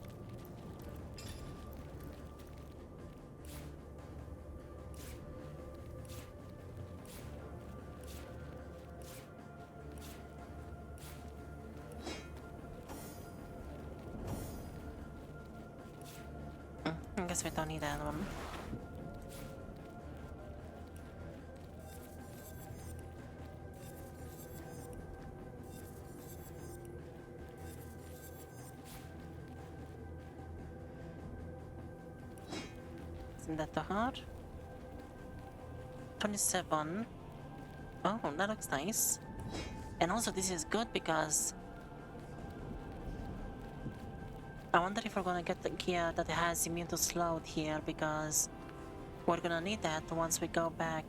I guess we don't need that one. Isn't that too hard? 27. Oh, that looks nice. And also this is good because I wonder if we're gonna get the gear that has immune to slowed here, because we're gonna need that once we go back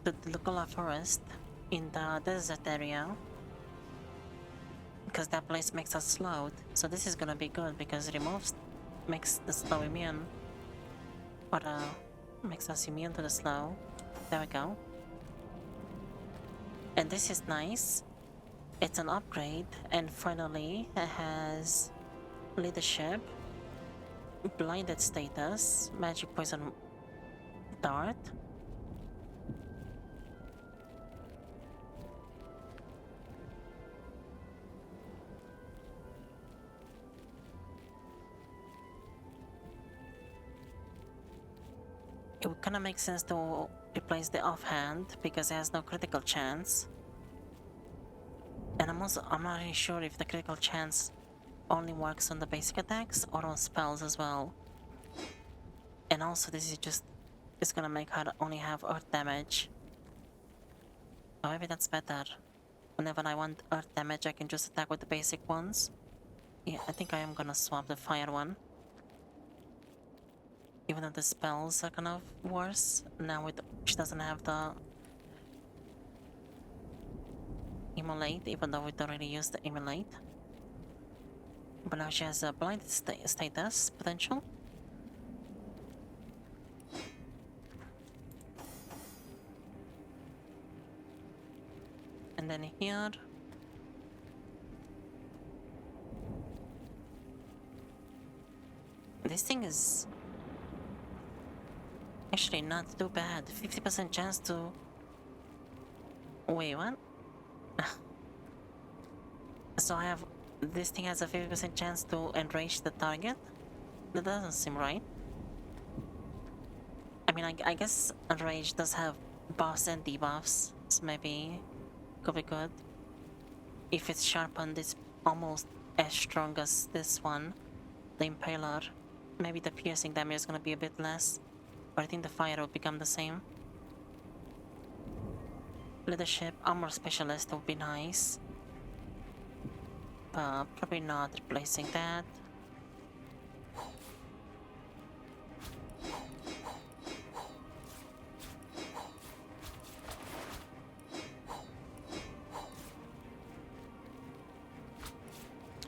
to the Lugula Forest in the desert area, because that place makes us slowed. So this is gonna be good because it makes the slow immune, or makes us immune to the slow. There we go. And this is nice. It's an upgrade, and finally it has leadership, blinded status, magic poison dart. It would kind of make sense to replace the offhand because it has no critical chance. And I'm not really sure if the critical chance only works on the basic attacks or on spells as well. And also this is just, it's gonna make her only have earth damage. Or maybe that's better. Whenever I want earth damage, I can just attack with the basic ones. Yeah, I think I am gonna swap the fire one. Even though the spells are kind of worse. Now she doesn't have the Immolate, even though we don't really use the Immolate. But now she has a blind status potential. And then here, this thing is actually not too bad. 50% chance to... Wait, what? So I have... This thing has a 50% chance to enrage the target? That doesn't seem right. I mean, I guess Rage does have buffs and debuffs, so maybe could be good. If it's sharpened, it's almost as strong as this one, the Impaler. Maybe the piercing damage is gonna be a bit less, but I think the fire will become the same. Leadership, armor specialist would be nice, but probably not replacing that.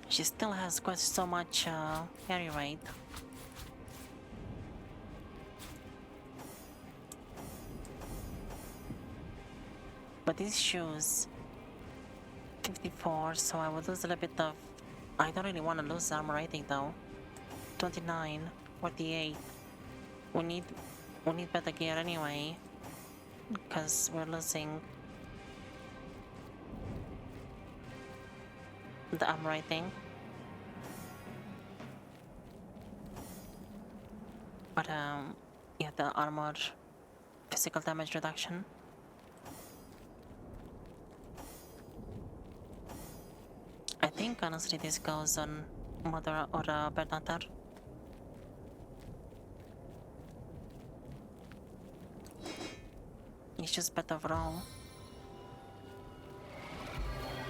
She still has quite so much carry rate. But these shoes, 54, so I would lose a little bit of... I don't really want to lose armor rating though. 29, 48. We need better gear anyway, because we're losing the armor rating. But yeah, the armor physical damage reduction. I think honestly this goes on Mother or Bernadar. It's just better overall.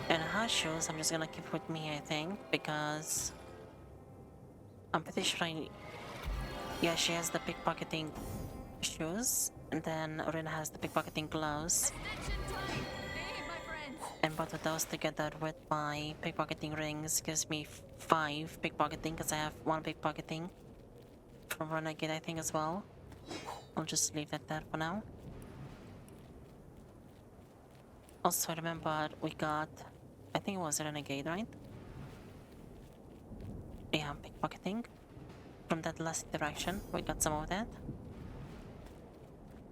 And her shoes I'm just gonna keep with me, I think, because I'm pretty sure yeah, she has the pickpocketing shoes, and then Rina has the pickpocketing gloves. And both of those together with my pickpocketing rings gives me 5 pickpocketing, because I have 1 pickpocketing from Renegade, I think, as well. I'll just leave that there for now. Also, remember we got, I think it was Renegade, right? Yeah, pickpocketing. From that last interaction, we got some of that.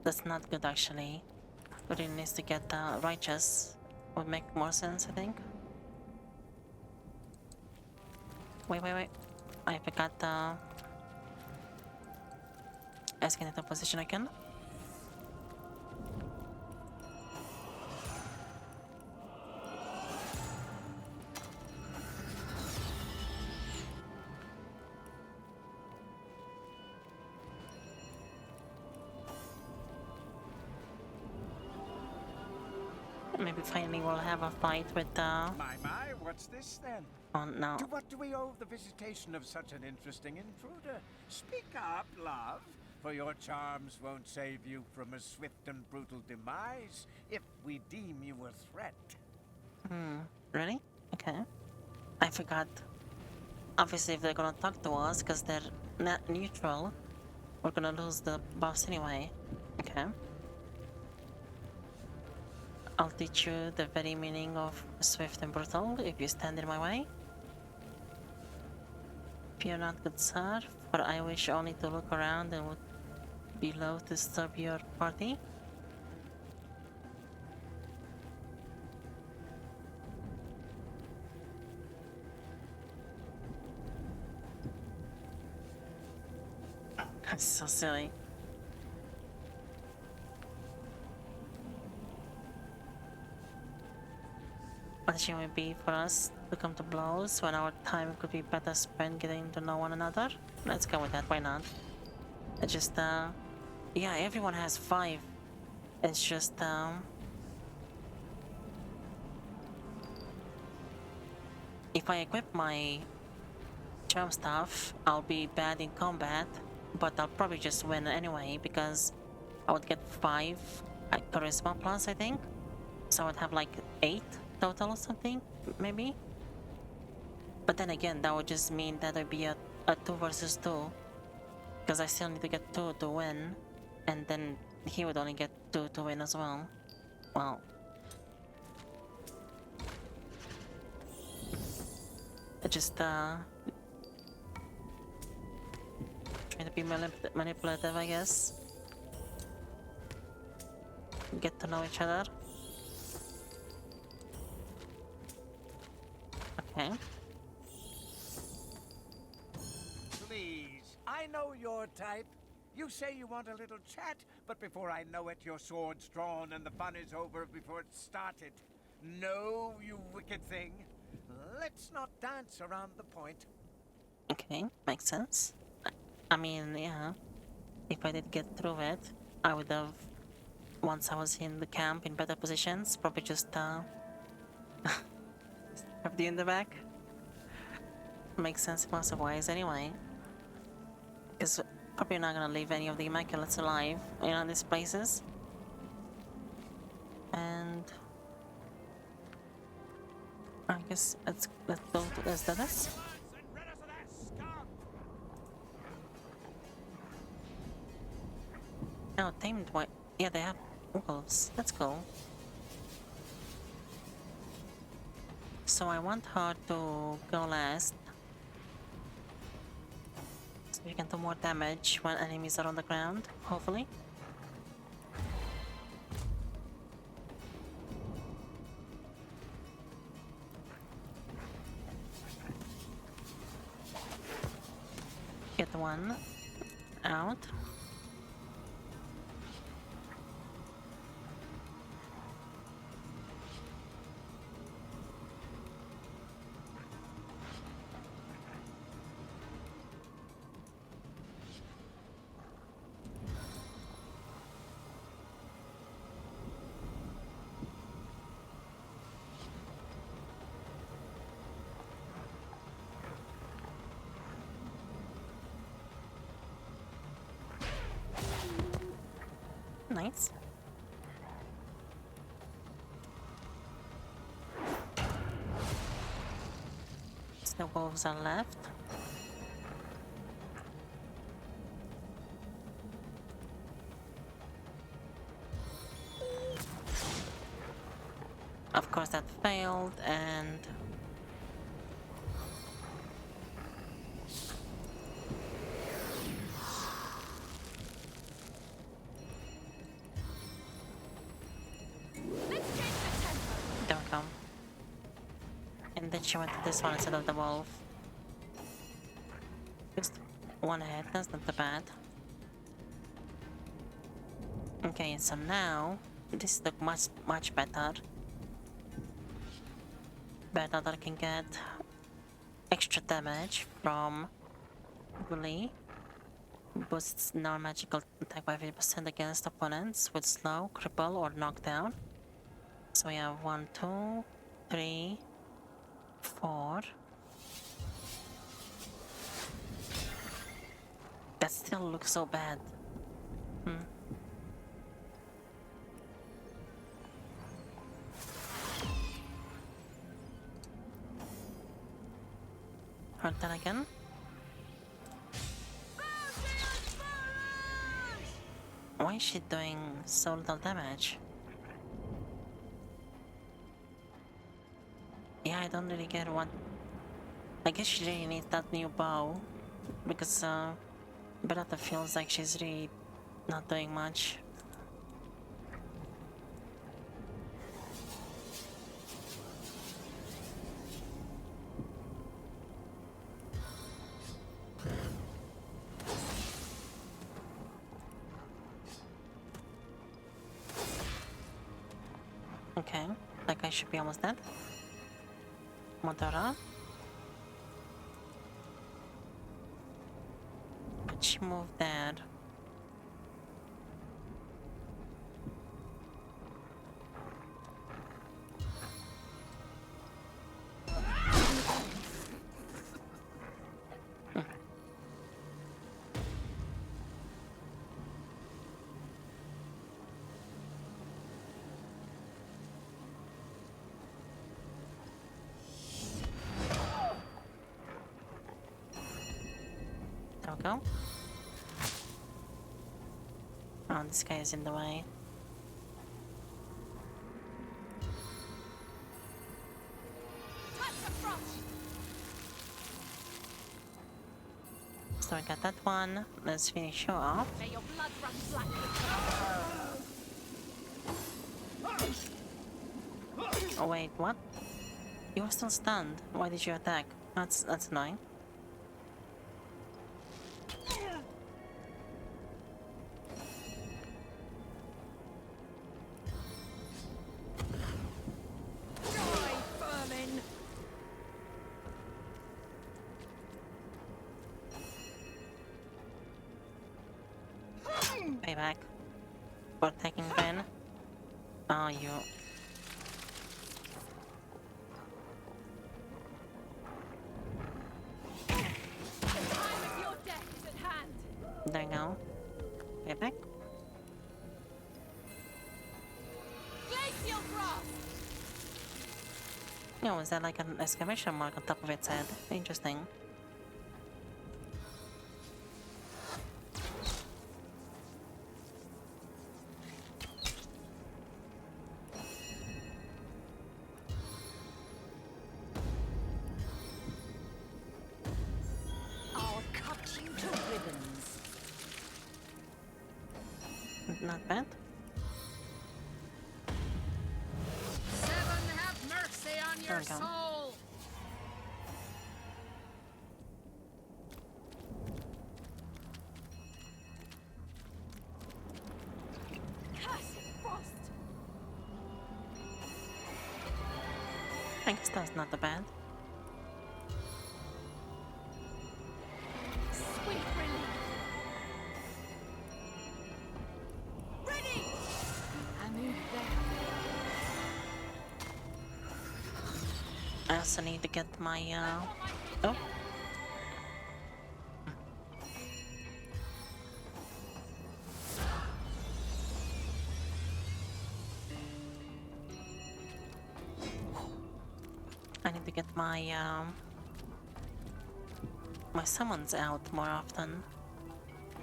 That's not good actually. We really needs to get righteous. Would make more sense, I think. Wait. I forgot asking into position again. Maybe finally we'll have a fight with My, what's this then? Oh no. To what do we owe the visitation of such an interesting intruder? Speak up, love, for your charms won't save you from a swift and brutal demise if we deem you a threat. Really? Okay. I forgot. Obviously, if they're gonna talk to us, because they're not neutral, we're gonna lose the buffs anyway. Okay. I'll teach you the very meaning of swift and brutal if you stand in my way. Fear not, good sir, for I wish only to look around and would be loath to disturb your party. That's so silly. Punishing would be for us to come to blows when our time could be better spent getting to know one another. Let's go with that, why not? It's just, yeah, everyone has 5. It's just, if I equip my charm stuff, I'll be bad in combat, but I'll probably just win anyway because I would get 5 charisma plus, I think. So I would have like 8 total or something, maybe. But then again, that would just mean that would be a 2 versus 2, because I still need to get 2 to win, and then he would only get 2 to win as well. Well, just trying to be manipulative, I guess. Get to know each other. Okay. Please, I know your type. You say you want a little chat, but before I know it, your sword's drawn and the fun is over before it started. No, you wicked thing. Let's not dance around the point. Okay, makes sense. I mean, yeah. If I did get through it, I would have, once I was in the camp in better positions, probably just have you in the back. Makes sense in most of ways anyway. Because probably not gonna leave any of the Immaculates alive, in these places. And I guess let's do this. Oh, tamed white. Yeah, they have wolves. That's cool. So I want her to go last, so we can do more damage when enemies are on the ground, hopefully. Get one out. Nice. So the wolves are left. Of course that failed, and don't come. And then she went to this one instead of the wolf. Just one ahead, that's not too bad. Okay, so now this looks much better. Better that I can get extra damage from Bully. Boosts non-magical attack by 50% against opponents with slow, cripple, or knockdown. So we have 1, 2, 3, 4. That still looks so bad. Hurt that again. Why is she doing so little damage? Yeah, I don't really get what... I guess she really needs that new bow, because Beretta feels like she's really not doing much. Okay, that guy should be almost dead. Modora. But she moved there. There we go. Oh, this guy is in the way. So I got that one. Let's finish her off. May your blood run black with Oh wait, what? You were still stunned. Why did you attack? That's annoying. for taking Ben. Oh, you. The time of your death is at hand. There you go. Get back. Glacial frost. Oh, is that like an exclamation mark on top of its head? Interesting. I'll cut you to ribbons. Not bad. Seven, have mercy on There your we go. soul. Cursed frost. I guess that's not that bad. Sweet relief. Ready. I moved there. I also need to get my oh. I need to get my summons out more often.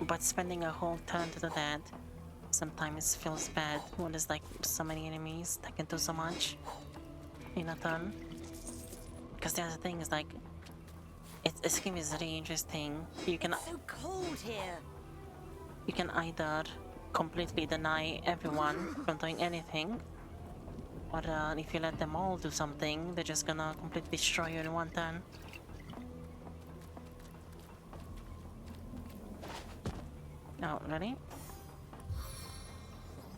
But spending a whole turn to do that sometimes feels bad when there's like so many enemies that can do so much in a turn. Because the other thing is like, this game is really interesting. You can It's so cold here. you can either completely deny everyone from doing anything, or if you let them all do something, they're just gonna completely destroy you in one turn. Oh, ready?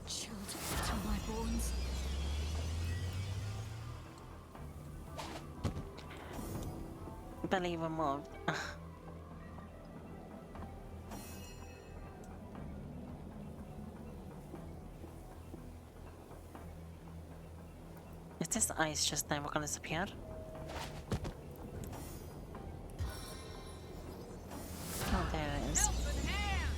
Chilled to my bones. Belly removed. Is this ice just never gonna disappear? Oh, there it is. Helping hand.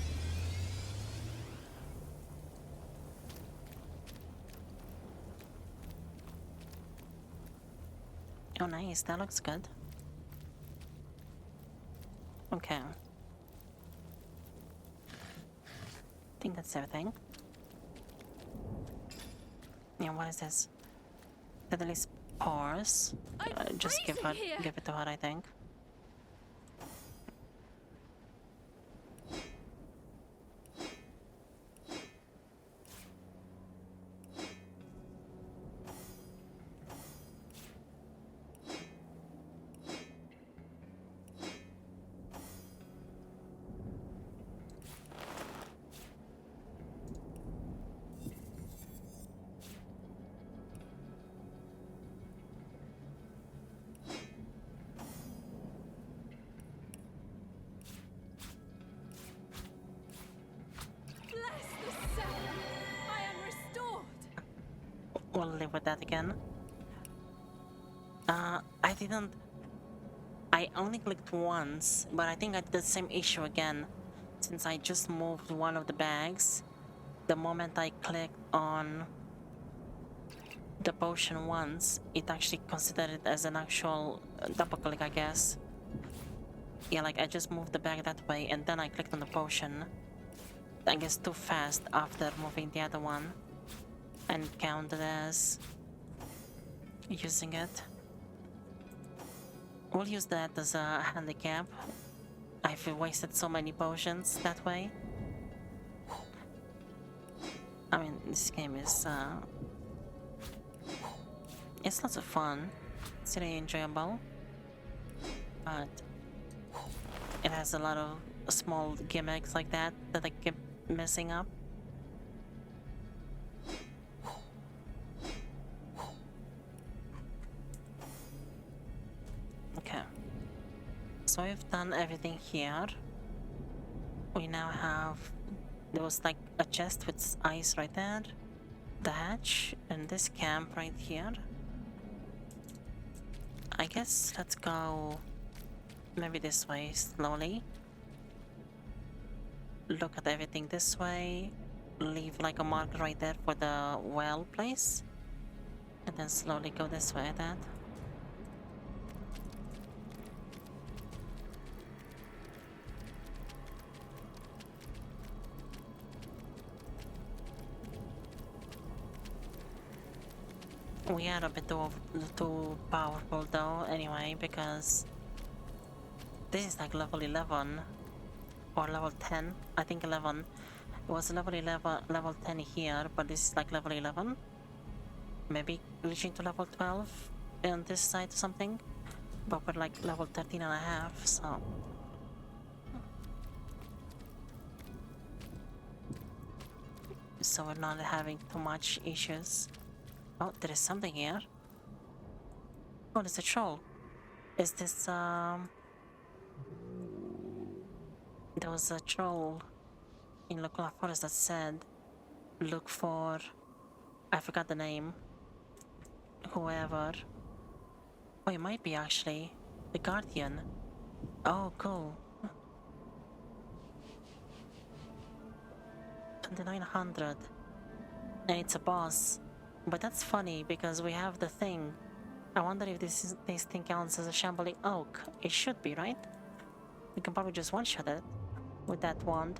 Oh, nice. That looks good. Okay. I think that's everything. Yeah, what is this? Deadly spores. Just give it to her, I think. Bless the sun. I am restored. We'll live with that again. I didn't... I only clicked once, but I think I did the same issue again. Since I just moved one of the bags, the moment I clicked on the potion once, it actually considered it as an actual double click, I guess. Yeah, like I just moved the bag that way and then I clicked on the potion. I guess too fast after moving the other one. And counted as using it. We'll use that as a handicap. I've wasted so many potions that way. I mean, this game is it's lots of fun. It's really enjoyable. But it has a lot of small gimmicks like that I keep messing up. Okay. So we've done everything here. We now have... There was like a chest with ice right there, the hatch, and this camp right here. I guess let's go maybe this way slowly. Look at everything this way. Leave like a mark right there for the well place. And then slowly go this way, that. We are a bit too powerful though, anyway, because this is like level 11 or level 10. I think 11. It was level 10 here, but this is like level 11. Maybe reaching to level 12 on this side or something. But we're like level 13 and a half, so. So we're not having too much issues. Oh, there is something here. Oh, there's a troll. Is this, There was a troll in local forest that said, look for... I forgot the name. Whoever. Oh, it might be actually the Guardian. Oh, cool. 2900. And it's a boss. But that's funny because we have the thing. I wonder if this thing counts as a shambling oak. It should be, right? We can probably just one-shot it with that wand.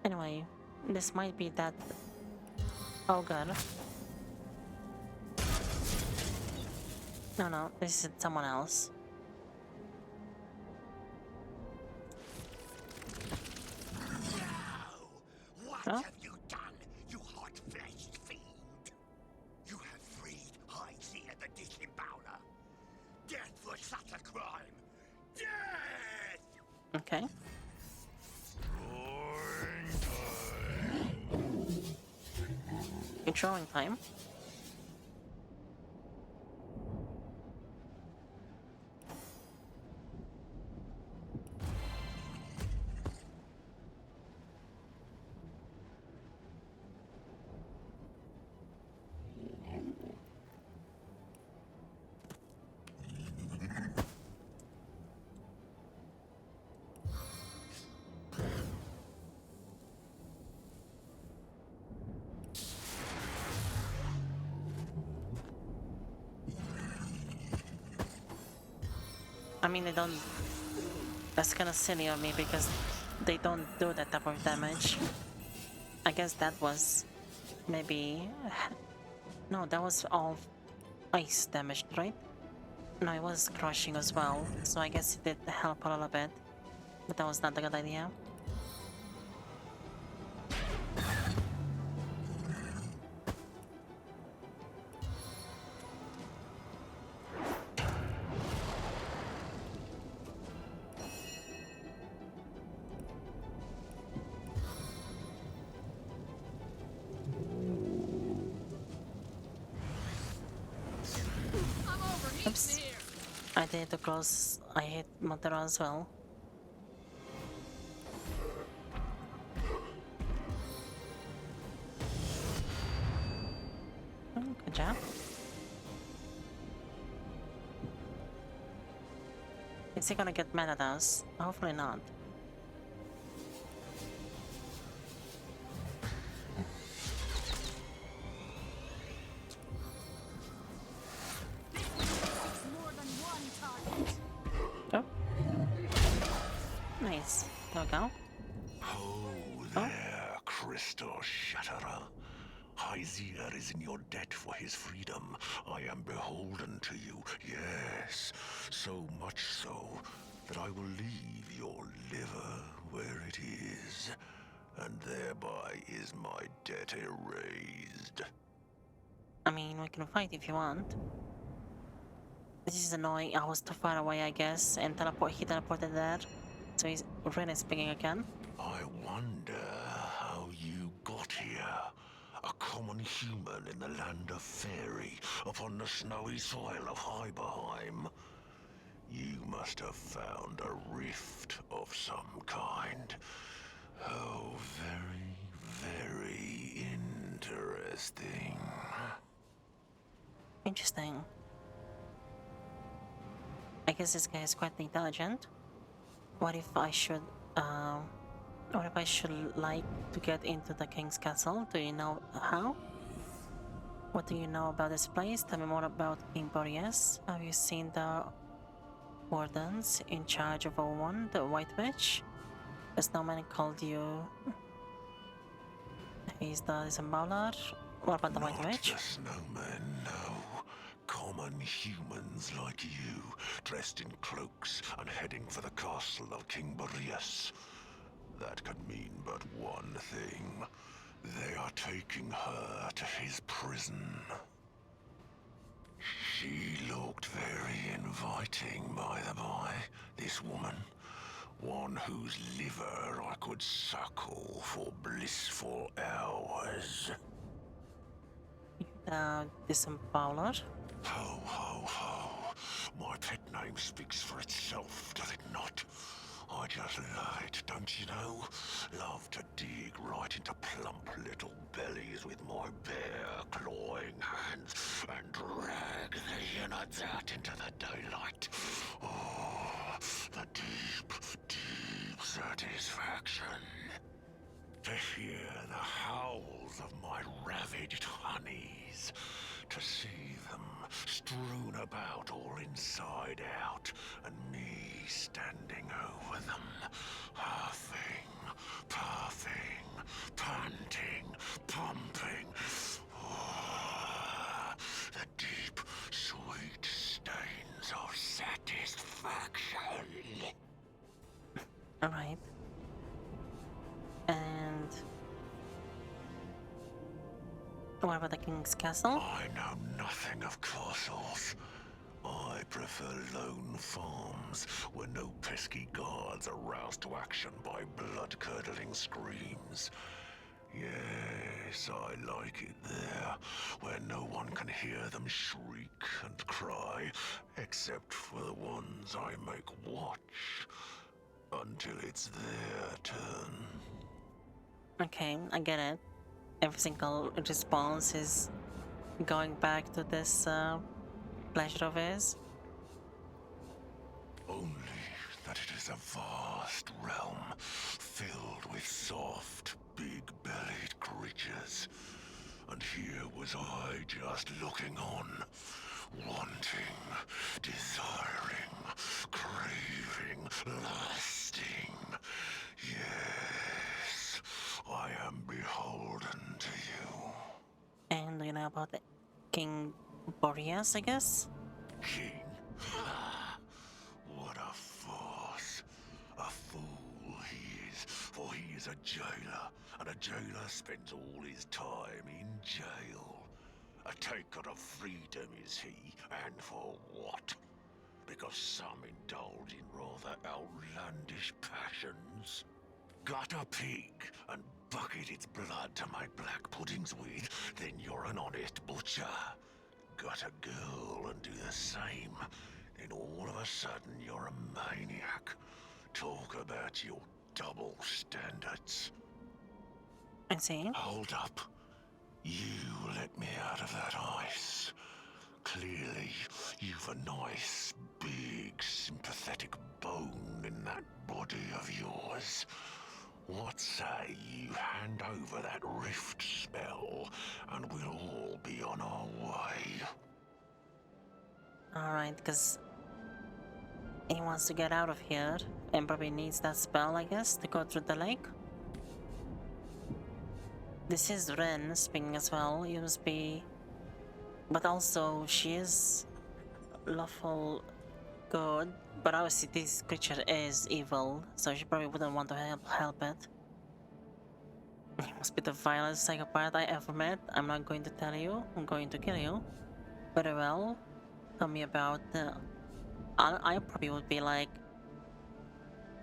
Anyway, this might be that ogre. No, this is someone else. What Huh? have you done, you hot-fleshed fiend? You have freed High Seer the Disembowler. Death for such a crime! Death! Okay. Drawing time. I mean, they don't... That's kind of silly of me because they don't do that type of damage. I guess that was maybe... No, that was all ice damage, right? No, it was crushing as well, so I guess it did help a little bit. But that was not a good idea. Oops. I did too close. I hit Montero as well. Good job. Is he gonna get mad at us? Hopefully not. Oh. Nice. There we go. Oh there, Crystal Shatterer. Hyzier is in your debt for his freedom. I am beholden to you, yes, so much so that I will leave your liver where it is, and thereby is my debt erased. I mean, we can fight if you want. This is annoying. I was too far away, I guess, and he teleported there. So he's really speaking again. I wonder how you got here. A common human in the land of Fairy, upon the snowy soil of Hiberheim. You must have found a rift of some kind. Oh, very interesting. Interesting. I guess this guy is quite intelligent. What if I should, what if I should like to get into the king's castle? Do you know how? What do you know about this place? Tell me more about King Boreas. Have you seen the wardens in charge of O1, the White Witch? The snowman called you... He's the disemboweler? What about the White Witch? Not the snowmen, no. Common humans like you, dressed in cloaks and heading for the castle of King Boreas. That can mean but one thing. They are taking her to his prison. She looked very inviting, by the by, this woman. One whose liver I could suckle for blissful hours. Disemboweler? Ho, ho, ho. My pet name speaks for itself, does it not? I just lied, don't you know? Love to dig right into plump little bellies with my bare, clawing hands and drag the inner dirt into the daylight. Oh, the deep, deep satisfaction. To hear the howls of my ravaged honeys. To see them strewn about all inside out, and me standing over them, huffing, puffing, panting, pumping. Oh, the deep, sweet stains of satisfaction. Alright. And... what about the king's castle? I know nothing of castles. I prefer lone farms where no pesky guards are roused to action by blood-curdling screams. Yes, I like it there, where no one can hear them shriek and cry, except for the ones I make watch until it's their turn. Okay, I get it. Every single response is going back to this pleasure of his. Only that it is a vast realm filled with soft, big-bellied creatures. And here was I just looking on, wanting, desiring, craving, lusting. Yes, I am beholden to you. And do you know about the King Boreas, I guess? King? What a farce. A fool he is, for he is a jailer, and a jailer spends all his time in jail. A taker of freedom is he, and for what? Because some indulge in rather outlandish passions. Gut a pig and bucket its blood to make black puddings with, then you're an honest butcher. Gut a girl and do the same, then all of a sudden you're a maniac. Talk about your double standards. I see. Hold up. You let me out of that ice. Clearly, you've a nice, big, sympathetic bone in that body of yours. What say you hand over that rift spell, and we'll all be on our way? Alright, because he wants to get out of here and probably needs that spell, I guess, to go through the lake. This is Ren speaking as well. You must be... but also, she is lawful good, but obviously this creature is evil, so she probably wouldn't want to help it. You must be the vilest psychopath I ever met. I'm not going to tell you. I'm going to kill you. Very well. Tell me about the... I probably would be like...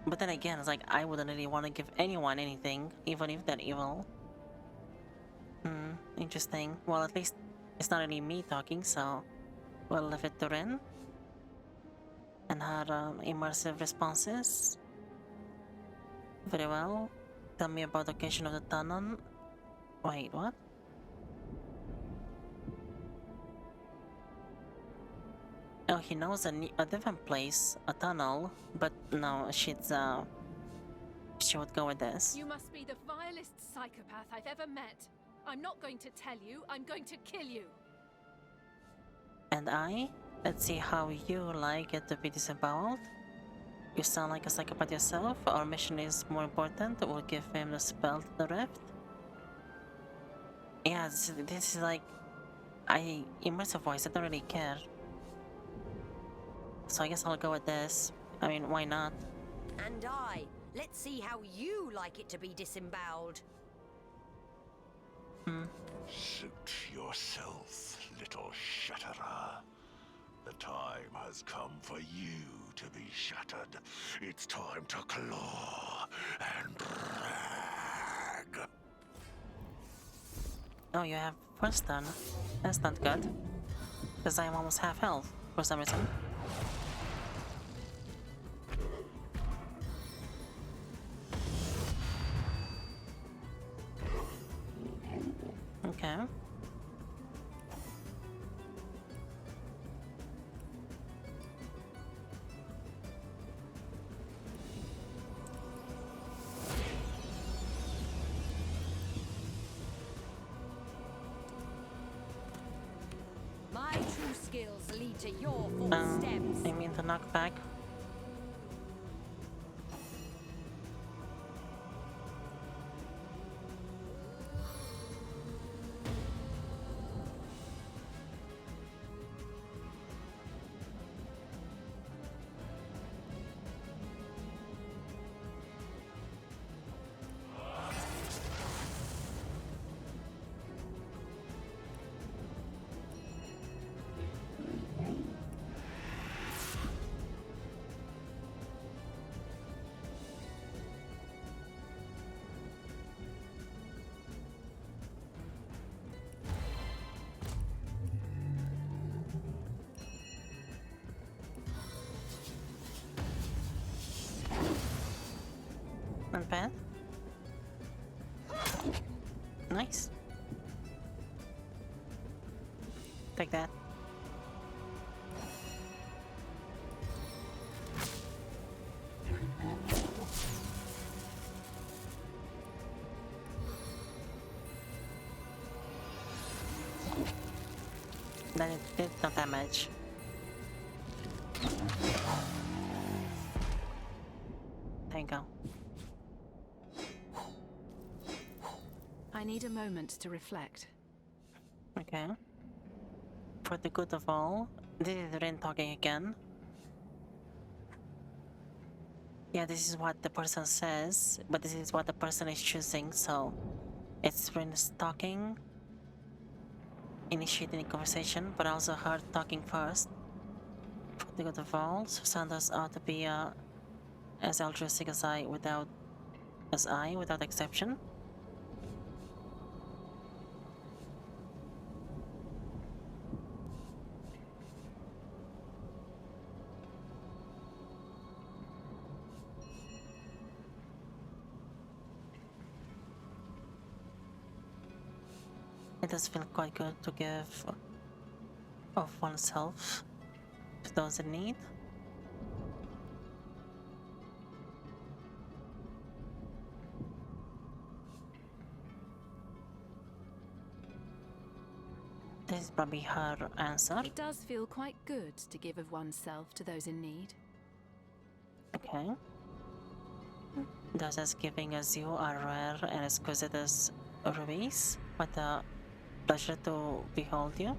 but then again, it's like, I wouldn't really want to give anyone anything, even if they're evil. Interesting. Well, at least it's not really me talking, so we'll leave it to Ren and her immersive responses. Very well. tell me about the location of the tunnel. Wait, what? Oh, he knows a different place, a tunnel, but no, she would go with this. You must be the vilest psychopath I've ever met. I'm not going to tell you, I'm going to kill you. And I? Let's see how you like it to be disemboweled. You sound like a psychopath yourself. Our mission is more important. We'll give him the spell to the rift. Yeah, this is like... immersive voice, I don't really care. So I guess I'll go with this. I mean, why not? And let's see how you like it to be disemboweled. Suit yourself, little shatterer. The time has come for you to be shattered. It's time to claw and drag. Oh, you have first turn. That's not good. Because I'm almost half health for some reason. Okay. My true skills lead to your steps. I mean the knockback. Not bad. Nice. Take that. Then it did no damage. There you go. I need a moment to reflect. Okay. For the good of all, this is Rin talking again. Yeah, this is what the person says, but this is what the person is choosing, so it's Rin's talking, initiating the conversation, but also her talking first. For the good of all, Susanda's ought to be as altruistic as I, without exception. It does feel quite good to give of oneself to those in need. This is probably her answer. It does feel quite good to give of oneself to those in need. Okay. Those as giving as you are rare and exquisite as rubies. What a pleasure to behold you.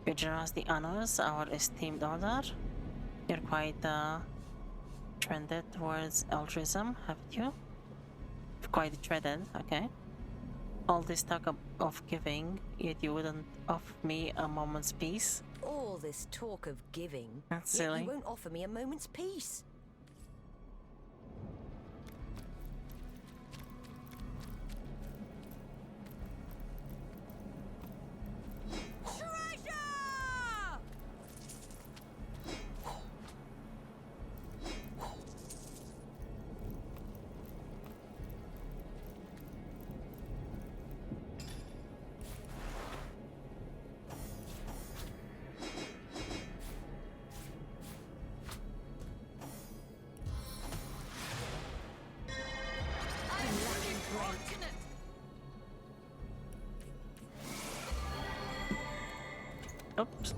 Your generosity honors our esteemed order. You're quite trended towards altruism, haven't you? Quite treaded, okay. All this talk of giving, yet you wouldn't offer me a moment's peace. All this talk of giving, That's yet silly. you won't offer me a moment's peace. Oops.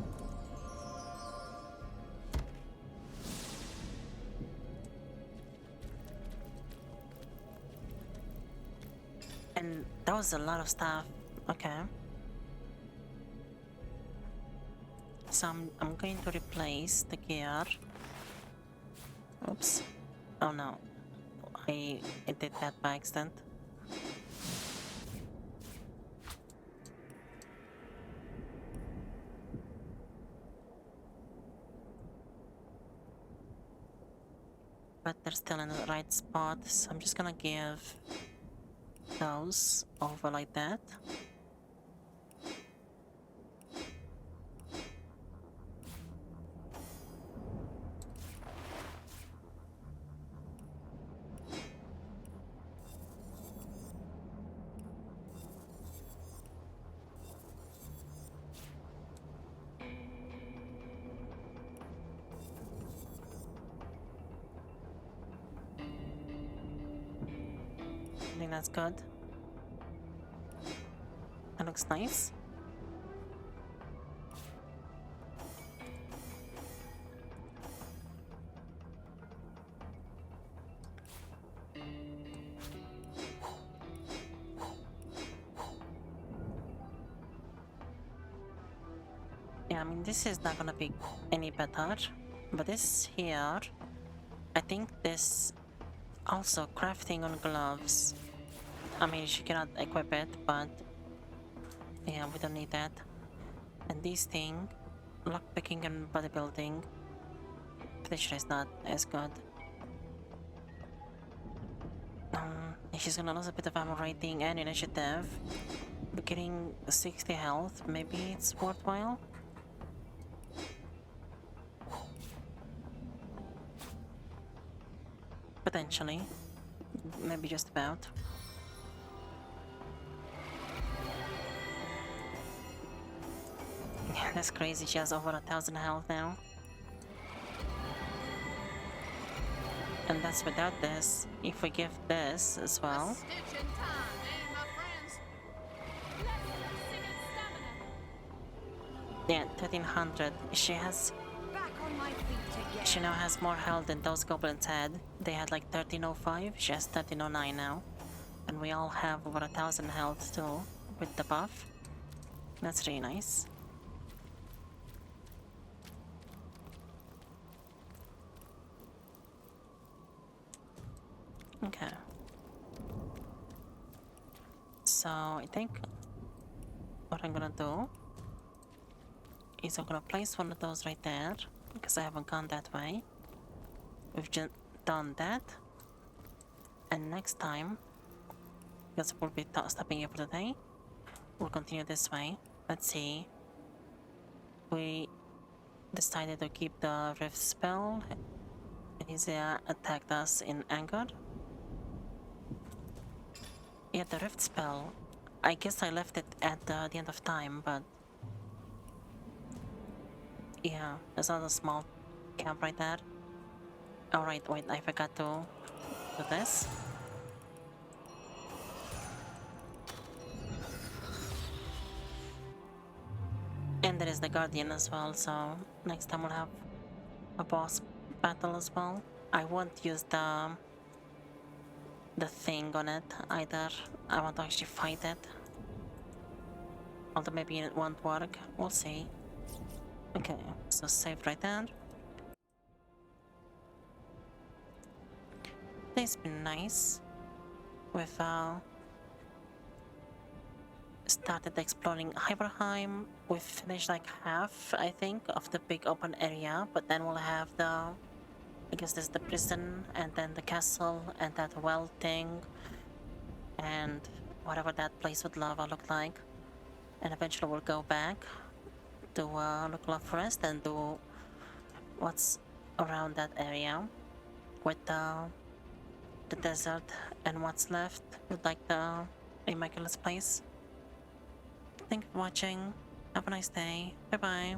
And that was a lot of stuff. Okay. So I'm going to replace the gear. Oops. Oh no. I did that by accident. But they're still in the right spot, so I'm just gonna give those over like that. I think that's good. That looks nice. Yeah, I mean, this is not gonna be any better, but this here, I think this also crafting on gloves. I mean, she cannot equip it, but yeah, we don't need that. And this thing, lockpicking and bodybuilding, pretty sure is not as good. She's gonna lose a bit of armor rating and initiative, but getting 60 health, maybe it's worthwhile. Potentially. Maybe just about. Yeah, that's crazy. She has over 1,000 health now. And that's without this. If we give this as well. Yeah, 1,300. She now has more health than those goblins had. They had like 1,305. She has 1,309 now. And we all have over 1,000 health too, with the buff. That's really nice. Okay. So I think what I'm gonna do is I'm gonna place one of those right there, because I haven't gone that way. We've just done that. And next time, because we'll be stopping here for the day, we'll continue this way. Let's see. We decided to keep the Rift spell. Izia attacked us in anger. Yeah, the Rift spell. I guess I left it at the end of time, but yeah, there's another small camp right there. Alright, wait, I forgot to do this. And there is the Guardian as well, so next time we'll have a boss battle as well. I won't use the thing on it either. I want to actually fight it. Although maybe it won't work. We'll see. Okay, so save right there. It's been nice. We've started exploring Hiberheim. We've finished like half, I think, of the big open area, but then we'll have the, I guess there's the prison, and then the castle, and that well thing, and whatever that place with lava looked like. And eventually we'll go back to Lukla Forest and do what's around that area with the desert and what's left with like the Immaculate place. Thank you for watching. Have a nice day. Bye bye.